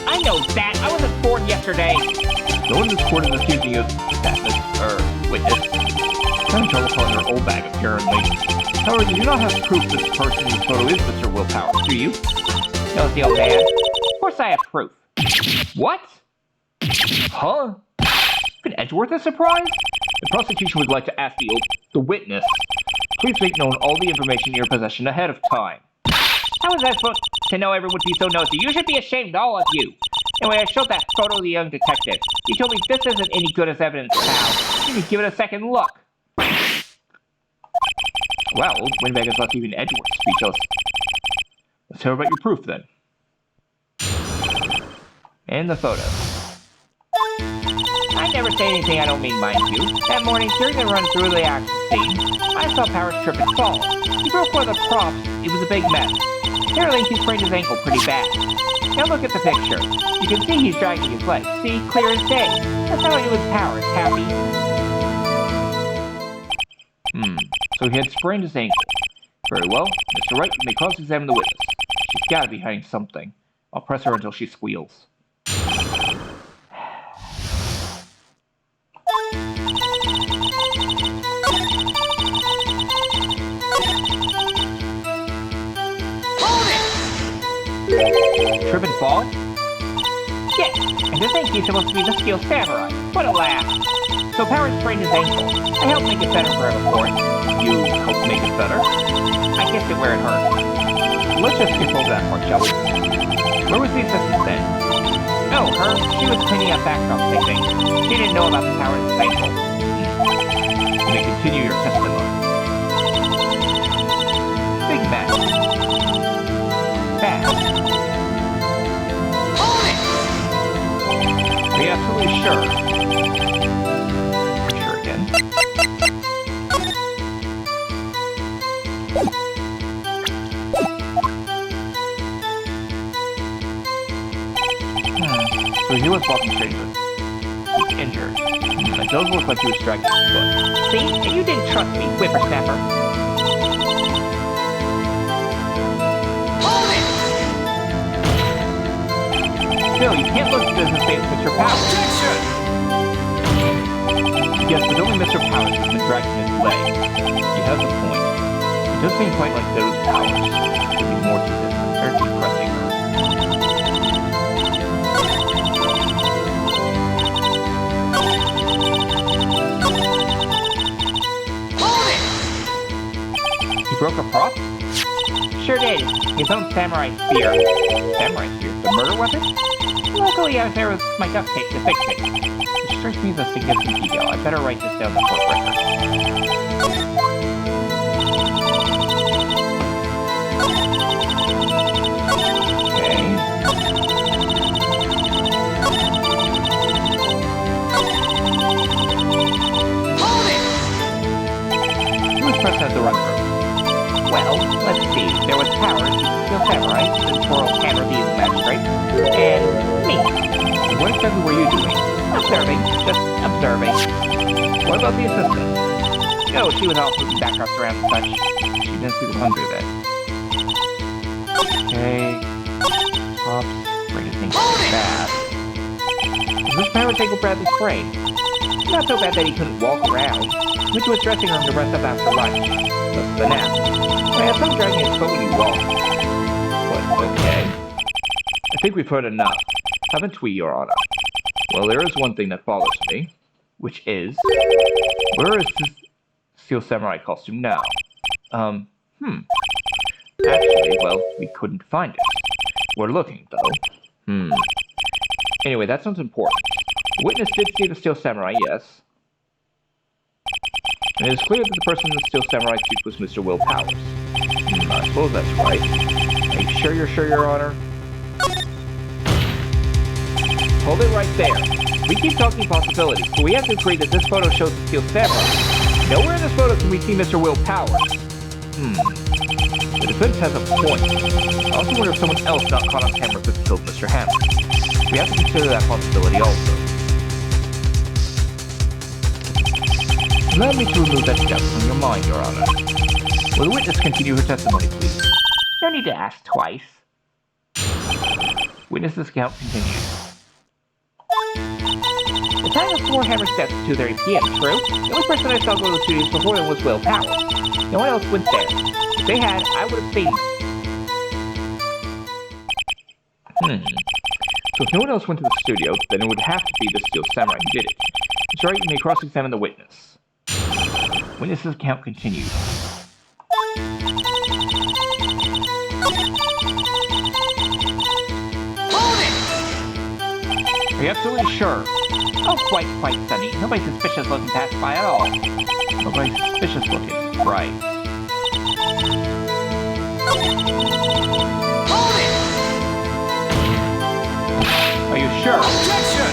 I know that! I wasn't born yesterday! No one in this court is accusing you of that, witness. I'm having trouble calling her Old Bag, apparently. However, you do not have proof that the person in this photo is Mr. Will Powers, do you? No, the old man. Of course I have proof. What? Huh? Can Edgeworth a surprise? The prosecution would like to ask the witness. Please make known all the information in your possession ahead of time. How was I supposed to know everyone would be so nosy? You should be ashamed, all of you. Anyway, I showed that photo to the young detective. He told me this isn't any good as evidence, pal. You can give it a second look. Wow, Windbag has left even Edgeworth speechless. Let's hear about your proof, then. And the photo. I never say anything I don't mean, mind you. That morning, during the run through the action scene, I saw Powers trip and fall. He broke one of the props. It was a big mess. Apparently, he sprained his ankle pretty bad. Now look at the picture. You can see he's dragging his leg. See? Clear as day. That's how he was Powers, happy. So he had sprained his ankle. Very well. Mr. Wright, you may cross-examine the witness. She's gotta be hiding something. I'll press her until she squeals. Trip and fall? Yes, and to think he's supposed to be the Steel Samurai. What a laugh. So Powers sprained his ankle. I helped make it better for him, of course. You helped make it better? I kissed it where it hurt. Let's just skip over that part, shall we? Where was the assistant then? Oh, her? She was cleaning up backdrop taping. She didn't know about the Powers' ankle. You may continue your testimony. Big mess. Bad. Are you absolutely sure? Sure again. So he was walking straight with. He was injured. It does look like he was dragging his foot. See? And you didn't trust me, whippersnapper. Still, you can't look at this and say it's Mr. Powers. Objection! Yes, but only Mr. Powers has been dragging his leg. He has a point. It does seem quite like those powers. Could be more to this than very depressing. Hold it! He broke a prop? Sure did. His own samurai spear. Samurai spear? The murder weapon? Luckily, I was there with my duct tape to fix it. It strikes me as a significant detail. I better write this down in the court record. Okay. Hold it! Who was present at the run through? Well, let's see. There was Powers, Steel Samurai, Temporal Hammer the Magistrate, and me. What exactly were you doing? Observing. Just observing. What about the assistant? Oh, she was all moving backdrops around and such. She didn't see the run through then. Okay. Pops. Ready to think fast. Is this Powers Uncle Bradley's brain? Not so bad that he couldn't walk around. Went to his dressing room to rest up after lunch. That's the nap. I had some dragging his foot when he walked. But okay. I think we've heard enough. Haven't we, Your Honor? Well, there is one thing that bothers me, which is, where is this Steel Samurai costume now? Actually, well, we couldn't find it. We're looking, though. Anyway, that sounds important. The witness did see the Steel Samurai, yes. And it is clear that the person in the Steel Samurai suit was Mr. Will Powers. I suppose that's right. Are you sure, Your Honor? Hold it right there. We keep talking possibilities, but we have to agree that this photo shows the Steel Samurai. Nowhere in this photo can we see Mr. Will Powers. The defense has a point. I also wonder if someone else got caught on camera could have killed Mr. Hammer. We have to consider that possibility also. Allow me to remove that doubt from your mind, Your Honor. Will the witness continue her testimony, please? No need to ask twice. Witness's account continues. The time of floor hammer steps at 2:30 p.m., true? The only person I saw go to the studios before them was Will Powers. No one else went there. If they had, I would have seen them. So if no one else went to the studio, then it would have to be the Steel Samurai who did it. It's right, you may cross-examine the witness. Witness's account continues. Hold it! Are you absolutely sure? Oh, quite, Sonny. Nobody suspicious looking passed by at all. Nobody suspicious looking. Right. Hold it! Are you sure? Objection!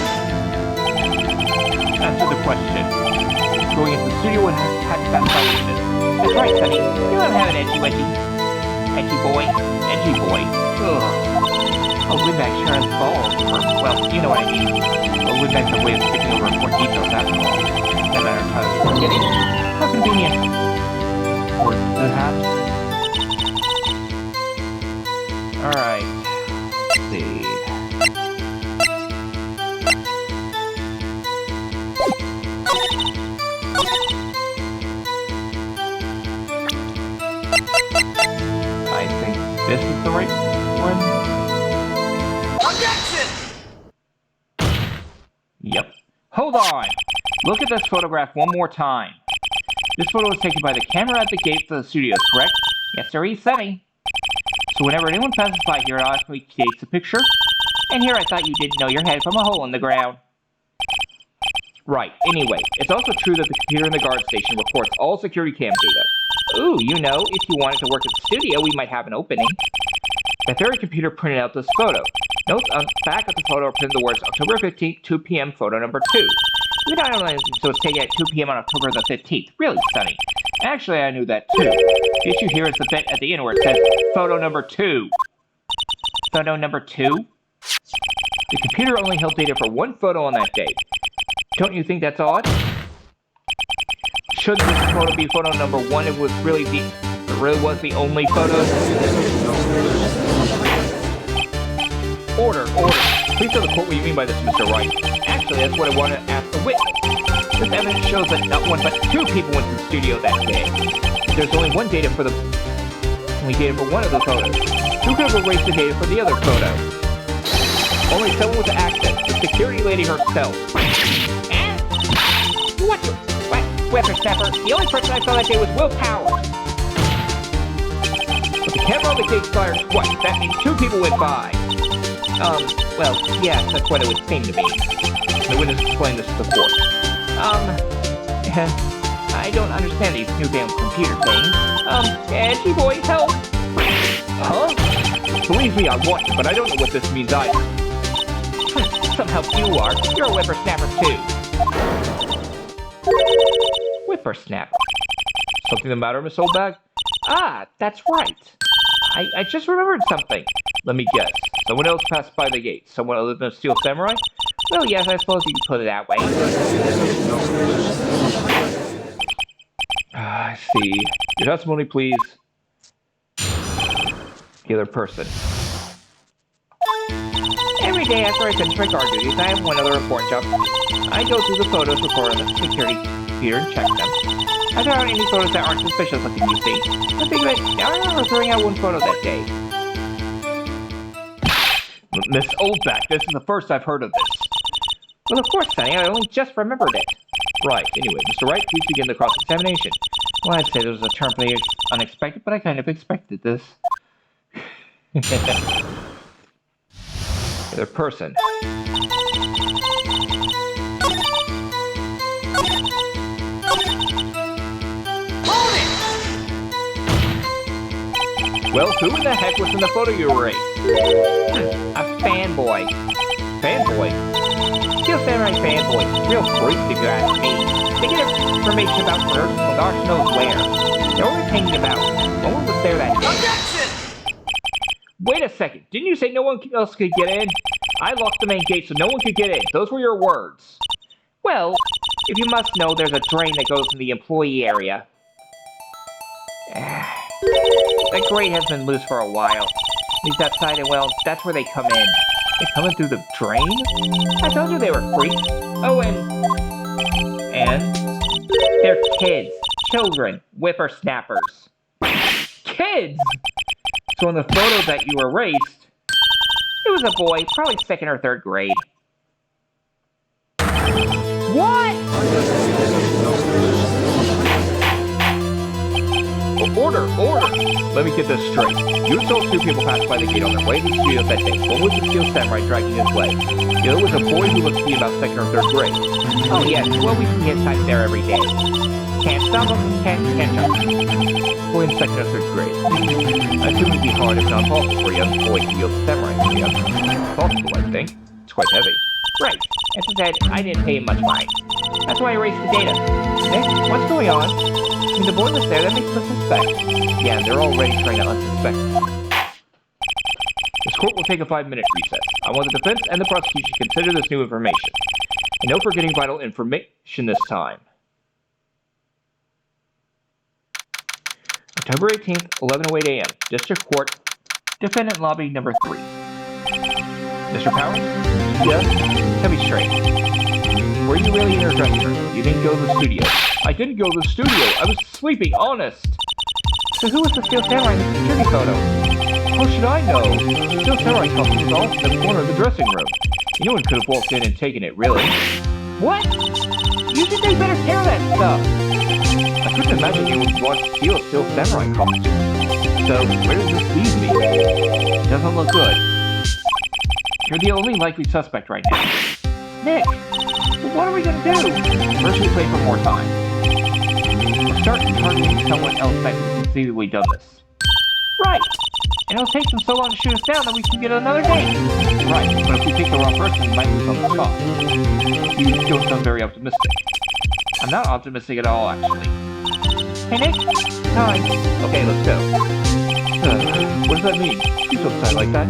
Answer the question. Going into the studio and had that violation. That's right, Sonny. You don't have an edgy boy. Ugh. Oh, Windbag sure has balls. Or, well, you know what I mean. Oh, Windbag's a way of skipping over important details after all. No matter how you forget it. How convenient. Or perhaps... Alright. Let's see. I think this is the right one. Objection! Yep. Hold on! Look at this photograph one more time. This photo was taken by the camera at the gate for the studios, correct? Yes, sir, Sonny. So whenever anyone passes by here, it automatically takes a picture? And here I thought you didn't know your head from a hole in the ground. Right. Anyway, it's also true that the computer in the guard station records all security cam data. Ooh, you know, if you wanted to work at the studio, we might have an opening. That very computer printed out this photo. Notes on the back of the photo are printed the words October 15th, 2 p.m. photo number 2. We don't know anything, so it's taken at 2 p.m. on October the 15th. Really, Sonny. Actually, I knew that too. The issue here is the bit at the end where it says photo number 2. Photo number 2? The computer only held data for one photo on that date. Don't you think that's odd? Should this photo be photo number 1 if it really was the only photo? Order. Please tell the court what you mean by this, Mr. Wright. Actually, that's what I wanted to ask the witness. This evidence shows that not one but 2 people went to the studio that day. There's only one data for one of the photos. Who could have erased the data for the other photo? Only someone with access, the security lady herself. What? Whippersnapper, the only person I saw that day was Will Powers. But the camera on the gate fired twice. That means 2 people went by. Well, yes, that's what it would seem to be. The witness explained this before. I don't understand these newfangled computer things. Edgy boy, help! Huh? Believe me, I want to, but I don't know what this means either. Some help you are. You're a whippersnapper too. Whippersnapper. Something the matter, Miss Oldbag? Ah, that's right. I just remembered something. Let me guess. Someone else passed by the gate. Someone other than a Steel Samurai? Well, yes, I suppose you could put it that way. I see. Your testimony, please. The other person. Every day after I finish my guard duties, I have one other important job to do. I go through the photos recorded on the security computer and check them. I throw out any photos that aren't suspicious looking, you see. I think of it, I remember throwing out one photo that day. Miss Oldback, this is the first I've heard of this. Well, of course, Sonny, I only just remembered it. Right, anyway, Mr. Wright, please begin the cross-examination. Well, I'd say there was a term for the unexpected, but I kind of expected this. The other person. Hold it! Well, who in the heck was in the photo you erased? A fanboy. Fanboy? Steel Samurai fanboys. Real freaks, if you ask me. They get information about her from gosh knows where. They're always hanging about. No one was there that day. Objection! Wait a second. Didn't you say no one else could get in? I locked the main gate so no one could get in. Those were your words. Well, if you must know, there's a drain that goes in the employee area. The grate has been loose for a while. Leaves outside, and well, that's where they come in. They come in through the drain? I told you they were freaks. Oh, And? they're kids. Children. Whippersnappers. Kids! So in the photo that you erased, It was a boy, probably 2nd or 3rd grade. what? Order! Let me get this straight. You saw 2 people pass by the gate on their way to the studio that day. One was the Steel Samurai dragging his leg. The other was a boy who looked to be about 2nd or 3rd grade. Oh yes, well we can get inside there every day. Can't stop them, can't jump. Boy in 2nd or 3rd grade. I assume it'd be hard if not possible for a young boy to wield the samurai area. Possible, I think. It's quite heavy. Right. As I said, I didn't pay him much mind. That's why I erased the data. Nick, what's going on? I mean, the boy was there, that makes us suspect. Yeah, they're already trying to unsuspect. This court will take a 5-minute recess. I want the defense and the prosecution to consider this new information. And no forgetting vital information this time. October 18th, 11:08 a.m. District Court, Defendant Lobby Number 3. Mr. Powers? Yes? Tell me straight. Were you really in your dressing room? You didn't go to the studio. I didn't go to the studio. I was sleeping, honest. So who was the Steel Samurai in the security photo? How should I know? The Steel Samurai costume was off in the corner of the dressing room. Anyone could have walked in and taken it, really. What? You should take better care of that stuff. I couldn't imagine you would want to steal a Steel Samurai costume. So, where does this leave me? It doesn't look good. You're the only likely suspect right now. Nick, what are we gonna do? First, we play for more time. We'll start targeting someone else that can conceivably done this. Right. And it'll take them so long to shoot us down that we can get another date. Right, but if we pick the wrong person, we might lose on the spot. You don't sound very optimistic. I'm not optimistic at all, actually. Hey, Nick? Time. Okay, let's go. What does that mean? You don't sound like that.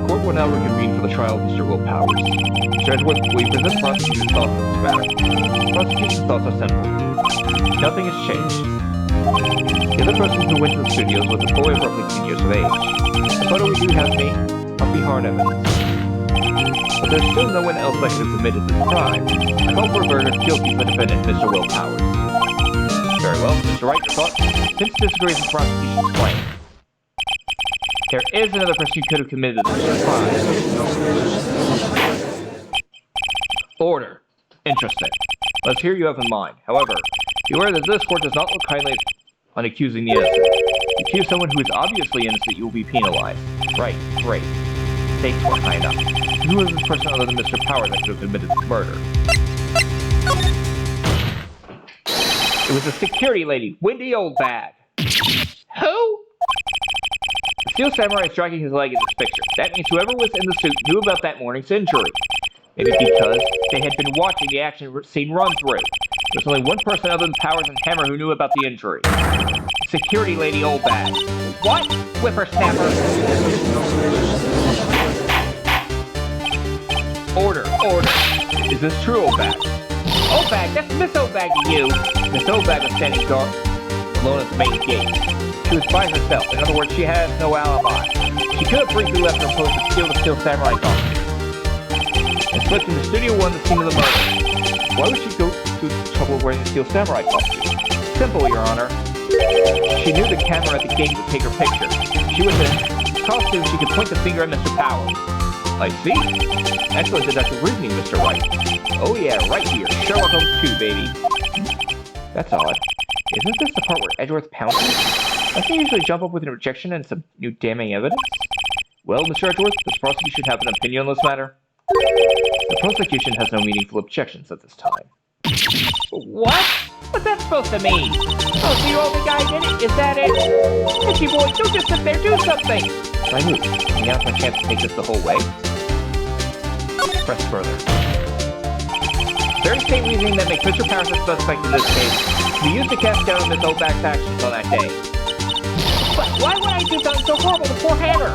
Court will now reconvene for the trial of Mr. Will Powers. Mr. Edwards, will you present prosecution's thoughts on this matter? Prosecution's thoughts are simple. Nothing has changed. The other person who went to the studios was a boy of roughly 10 years of age. The photo we do have me can't be hard evidence. But there's still no one else that could have committed this crime. I call for a verdict of guilty for defendant Mr. Will Powers. Very well, Mr. Wright, your thoughts? Since disagrees with the prosecution's claim. There is another person who could have committed this crime. Order. Interesting. Let's hear you have in mind. However, be aware that this court does not look kindly on accusing the innocent. If you accuse someone who is obviously innocent, you will be penalized. Right, great. Stakes weren't high enough. Who is this person other than Mr. Powers that could have committed this murder? It was a security lady, Wendy Oldbag. Who? The Steel Samurai is dragging his leg in this picture. That means whoever was in the suit knew about that morning's injury. Maybe because they had been watching the action scene run through. There's only one person other than Powers and Hammer who knew about the injury. Security lady Oldbag. What? Whippersnapper. Order, order. Is this true, Oldbag? Oldbag, that's Miss Oldbag to you. Miss Oldbag was standing guard alone at the main gate. She was by herself. In other words, she has no alibi. She could have briefly left her post to steal the Steel Samurai costume and slipped into Studio 1, the scene of the murder. Why would she go to the trouble of wearing the Steel Samurai costume? Simple, Your Honor. She knew the camera at the gate would take her picture. She was in a costume, she could point the finger at Mr. Powers. I see. Excellent deductive reasoning, Mr. Wright. Oh yeah, right here. Sherlock Holmes 2, baby. That's odd. Isn't this the part where Edgeworth pounces? Doesn't he usually jump up with an objection and some new damning evidence? Well, Mr. Edgeworth, does the prosecution have an opinion on this matter? The prosecution has no meaningful objections at this time. What? What's that supposed to mean? Oh, so you're all the guy did it? Is that it? Itchy boy, don't just sit there, do something! My move. Now's my chance to take this the whole way. Press further. Very same reasoning that makes Mr. Powers a suspect in this case be used to cast doubt on Miss Oldbag's actions on that day. But why would I do something so horrible to poor Hammer?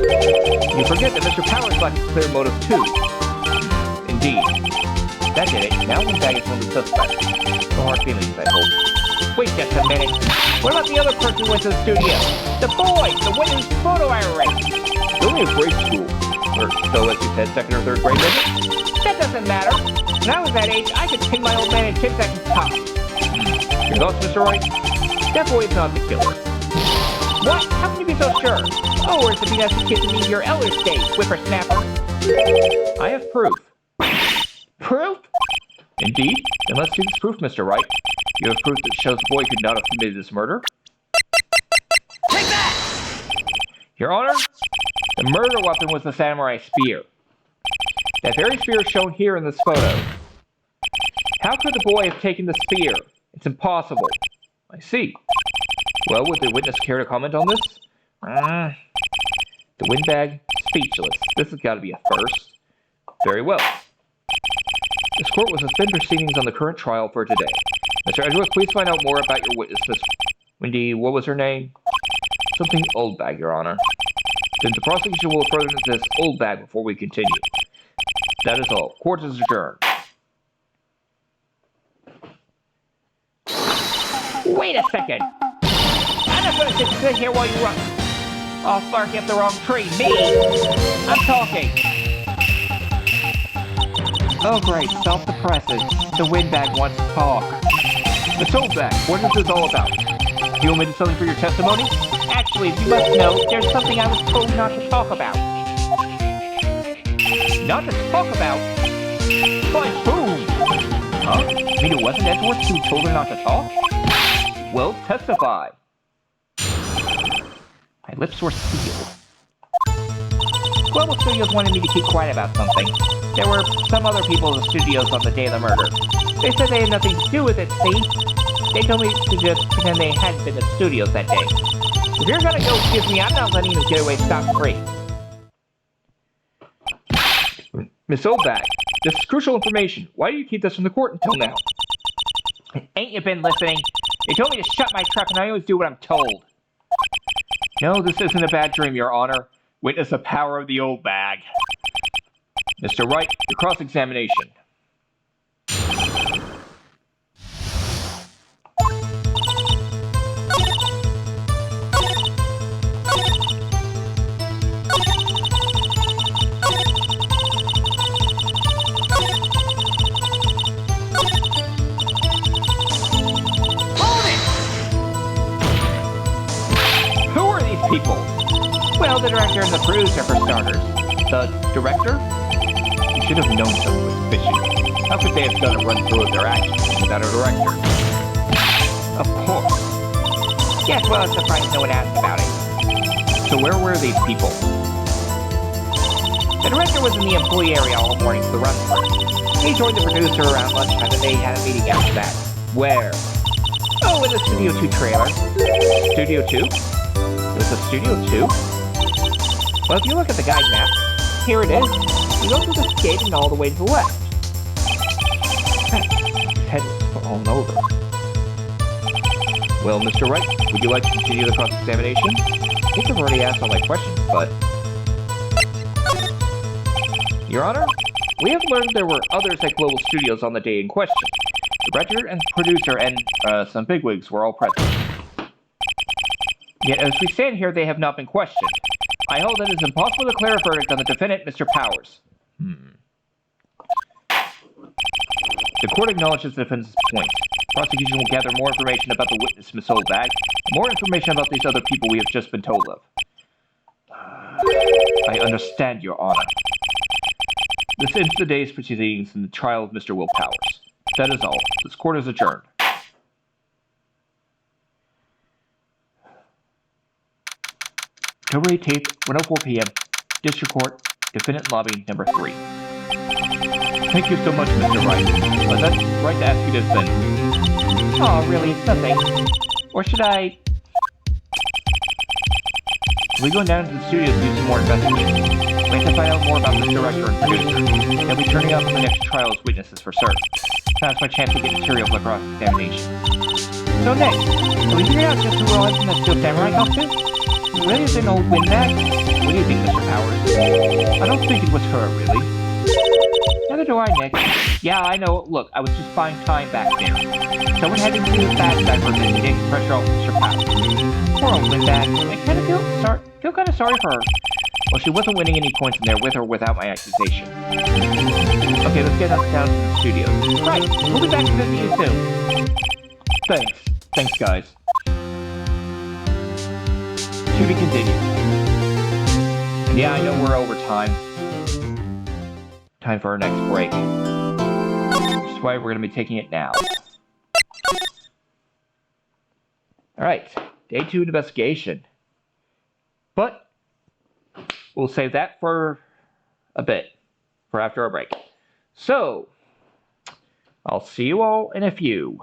You forget that Mr. Powers lacked a clear motive too. Indeed. That did it. Now Oldbag is one of the suspects. No hard feelings, I hope. Wait just a minute. What about the other person who went to the studio? The boy! The one whose photo I erased! It's only a grade school. Or so, as you said, 2nd or 3rd grade, was it? That doesn't matter. When I was that age, I could pin my old man in 10 seconds tops. Your thoughts, Mr. Wright? That boy is not the killer. What? How can you be so sure? Oh, or is it because he kissed me in your elder stage, whippersnapper? I have proof. Proof? Indeed. Then let's see this proof, Mr. Wright. You have proof that shows the boy could not have committed this murder? Take that! Your Honor, the murder weapon was the samurai spear. That very spear is shown here in this photo. How could the boy have taken the spear? It's impossible. I see. Well, would the witness care to comment on this? The windbag, speechless. This has got to be a first. Very well. This court will suspend proceedings on the current trial for today. Mr. Edgeworth, please find out more about your witness, Miss Wendy, what was her name? Something Oldbag, Your Honor. Then the prosecution will further this Oldbag before we continue. That is all. Court is adjourned. Wait a second. I'm not going to sit here while you run off barking up the wrong tree. Me! I'm talking. Oh great, self-depressing. The windbag wants to talk. Miss Oldbag, what is this all about? You omitted something for your testimony? Actually, you must know, there's something I was told not to talk about. Not to talk about? By whom? Huh? You mean it wasn't Edgeworth who told her not to talk? Well, testify. My lips were sealed. Global Studios wanted me to keep quiet about something. There were some other people in the studios on the day of the murder. They said they had nothing to do with it, see? They told me to just pretend they hadn't been in the studios that day. If you're gonna go excuse me, I'm not letting you get away scot-free. Miss Oldbag, this is crucial information. Why do you keep this from the court until now? Ain't you been listening? They told me to shut my trap and I always do what I'm told. No, this isn't a bad dream, Your Honor. Witness the power of the Oldbag. Mr. Wright, your cross-examination. Well, the director and the producer, for starters. The director? You should have known something was fishy. How could they have done a run-through of their actions without a director? Of course. Yes, well, it's surprised no one asked about it. So where were these people? The director was in the employee area all morning for the run-through. He joined the producer around lunchtime and they had a meeting after that. Where? Oh, in the Studio 2 trailer. Studio 2? There's a Studio 2? Well, if you look at the guide map, here it is. You go through this gate and all the way to the left. Head fallen over. Well, Mr. Wright, would you like to continue the cross-examination? I think I've already asked all my questions, but... Your Honor, we have learned there were others at Global Studios on the day in question. The director and producer and some bigwigs were all present. Yet as we stand here, they have not been questioned. I hold that it is impossible to declare a verdict on the defendant, Mr. Powers. The court acknowledges the defendant's point. Prosecution will gather more information about the witness, Miss Oldbag, and more information about these other people we have just been told of. I understand, Your Honor. This ends the day's proceedings in the trial of Mr. Will Powers. That is all. This court is adjourned. October 18th, 1:04 p.m. District Court, Defendant Lobby, number 3. Thank you so much, Mr. Wright. That's right to ask you to defend. Oh, really? It's nothing. Or should I... We're going down to the studio to do some more investigating. We have to find out more about this director and producer. They'll be turning up in the next trial as witnesses for certain. Now's my chance to get material for cross-examination. So next, have we figured out just who was in the Steel Samurai costume? Really is an old windbag? What do you think, Mr. Powers? I don't think it was her, really. Neither do I, Nick. Yeah, I know. Look, I was just buying time back there. Someone had to do the fast guy for a minute to take the pressure off Mr. Powers. Poor old windbag. I kind of feel kind of sorry for her. Well, she wasn't winning any points in there with or without my accusation. Okay, let's get down to the studio. Right, we'll be back to visit you soon. Thanks. Thanks, guys. To be continued. Yeah, I know we're over time. Time for our next break. Which is why we're going to be taking it now. Alright, day 2 investigation. But we'll save that for a bit, for after our break. So, I'll see you all in a few.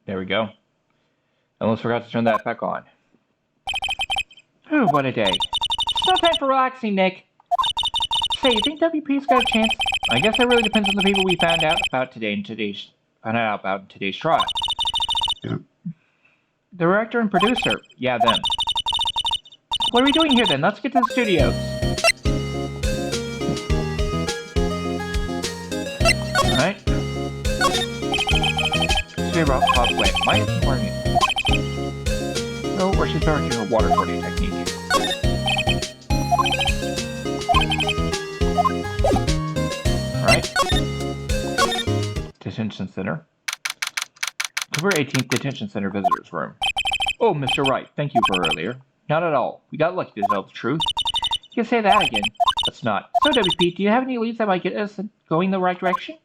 There we go. I almost forgot to turn that back on. Whew, what a day. It's no time for relaxing, Nick. Say, you think WP's got a chance? I guess that really depends on the people we found out about in today's trial. Yeah. The director and producer. Yeah, them. What are we doing here then? Let's get to the studios. Alright. Studio Bob Wait, why isn't working? Oh, or she's working her water sorting technique. Alright. Detention Center. October 18th, Detention Center Visitors Room. Oh, Mr. Wright, thank you for earlier. Not at all. We got lucky to tell the truth. You can say that again. Let's not. So, WP, do you have any leads that might get us going the right direction?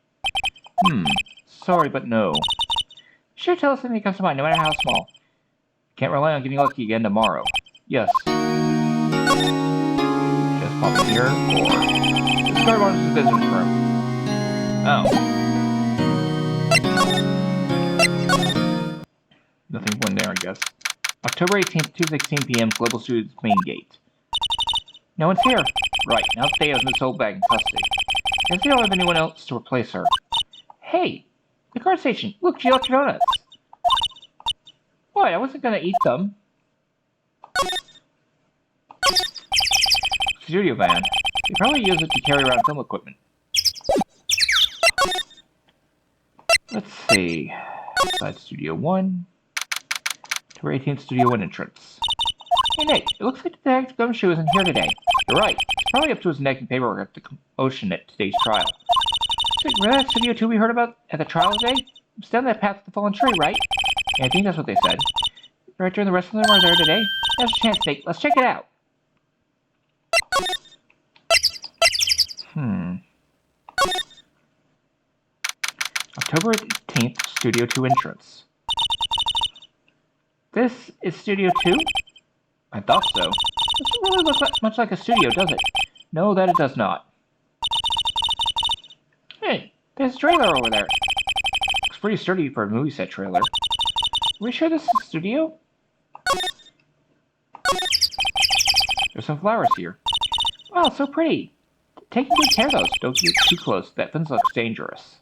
Sorry, but no. Sure, tell us anything that comes to mind, no matter how small. Can't rely on getting lucky again tomorrow. Yes. Just pop in here, or... This guard wants the visitor's room. Oh. Nothing went there, I guess. October 18th, 2:16 p.m., Global Studios main gate. No one's here. Right, now stay has Miss Oldbag in custody. Guess they don't have anyone else to replace her. Hey, the car station. Look, she left donuts. What? I wasn't gonna eat them. Studio van. They probably use it to carry around film equipment. Let's see. Side Studio 1. October 18th, Studio 1 entrance. Hey, Nick, it looks like Detective Gumshoe isn't here today. You're right. He's probably up to his neck in paperwork at the commotion at today's trial. So, remember that Studio 2 we heard about at the trial today? It's down that path to the fallen tree, right? Yeah, I think that's what they said. The director and the rest of them are there today. Now's a chance, Nick. Let's check it out. October 18th, Studio 2 entrance. This is Studio 2? I thought so. Doesn't really look much like a studio, does it? No, that it does not. Hey, there's a trailer over there. Looks pretty sturdy for a movie set trailer. Are we sure this is a studio? There's some flowers here. Wow, so pretty. Taking good care of those. Don't get too close. That fence looks dangerous.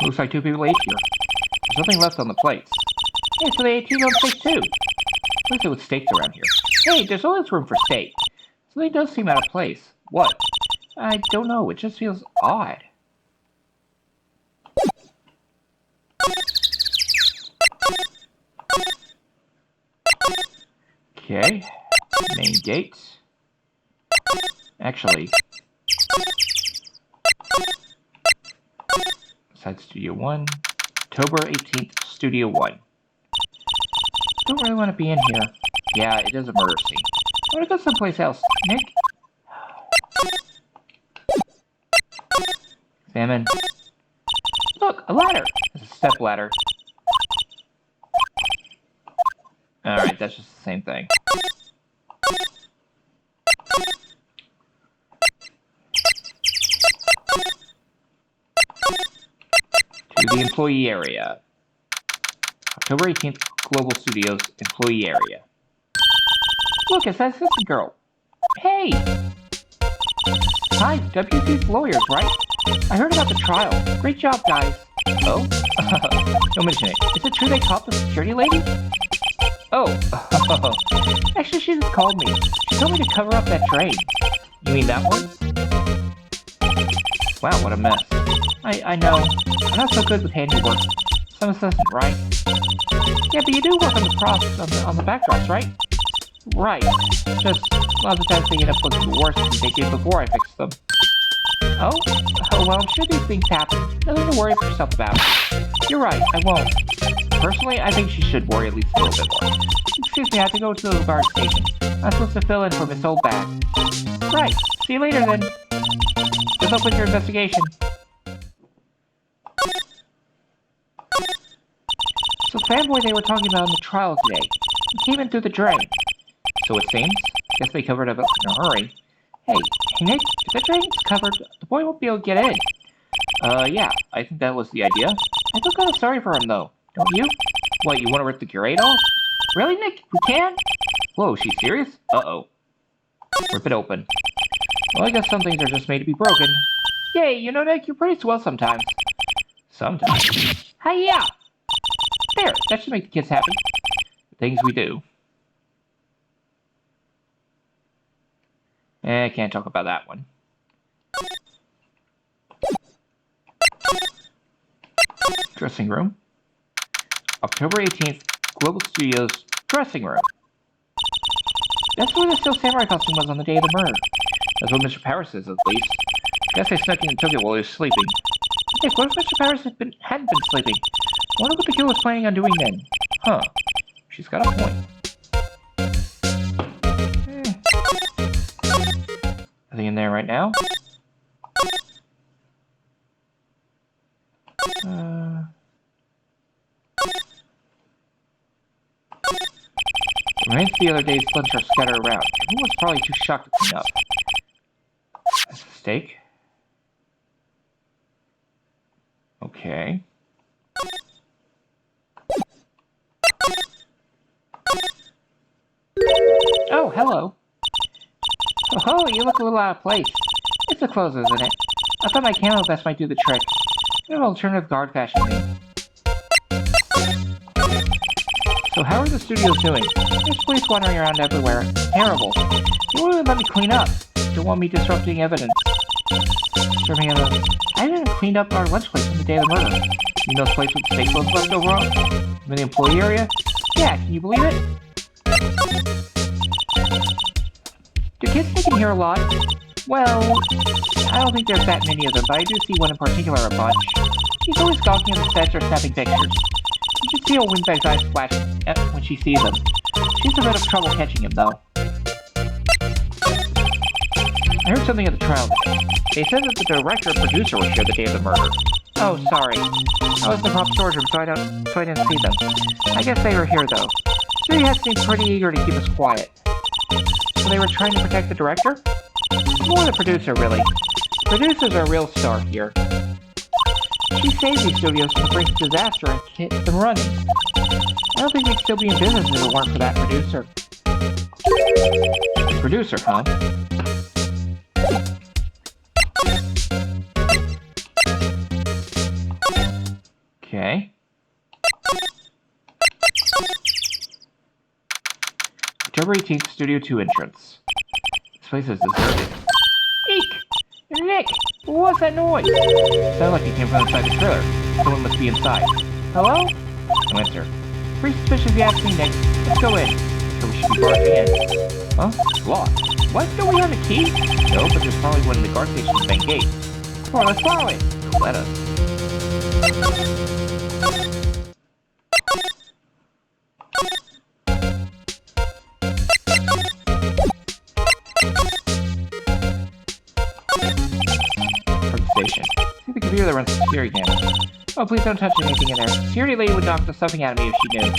Looks like 2 people ate here. There's nothing left on the plates. Hey, so they ate cheese on steak too. What's it with steaks around here? Hey, there's always room for steak. Something does seem out of place. What? I don't know, it just feels odd. Okay. Main gate. Actually. Side Studio 1. October 18th, Studio 1. Don't really want to be in here. Yeah, it is a murder scene. I want to go someplace else. Nick? Examine. Look, a ladder. It's a step ladder. Alright, that's just the same thing. To the employee area. October 18th, Global Studios employee area. Look, it's that assistant girl. Hey! Hi, WP's lawyers, right? I heard about the trial. Great job, guys. Oh? Don't mention it. Is it true they caught the security lady? Oh! Actually, she just called me. She told me to cover up that train. You mean that one? Wow, what a mess. I know. I'm not so good with handiwork. Some assistant, right? Yeah, but you do work on the process, on the backdrops, right? Right. Just, lots of times they end up looking worse than they did before I fixed them. Oh? Oh, well, I'm sure these things happen. Nothing to worry yourself about. You're right, I won't. Personally, I think she should worry at least a little bit more. Excuse me, I have to go to the guard station. I'm supposed to fill in for Miss Oldbag. Right. See you later, then. Good luck with your investigation. So fanboy they were talking about in the trial today. He came in through the drain. So it seems. Guess they covered it up in a hurry. Hey Nick, if the drain's covered, the boy won't be able to get in. Yeah, I think that was the idea. I feel kind of sorry for him though, don't you? What, you want to rip the grate off? Really, Nick? We can? Whoa, she's serious? Uh-oh. Rip it open. Well, I guess some things are just made to be broken. Yay, you know, Nick, you're pretty swell sometimes. Sometimes. Hi-ya! There, that should make the kids happy. Things we do. I can't talk about that one. Dressing room. October 18th, Global Studios dressing room. That's where the Steel Samurai costume was on the day of the murder. That's what Mr. Power says, at least. Guess I snuck in and took it while he was sleeping. Nick, what if Mr. Powers hadn't been sleeping? I wonder what the killer's planning on doing then. Huh. She's got a point. Nothing in there right now? Remains the other day's lunch are scattered around. Everyone was probably too shocked to clean up. That's a steak. Okay. Oh, hello. Oh, you look a little out of place. It's the clothes, isn't it? I thought my camo vest might do the trick. You have alternative guard fashion name. So how are the studios doing? There's police wandering around everywhere. Terrible. You won't even let me clean up. Don't want me disrupting evidence. Disturbing evidence. I didn't even clean up our lunch place on the day of the murder. You know this place with steak clothes left over on? In the employee area? Yeah, can you believe it? Do kids sneak in here a lot? Well, I don't think there's that many of them, but I do see one in particular a bunch. She's always gawking at the sets or snapping pictures. You should see how Windbag's eyes flash when she sees him. She's a bit of trouble catching him, though. I heard something at the trial. They said that the director and producer were here the day of the murder. Oh, sorry. I was in the prop storage room, so I didn't see them. I guess they were here, though. Judy had seemed pretty eager to keep us quiet. So they were trying to protect the director? More the producer, really. The producer's our real star here. She saved these studios from the brink of disaster and kept them running. I don't think we'd still be in business if it weren't for that producer. Producer, huh? Okay. October 18th, Studio 2 entrance. This place is deserted. Eek! Nick! What was that noise? It sounded like it came from inside the trailer. Someone must be inside. Hello? No answer. Pretty suspicious if you ask me, Nick. Let's go in. So we should be barging in. Huh? It's locked. What? Don't we have a key? No, but there's probably one in the guard station's main gate. Come on, let's follow it. Let us. Station. See the computer that runs the security camera. Oh, please don't touch anything in there. Security lady would knock the stuffing out of me if she knew.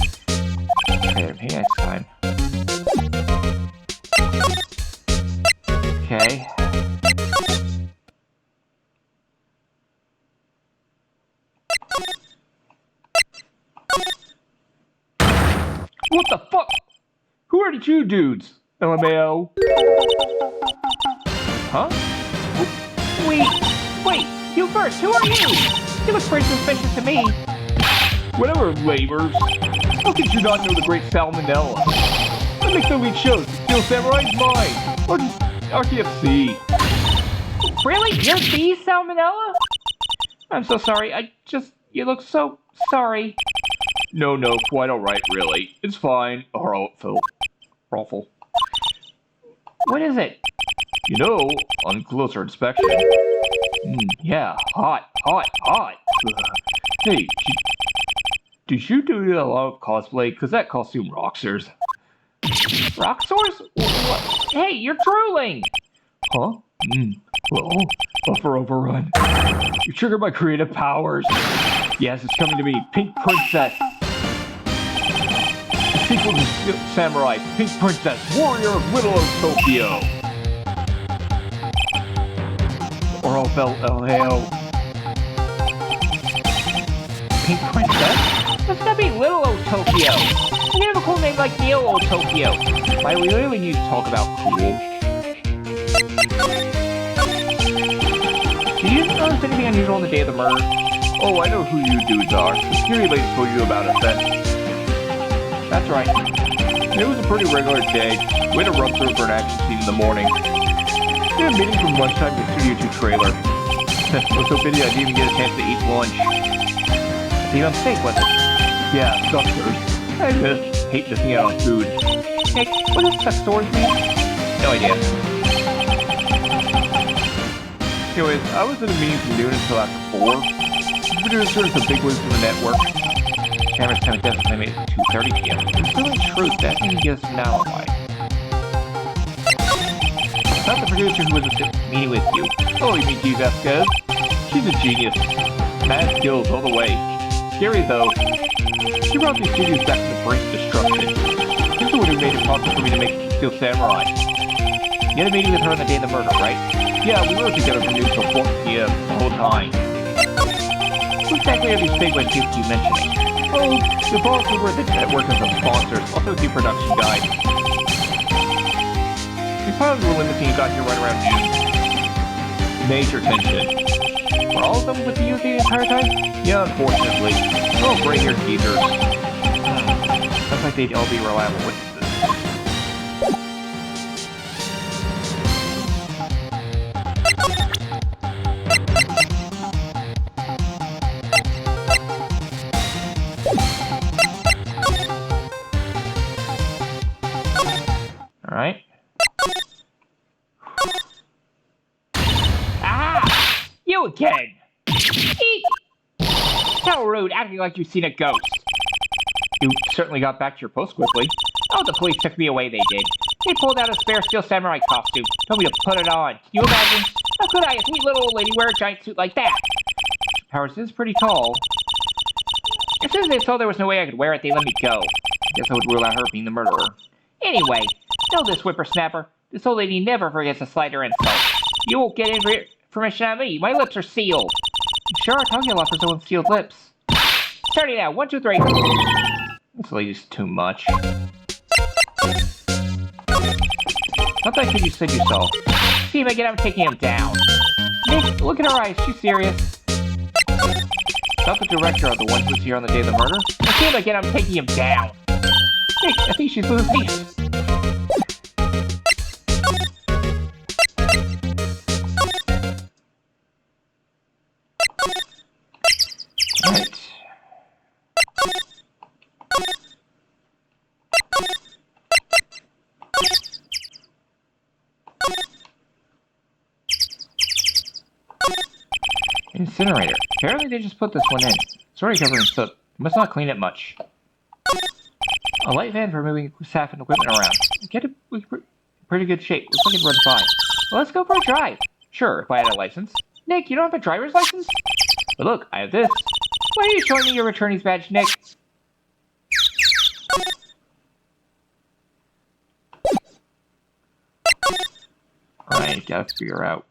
Okay, maybe next time. Okay. What the fuck? Who are the you dudes? LMAO. Huh? Wait, you first, who are you? You look pretty suspicious to me. Whatever, labors. How could you not know the great Salmonella? That makes no lead shows. Steel Samurai's mine. Or just RTFC. Really? You're the Salmonella? I'm so sorry, you look so sorry. No, quite alright, really. It's fine. Awful. What is it? You know, on closer inspection. Yeah, hot. Hey, did you do a lot of cosplay? Because that costume rocksters. Rockstars? What? Hey, you're drooling! Huh? Well, buffer overrun. You triggered my creative powers. Yes, it's coming to me. Pink Princess. The sequel to Samurai, Pink Princess, Warrior of Little Tokyo. all felt hell. Pink Princess? Let's not be little old Tokyo. We can have a cool name like Neo Old Tokyo. Why we really need to talk about cool. Did you notice anything unusual on the day of the murder? Oh, I know who you dudes are. The security lady told you about it then. That's right. It was a pretty regular day. We had to run through for an action scene in the morning. We had a meeting from lunchtime to Studio 2 trailer. It was so busy I didn't even get a chance to eat lunch. The mistake, was it? Yeah, suckers. I just hate missing out on food. Nick, what does sex stores mean? No idea. Anyways, I was in a meeting from noon until after 4. The producer is the big wigs in the network. Cameras time at desk made it 2:30 p.m. I'm telling the truth, that didn't give us an alibi. Not the producer who was meeting with you. Oh, you mean G. Vasquez? She's a genius. Mad skills all the way. Scary though. She brought these studios back to the brink of destruction. She's the one who made it possible for me to make Steel Samurai. You had a meeting with her on the day of the murder, right? Yeah, we were together from noon till 4 p.m. the whole time. Who exactly are these big ones you mentioning? Oh, the boss over at the network and some sponsors, also the production guy. We finally were limousine and got here right around noon. Major tension. Were all of them with you the entire time? Yeah, unfortunately. Oh, gray-haired geezers. Sounds like they'd all be reliable witnesses. Alright. Ah! You again! Eek! How rude, acting like you've seen a ghost. You certainly got back to your post quickly. Oh, the police took me away, they did. They pulled out a spare Steel Samurai costume, told me to put it on. Can you imagine? How could I, a sweet little old lady, wear a giant suit like that? Powers is pretty tall. As soon as they saw there was no way I could wear it, they let me go. Guess I would rule out her being the murderer. Anyway, know this whippersnapper. This old lady never forgets a slight or insult. You won't get information on me. My lips are sealed. Sure, I talk a lot for someone's sealed lips. Starting now, 1, 2, 3. This lady's too much. Not that kid you said you saw. See him again, I'm taking him down. Nick, look at her eyes, she's serious. Not the director of the one who was here on the day of the murder. See him again, I'm taking him down. Nick, I think she's losing. Right. Incinerator. Apparently they just put this one in. It's already covered in soot. You must not clean it much. A light van for moving staff and equipment around. Get it pretty good shape. Looks like it runs fine. Well, let's go for a drive. Sure, if I had a license. Nick, you don't have a driver's license? But look, I have this. Why are you showing me your attorney's badge, Nick? Alright, gotta figure out.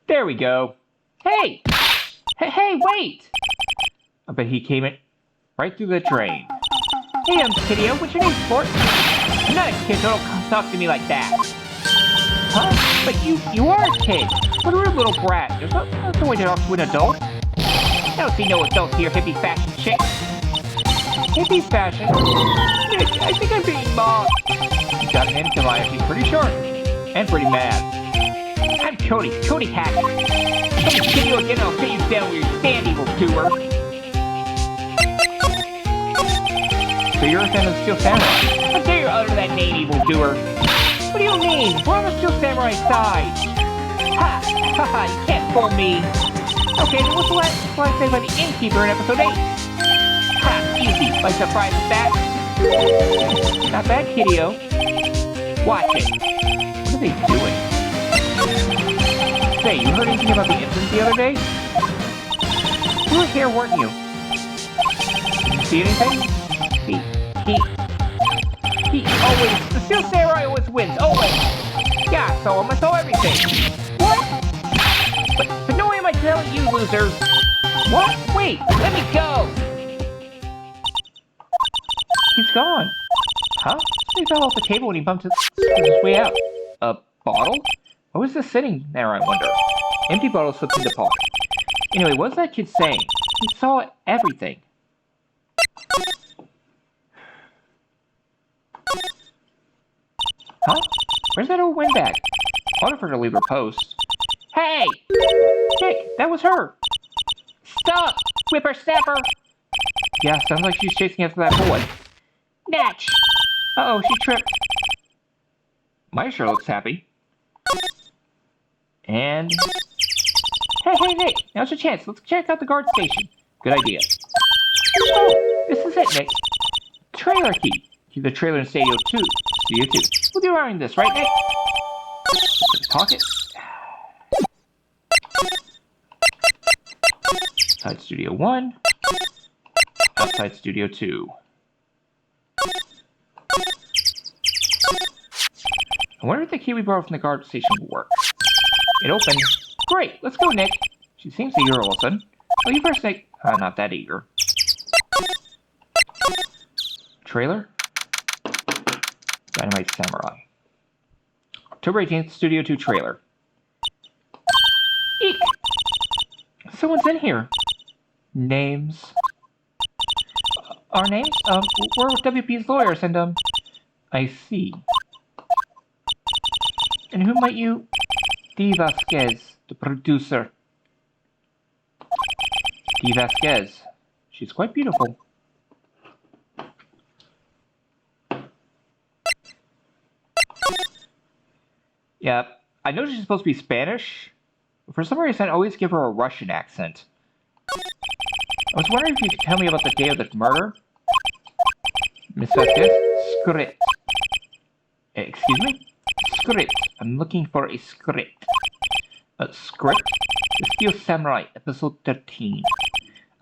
There we go. Hey! Hey, wait! I bet he came in right through the drain. Hey, kiddo, what's your name, sport? I'm not a kid, so don't talk to me like that. Huh? But you are a kid. What a rude little brat. That's the way to talk to an adult. I don't see no adults here, hippie fashion chick. Hippie fashion? Nick, I think I'm being mobbed. You got him, Goliath. He's pretty short. And pretty mad. I'm Cody Hack. Come and kill you again, I'll sit you down where you stand, evil doer. So you're a fan of Steel Samurai? How dare you utter that name, evil doer? What do you mean? We're on the Steel Samurai side. Ha! Ha ha, you can't fool me. Okay, then what's the last thing by the innkeeper in episode 8? Ha! Easy. Like surprised with that? Not bad, kiddo. Watch it. What are they doing? Say, you heard anything about the incident the other day? You were here, weren't you? see anything? Oh wait, the Steel Samurai always wins, always! Yeah, so I'm gonna saw everything. What? But no way am I telling you, losers! What? Wait, let me go! He's gone. Huh? He fell off the table when he bumped his way out. A bottle? What was this sitting there, I wonder? Empty bottle slipped into pocket. Anyway, what's that kid saying? He saw everything. Huh? Where's that old windbag? I wanted for her to leave her post. Hey! Nick, that was her! Stop! Whippersnapper! Yeah, sounds like she's chasing after that boy. Natch! Uh-oh, she tripped. My sure looks happy. And... Hey, Nick! Now's your chance. Let's check out the guard station. Good idea. Oh, this is it, Nick. Trailer key. Keep the trailer in Studio 2. We'll be wearing this, right, Nick? Pocket. Outside Studio 1. Outside Studio 2. I wonder if the key we borrowed from the guard station will work. It opened. Great, let's go, Nick. She seems eager all of a sudden. Well, you first, Nick. Not that eager. Trailer? Dynamite Samurai. October 18th, Studio 2 trailer. Eek! Someone's in here. Names. Our names? We're with WP's lawyers, and, I see. And who might you... Dee Vasquez, the producer. Dee Vasquez. She's quite beautiful. Yeah, I know she's supposed to be Spanish, but for some reason I always give her a Russian accent. I was wondering if you could tell me about the day of the murder? Miss Vasquez? Script. Excuse me? Script. I'm looking for a script. A script? The Steel Samurai, episode 13.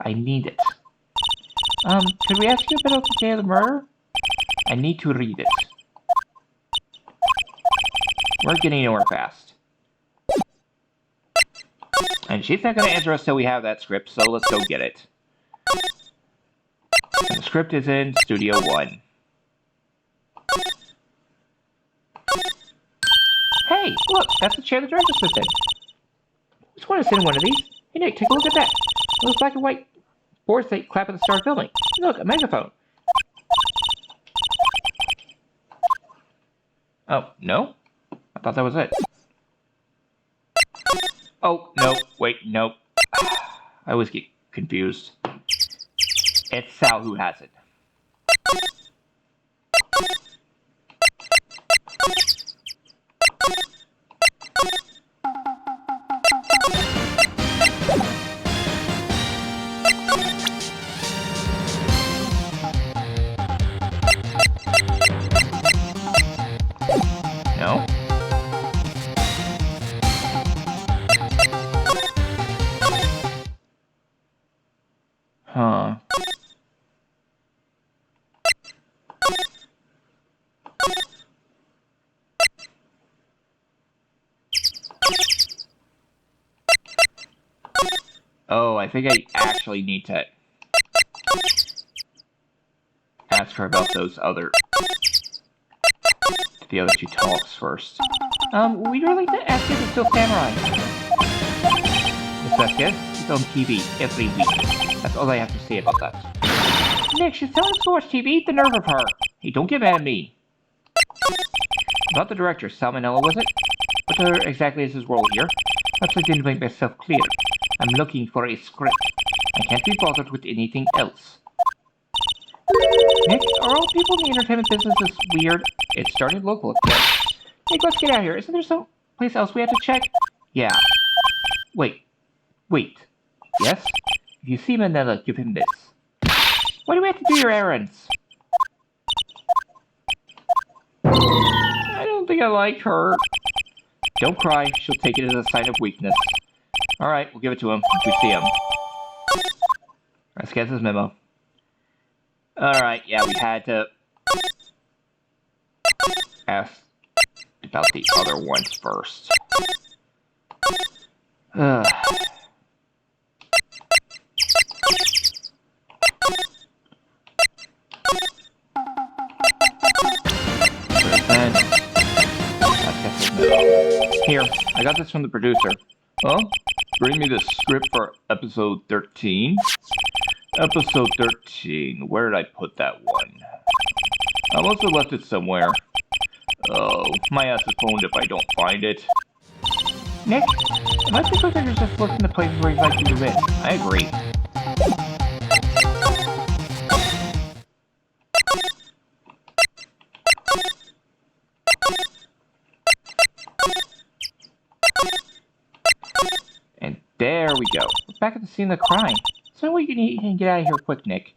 I need it. Could we ask you about the day of the murder? I need to read it. We're getting nowhere fast. And she's not going to answer us till we have that script, so let's go get it. And the script is in Studio 1. Hey, look, that's the chair the director sits in. Just want to sit in one of these. Hey, Nick, take a look at that. Those black and white boards that clap at the start filming. Look, a megaphone. Oh, no? I thought that was it. Oh, no, wait, no. I always get confused. It's Sal who has it. No? Huh. Oh, I think I actually need to ask her about those other... the other two talks first. We'd really like to ask you to Steel Samurai. Miss Vasquez, it's on TV every week. That's all I have to say about that. Nick, she's telling us to watch TV. The nerve of her. Hey, don't get mad at me. About the director, Salmonella, was it? What exactly is his role here? Perhaps I didn't make myself clear. I'm looking for a script. I can't be bothered with anything else. Nick, are all people in the entertainment business this weird? It's starting local, of course. Nick, let's get out of here. Isn't there some place else we have to check? Yeah. Wait. Yes? If you see Manila, give him this. Why do we have to do your errands? I don't think I like her. Don't cry. She'll take it as a sign of weakness. Alright, we'll give it to him if we see him. Vasquez's memo. Alright, yeah, we had to ask about the other ones first. Here, I got this from the producer. Oh, bring me the script for episode 13. Episode 13. Where did I put that one? I must have left it somewhere. Oh, my ass is phoned if I don't find it. Nick, it must be because you're just looking the places where you'd like you to live. I agree. And there we go. We're back at the scene of the crime. So we can get out of here quick, Nick.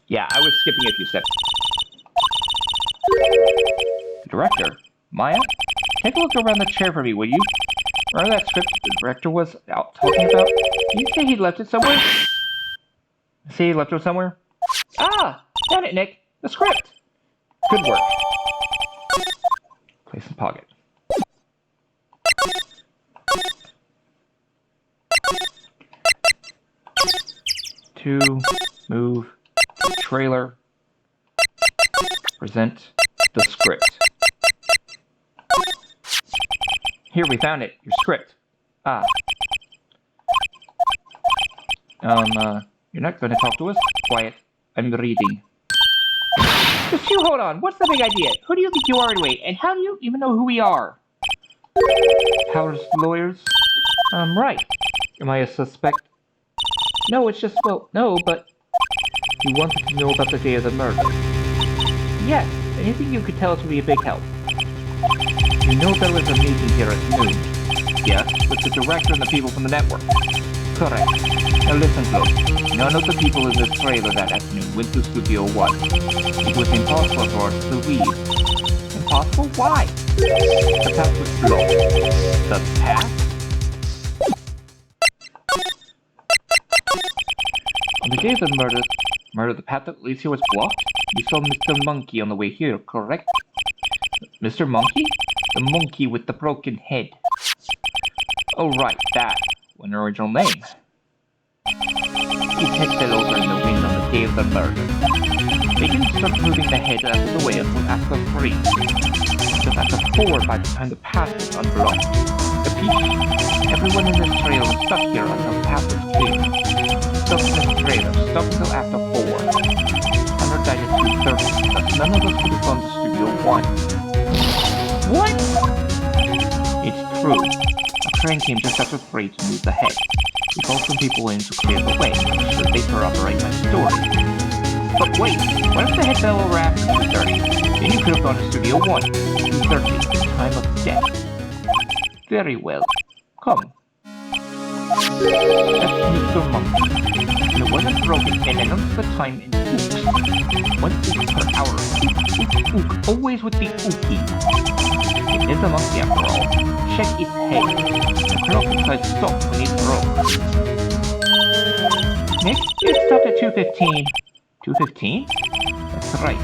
Yeah, I was skipping a few steps. The director? Maya? Take a look around the chair for me, will you? Remember that script the director was out talking about? Did you say he left it somewhere? Say he left it somewhere? Ah! Found it, Nick! The script! Good work. Place in pocket. To move the trailer. Present the script. Here, we found it. Your script. Ah. You're not going to talk to us? Quiet. I'm reading. Just you hold on. What's the big idea? Who do you think you are anyway? And how do you even know who we are? Powers lawyers? Right. Am I a suspect? No, it's just, well, no, but... You wanted to know about the day of the murder. Yes. Anything you could tell us would be a big help. You know there was a meeting here at noon. Yes, with the director and the people from the network. Correct. Now listen close. None of the people in this trailer that afternoon went to Studio 1. It was impossible for us to leave. Impossible? Why? The path was blocked. The path? On the day of the murder, the path that leads here was blocked? You saw Mr. Monkey on the way here, correct? Mr. Monkey? The monkey with the broken head. Oh right, that. An original name. His head fell over in the wind on the day of the murder. They didn't start moving the head out of the way until after 3. Just after 4 by the time the path was unblocked. The people, everyone in this trailer was stuck here until the path was clear. Stuck in this trailer, stuck until after 4. Hunter died at 2:30, but none of us could have gone to Studio 1. What? It's true. A train came just after 3 to move the head. We called some people in to clear the way, so they corroborate my story. But wait, what if the head fell over after 2:30? Then you could have gone to Studio 1, 2:30, the time of death. Very well. Come. That's Mr. Monkey. And it wasn't broken and announced the time in ooks. 1 ook per hour. Ook, ook, always with the ookie. It is a monkey after all. Check its head. The clock inside stopped when it broke. Nick, it stopped at 2:15. 2:15? That's right.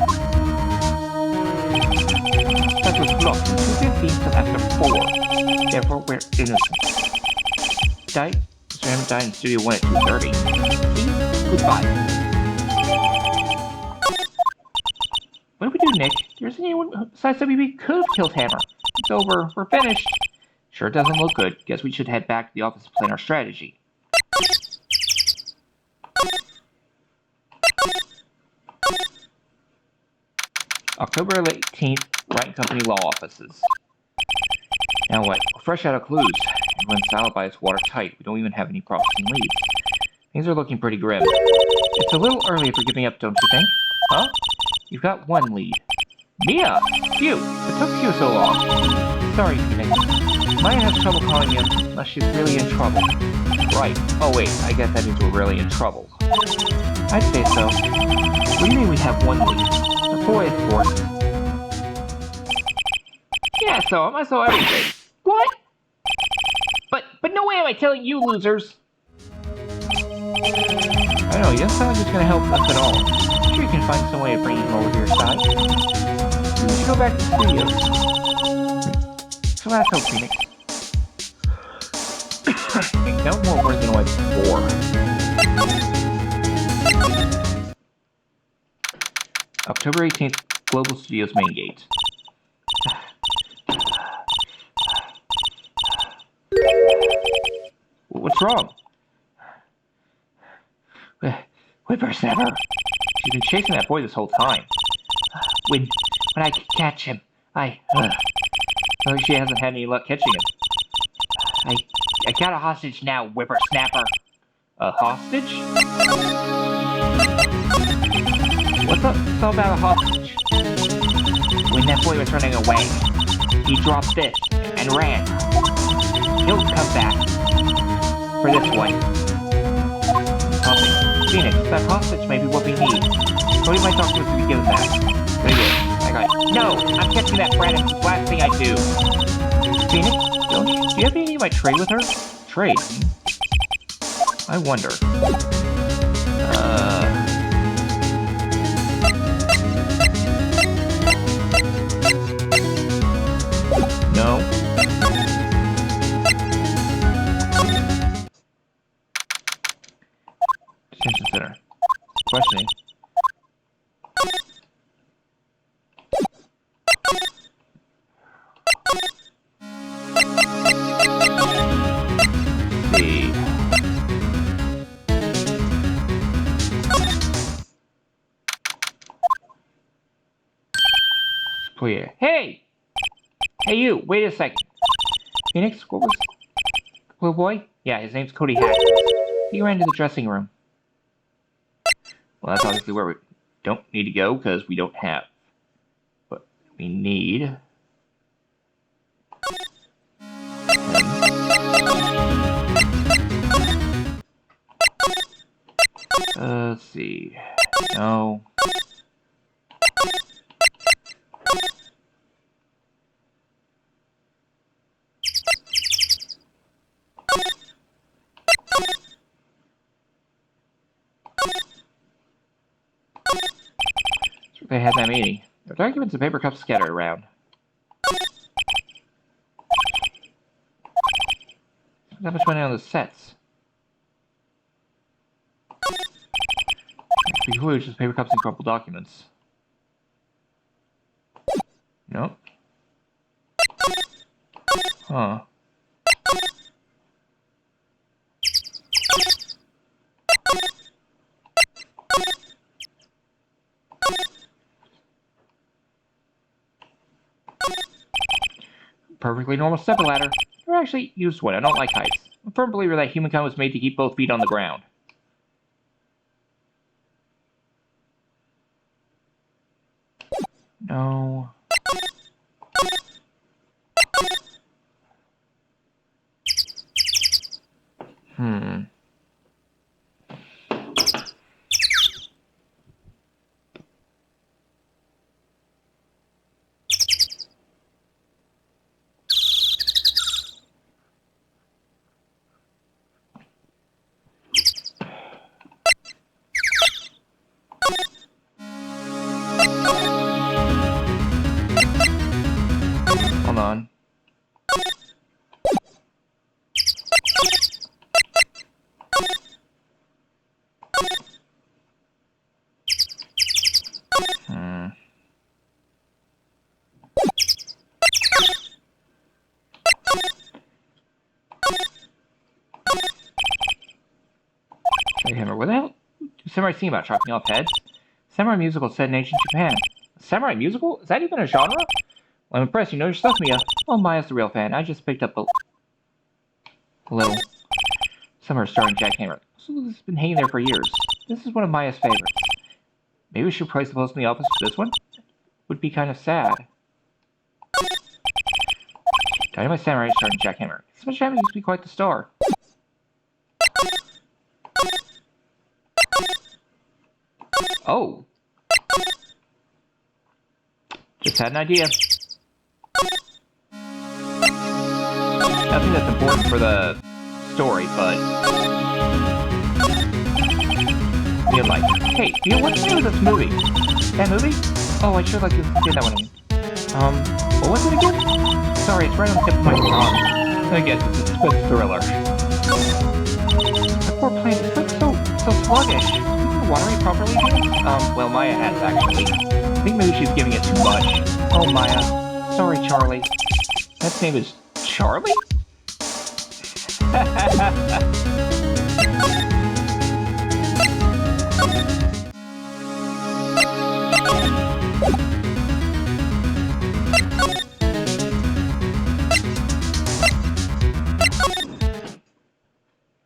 That was blocked from 2:15 till after 4. Therefore, we're innocent. Died? Mr. M died in Studio 1 at 2:30. See? Goodbye. What do we do, Nick? There isn't anyone besides WB could have killed Hammer. It's over. We're finished. Sure doesn't look good. Guess we should head back to the office to plan our strategy. October 18th, Wright Company Law Offices. Now what? We're fresh out of clues. Everyone's alibi is watertight. We don't even have any processing leads. Things are looking pretty grim. It's a little early for giving up, don't you think? Huh? You've got 1 lead. Mia! Phew! It took you so long. Sorry, Phoenix. Maya has trouble calling you unless she's really in trouble. Right. Oh wait, I guess that means we're really in trouble. I'd say so. What do you mean we have 1 lead? The boy, of course. Yeah, so I saw everything. What? But no way am I telling you losers! I I know, you don't sound like it's gonna help us at all. I'm sure you can find some way of bringing him over to your side. We should go back to the studios. So let's hope, Phoenix. No more words than like 4. October 18th, Global Studios main gate. What's wrong? Whippersnapper. She's been chasing that boy this whole time. When I catch him, well, she hasn't had any luck catching him. I got a hostage now, whippersnapper. A hostage? What's up about a hostage? When that boy was running away, he dropped this and ran. He'll come back for this one. Phoenix, that hostage may be what we need. Cody might talk to us if we give him that. There you go. I got it. No! I'm catching that brat. It's the last thing I do. Phoenix, do you have anything you might trade with her? Trade? I wonder. No. Detention center. Questioning. See. Clear. Hey! Hey you, wait a second. Phoenix, what was... Little boy? Yeah, his name's Cody Hack. He ran to the dressing room. Well, that's obviously where we don't need to go, because we don't have. But we need... let's see. No. They had that meeting. Their documents and paper cups scattered around. Not much money on the sets. Include just paper cups and crumpled documents. Nope. Huh. Perfectly normal stepladder. Or actually used one. I don't like heights. I'm a firm believer that humankind was made to keep both feet on the ground. No. Hold on. Hammer, what the hell? Samurai sing about chopping off heads? Samurai musical set in ancient Japan. Samurai musical? Is that even a genre? Well, I'm impressed. You know your stuff, Mia. Oh, Maya's the real fan. I just picked up a little. Summer starring Jackhammer. So this has been hanging there for years. This is one of Maya's favorites. Maybe we should price the post in the office for this one? Would be kind of sad. Dynamite Samurai starring Jackhammer. Smash Hammer used to be quite the star. Oh. Just had an idea. Nothing that's important for the story, but... Neon light. Hey, Neil, what's the name of this movie? That movie? Oh, I'd sure like to see that one again. What was it again? Sorry, it's right on the tip of my tongue. I guess it's a suspense thriller. The poor plant is so sluggish. Can you water it properly? Well, Maya has actually. I think maybe she's giving it too much. Oh, Maya. Sorry, Charlie. That name is Charlie?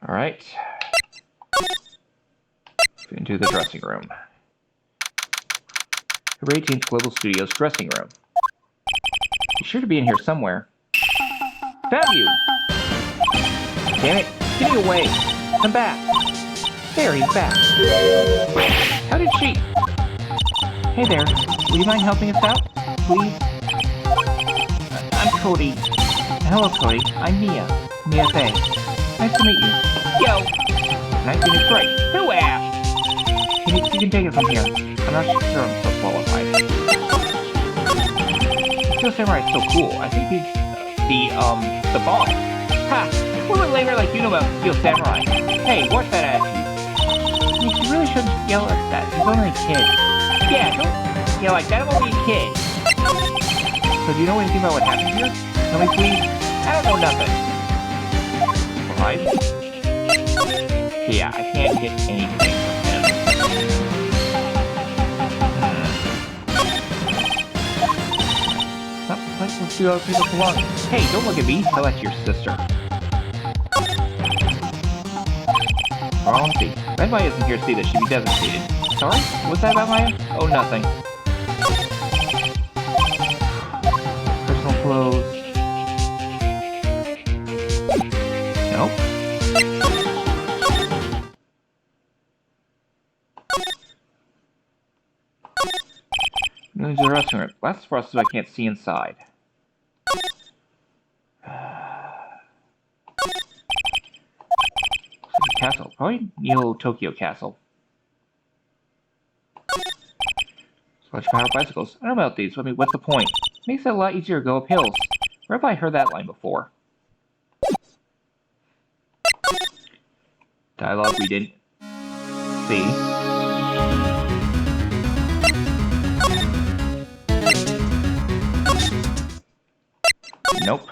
Alright. Into the dressing room. Wright Global Studios dressing room. You're sure to be in here somewhere. Found you! Damn it! Get me away! Come back! There, he's back. How did she... Hey there, will you mind helping us out, please? I'm Cody. Hello, Cody. I'm Mia. Mia Faye. Nice to meet you. Yo! Nice to meet you. Great. Who asked? You can take it from here. I'm not sure I'm so qualified. Steel Samurai is so cool. I think he's the boss. Ha! Who would later like you know about Steel Samurai? Hey, what's that attitude? You really shouldn't yell like that. He's only a kid. Yeah, don't yell like that. I'm only a kid. So do you know anything about what happened here? Tell me please. I don't know nothing. Right? Yeah, I can't get anything from him. Let's do other people's belongings. Hey, don't look at me. Tell that to your sister. Wrong thing. Glad Maya isn't here to see that she'd be devastated. Sorry? What's that about Maya? Oh, nothing. Personal clothes. Nope. Into the restaurant. Last for us so I can't see inside. Castle. Probably Neo Tokyo Castle. Electric powered bicycles. I don't know about these. I mean, what's the point? Makes it a lot easier to go up hills. Where have I heard that line before? Dialogue we didn't see. Nope.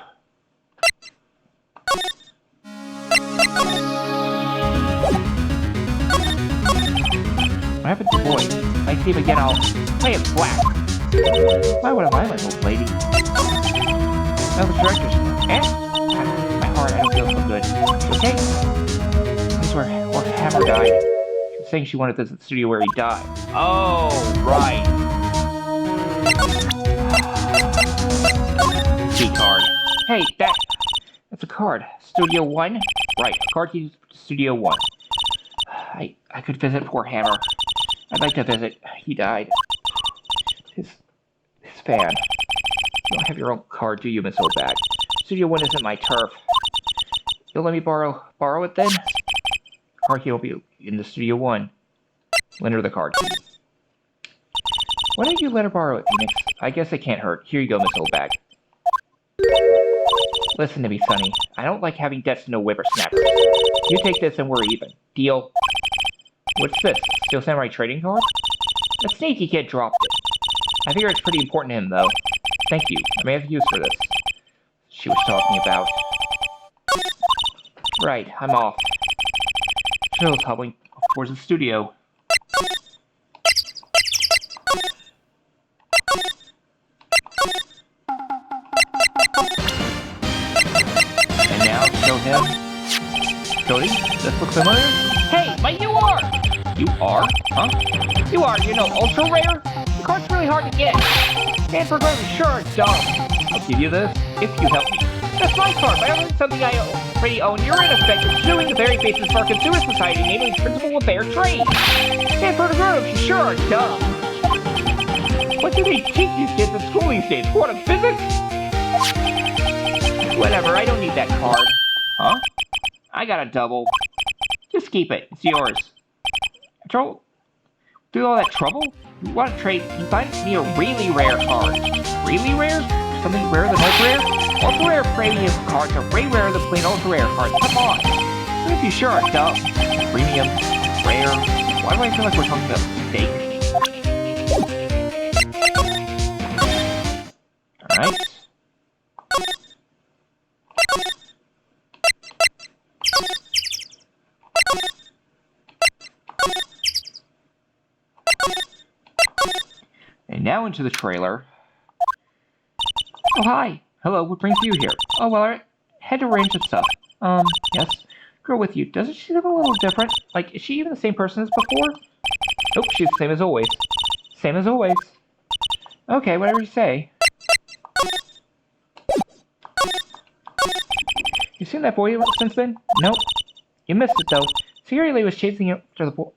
What happened to the boy? If I see him again, I'll play it flat. Why would I lie, my old lady? Now the director's my heart, I don't feel so good. Okay? That's where Hammer died. She was saying she wanted to visit the studio where he died. Oh, right. Key card. Hey, that's a card. Studio 1? Right, a card keys to Studio 1. I could visit poor Hammer. I'd like to visit. He died. His fan. You don't have your own card, do you, Miss Oldback? Studio 1 isn't my turf. You'll let me borrow it then? Card key will be in the Studio 1. Lend her the card key. Why don't you let her borrow it, Phoenix? I guess it can't hurt. Here you go, Miss Oldback. Listen to me, Sonny. I don't like having debts to no whippersnappers. You take this and we're even. Deal? What's this? Steel Samurai trading card? The sneaky kid dropped it. I figure it's pretty important to him, though. Thank you. I may have use for this. She was talking about. Right, I'm off. Jill's hobbling towards the studio. And now, show him. Cody, this looks familiar? Hey, but you are! You are? Huh? You are, ultra rare? The card's really hard to get. And for going sure, dumb. I'll give you this, if you help me. That's my card, but I learned something I already own. You're in effect pursuing the very basis of our consumer society, namely the principle of fair trade. And for the grown-ups, you sure are dumb. What do they teach these kids at school these days? Quantum physics? Whatever, I don't need that card. Huh? I got a double. Just keep it. It's yours. Do all that trouble? You want to trade? You find me a really rare card. Really rare? Something rarer than ultra rare? Ultra rare premium cards are way rarer than plain ultra rare cards. Come on. Even if you sure are dumb. Premium, rare. Why do I feel like we're talking about steak? Alright. And now into the trailer. Oh, hi. Hello, what brings you here? Oh, well, I had to arrange some stuff. Yes. Girl with you, doesn't she look a little different? Like, is she even the same person as before? Nope, she's the same as always. Same as always. Okay, whatever you say. You seen that boy since then? Nope. You missed it, though. Security lady was chasing after the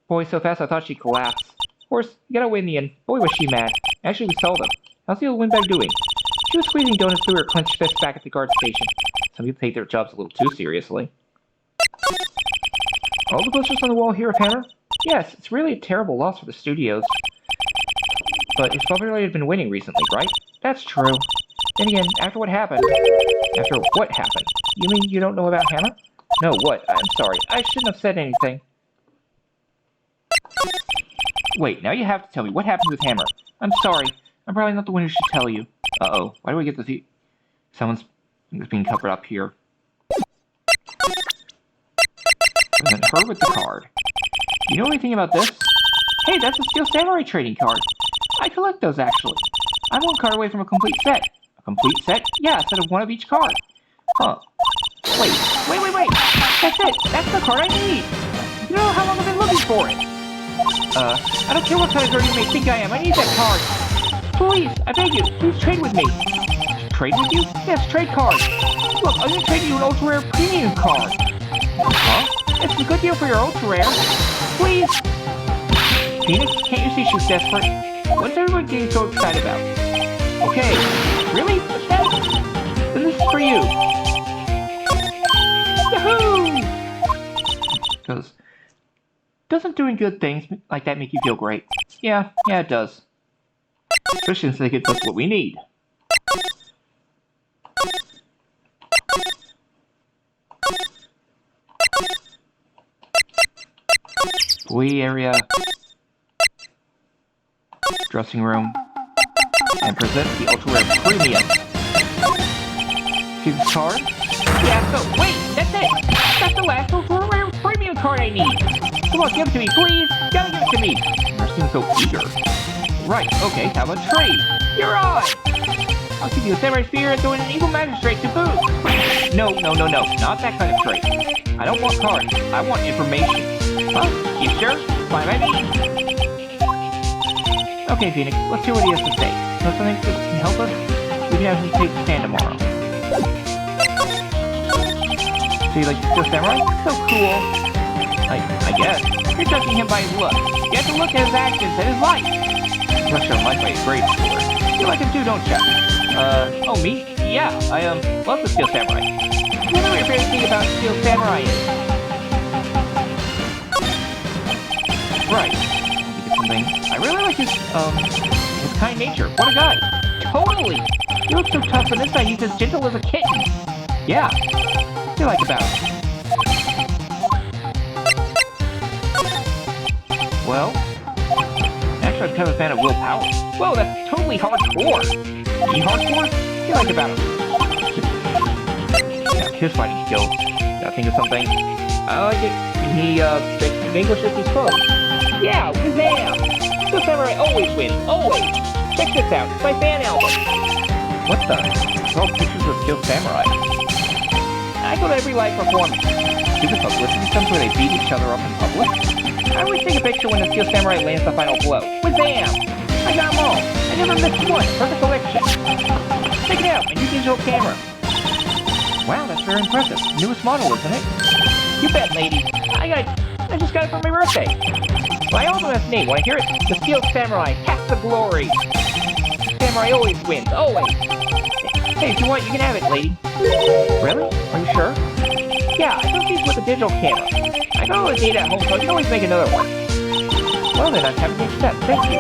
boy so fast I thought she'd collapse. Of course, you got away in the end. Boy, was she mad. Actually, we sold him. How's the old windbag doing? She was squeezing donuts through her clenched fist back at the guard station. Some people take their jobs a little too seriously. All the posters on the wall here of Hammer? Yes, it's really a terrible loss for the studios. But his popularity had been winning recently, right? That's true. Then again, after what happened... After what happened? You mean you don't know about Hammer? No, what? I'm sorry. I shouldn't have said anything. Wait, now you have to tell me what happened with Hammer. I'm sorry. I'm probably not the one who should tell you. Uh-oh. Why do I get the... Someone's being covered up here. And then her with the card. You know anything about this? Hey, that's a Steel Samurai trading card. I collect those, actually. I'm one card away from a complete set. A complete set? Yeah, a set of one of each card. Huh. Wait. That's it. That's the card I need. You know how long I've been looking for it. I don't care what kind of girl you may think I am. I need that card. Please, I beg you, please trade with me. Trade with you? Yes, trade cards. Look, I'm gonna trade you an ultra rare premium card. Huh? It's a good deal for your ultra rare. Please. Phoenix, can't you see she's desperate? What's everyone getting so excited about? Okay. Really? What's that? Then this is for you. Yahoo! Because doesn't doing good things like that make you feel great? Yeah, it does. Especially since they give us what we need. Boy area. Dressing room. And present the ultra rare premium. See this card? Yeah, so wait, that's it! That's the last ultra rare premium card I need! Come on, give it to me, please! Gotta give it to me! You seem so eager. Right, okay, how about trade? You're on! I'll give you a samurai spear and throw in an evil magistrate to boot! No, not that kind of trade. I don't want cards, I want information. Huh? You sure? Fine by me. Okay, Phoenix, let's hear what he has to say. Know something that can help us? We can have him take the stand tomorrow. So you like the Steel Samurai? So cool. I guess. You're judging him by his looks. You have to look at his actions and his life. You're sure life by his grade score. You like him too, don't you? Oh, me? Yeah, I, love the Steel Samurai. You know what your favorite thing about Steel Samurai is? Right. I really like his kind nature. What a guy. Totally! He looks so tough, but inside he's as gentle as a kitten. Yeah. What do you like about him? Well, actually I'm kind of a fan of willpower. Whoa, that's totally hardcore. You hardcore? What do you like about him? Yeah, his fighting skills. Gotta think of something. I like it. He, vanquishes his foes. Yeah, Kazam! Steel Samurai always wins, always! Check this out, it's my fan album! What the? It's all pictures of Steel Samurai. I go to every live performance. Stupid publicity stunts where they beat each other up in public. I always take a picture when the Steel Samurai lands the final blow. Wazam! I got them all! I never missed one! Perfect collection! Check it out, my new digital camera! Wow, that's very impressive. Newest model, isn't it? You bet, lady! I just got it for my birthday! My ultimate name, wanna hear it? The Steel Samurai, cast the glory! Samurai always wins, always! Hey, if you want, you can have it, lady. Really? Are you sure? Yeah, I took these with a digital camera. I got all the data at home, so I can always make another one. Well then, I'm happy to accept. Thank you.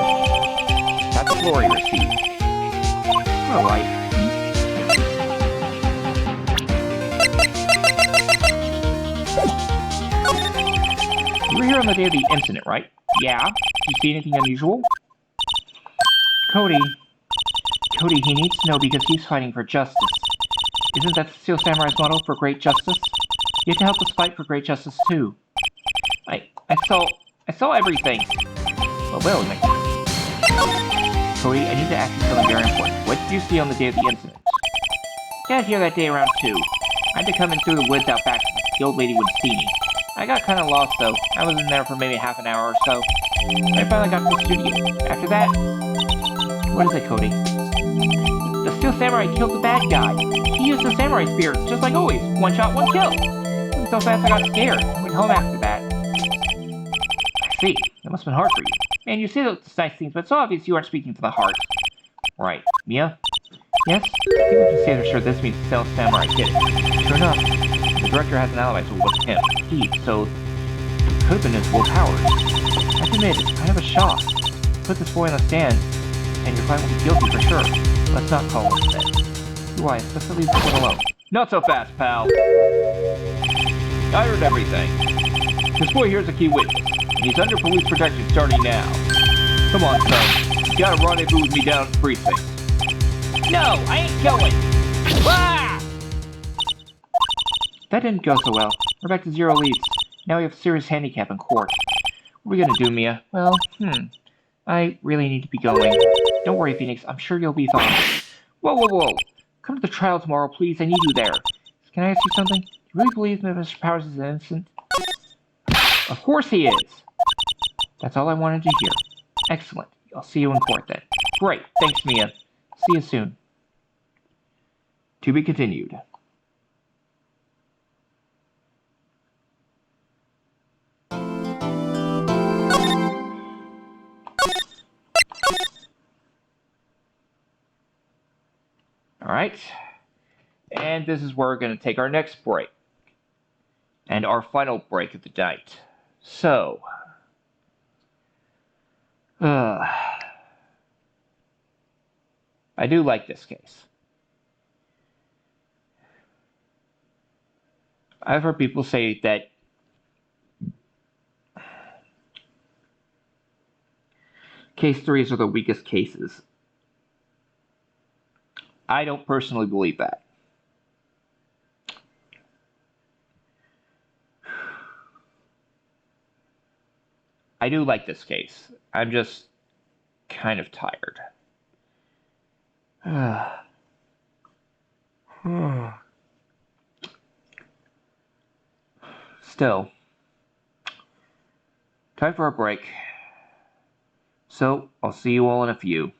That's the glory received. Alright. You were here on the day of the incident, right? Yeah. Did you see anything unusual? Cody, he needs to know because he's fighting for justice. Isn't that the Steel Samurai's motto for great justice? You have to help us fight for great justice too. I saw everything. Well, Cody, I need to ask you something very important. What did you see on the day of the incident? Got here that day around 2. I had to come in through the woods out back so the old lady wouldn't see me. I got kinda lost though. I was in there for maybe half an hour or so. I finally got to the studio. After that... What is it, Cody? The Steel Samurai killed the bad guy. He used the samurai spear, just like always. One shot, one kill. It was so fast I got scared. Went home after that. I see. It must have been hard for you. Man, you say those nice things, but it's so obvious you aren't speaking from the heart. Right. Mia? Yes? I think we can say for sure this means the Steel Samurai did it. Sure enough. The director has an alibi, so it wasn't him. So it could have been his willpower. I admit, it's kind of a shock. Put this boy on the stand, and your client will be guilty for sure. Let's not call him then. Why? Let's at least leave it alone. Not so fast, pal. I heard everything. This boy here's a key witness, and he's under police protection starting now. Come on, son. You gotta rendezvous with me down at the precinct. No, I ain't going. Ah! That didn't go so well. We're back to 0 leads. Now we have a serious handicap in court. What are we gonna do, Mia? Well, I really need to be going. Don't worry, Phoenix. I'm sure you'll be fine. Whoa. Come to the trial tomorrow, please. I need you there. Can I ask you something? Do you really believe that Mr. Powers is innocent? Of course he is. That's all I wanted to hear. Excellent. I'll see you in court then. Great. Thanks, Mia. See you soon. To be continued. Alright, and this is where we're going to take our next break, and our final break of the night. So, I do like this case. I've heard people say that case 3s are the weakest cases. I don't personally believe that. I do like this case. I'm just kind of tired. Still, time for a break. So, I'll see you all in a few.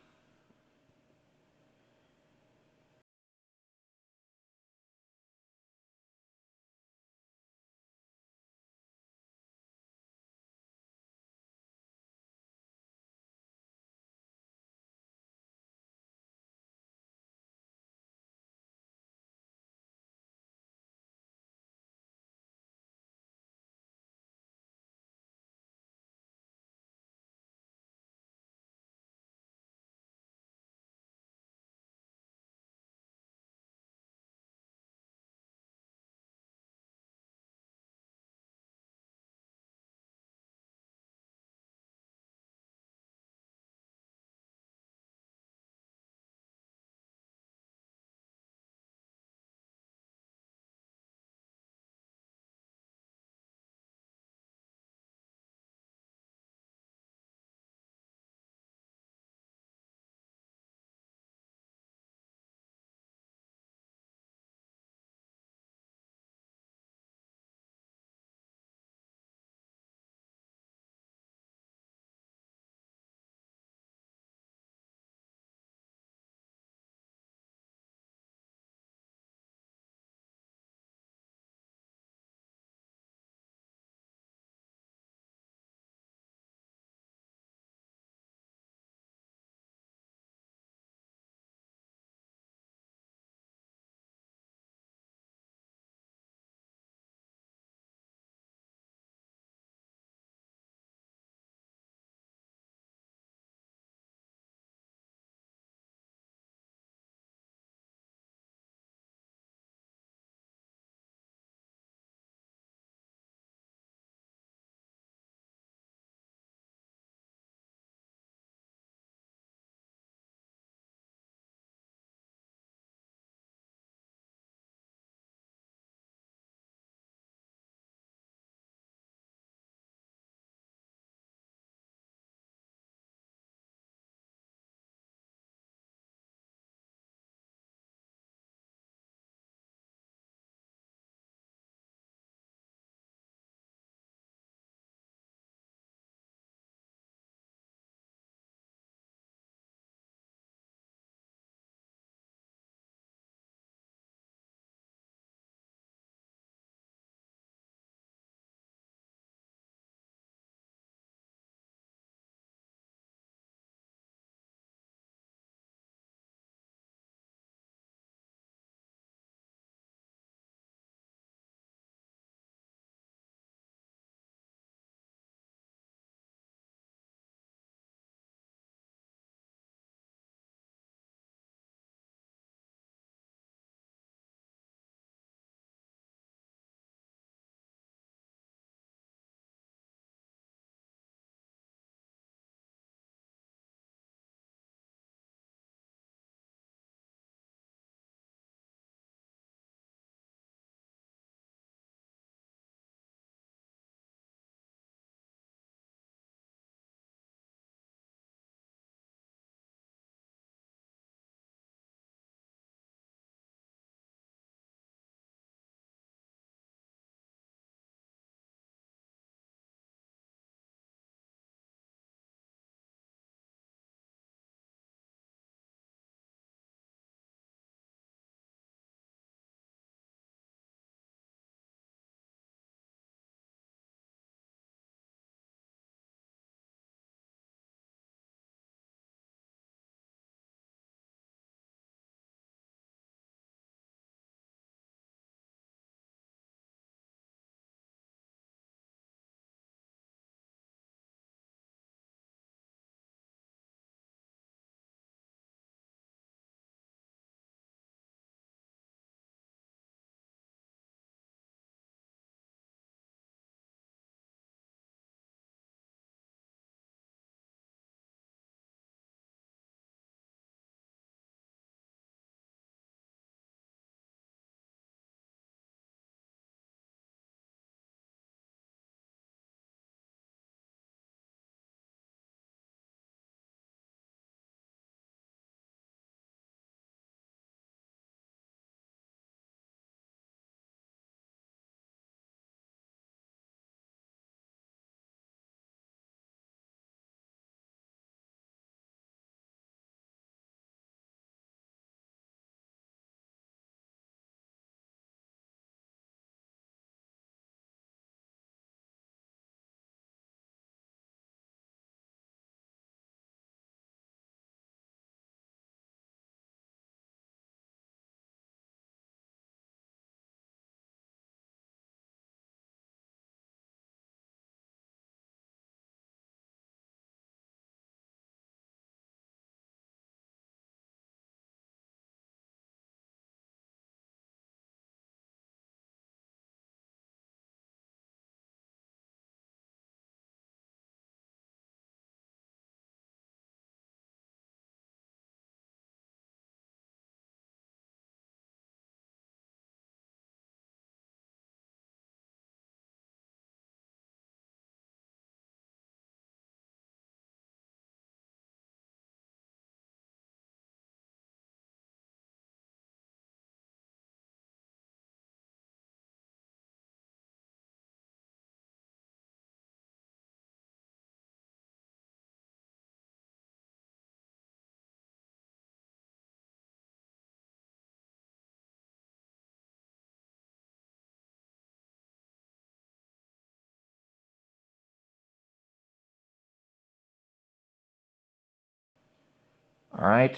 Alright.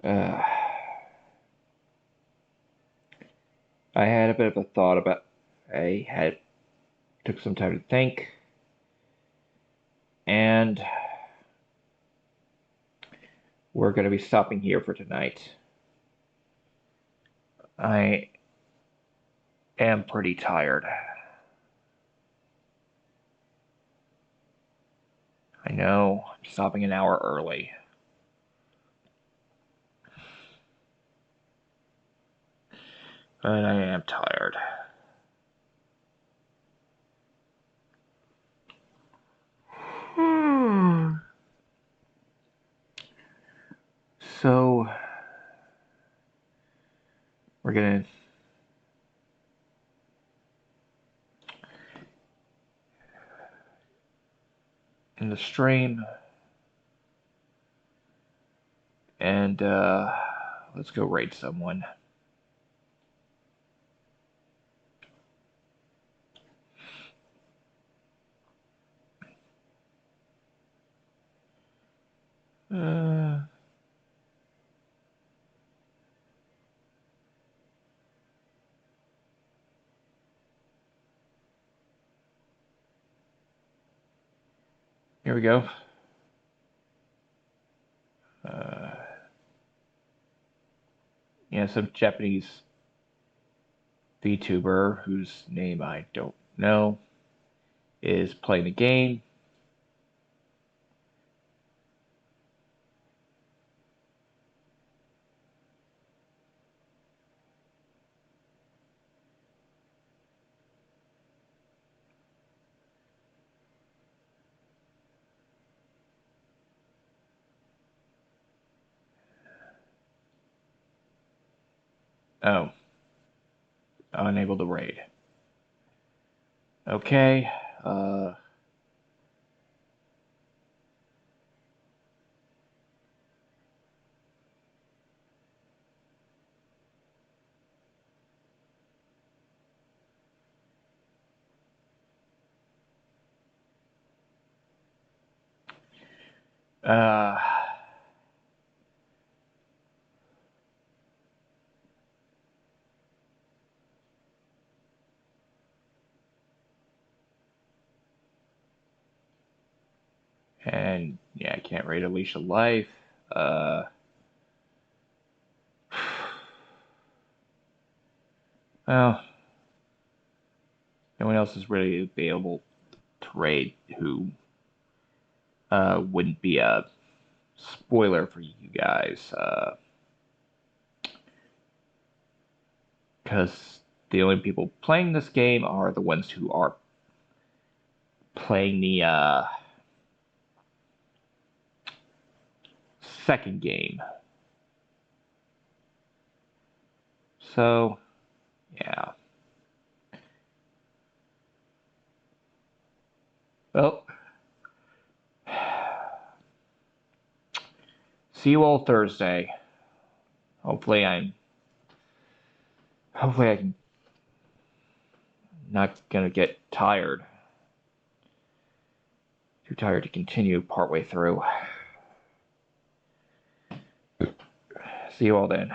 I had a bit of a thought about. Took some time to think, and we're going to be stopping here for tonight. I am pretty tired. I know, I'm stopping an hour early. But I am tired. So, we're gonna end the stream, and let's go raid someone. Here we go. Yeah, some Japanese VTuber whose name I don't know is playing the game. Oh, unable to raid. Okay. Uh, and yeah, I can't raid Alicia Life. Well, no one else is really available to raid who wouldn't be a spoiler for you guys. Because the only people playing this game are the ones who are playing the second game. So, yeah. Well, see you all Thursday. Hopefully I can not gonna get tired. Too tired to continue partway through. See you all then.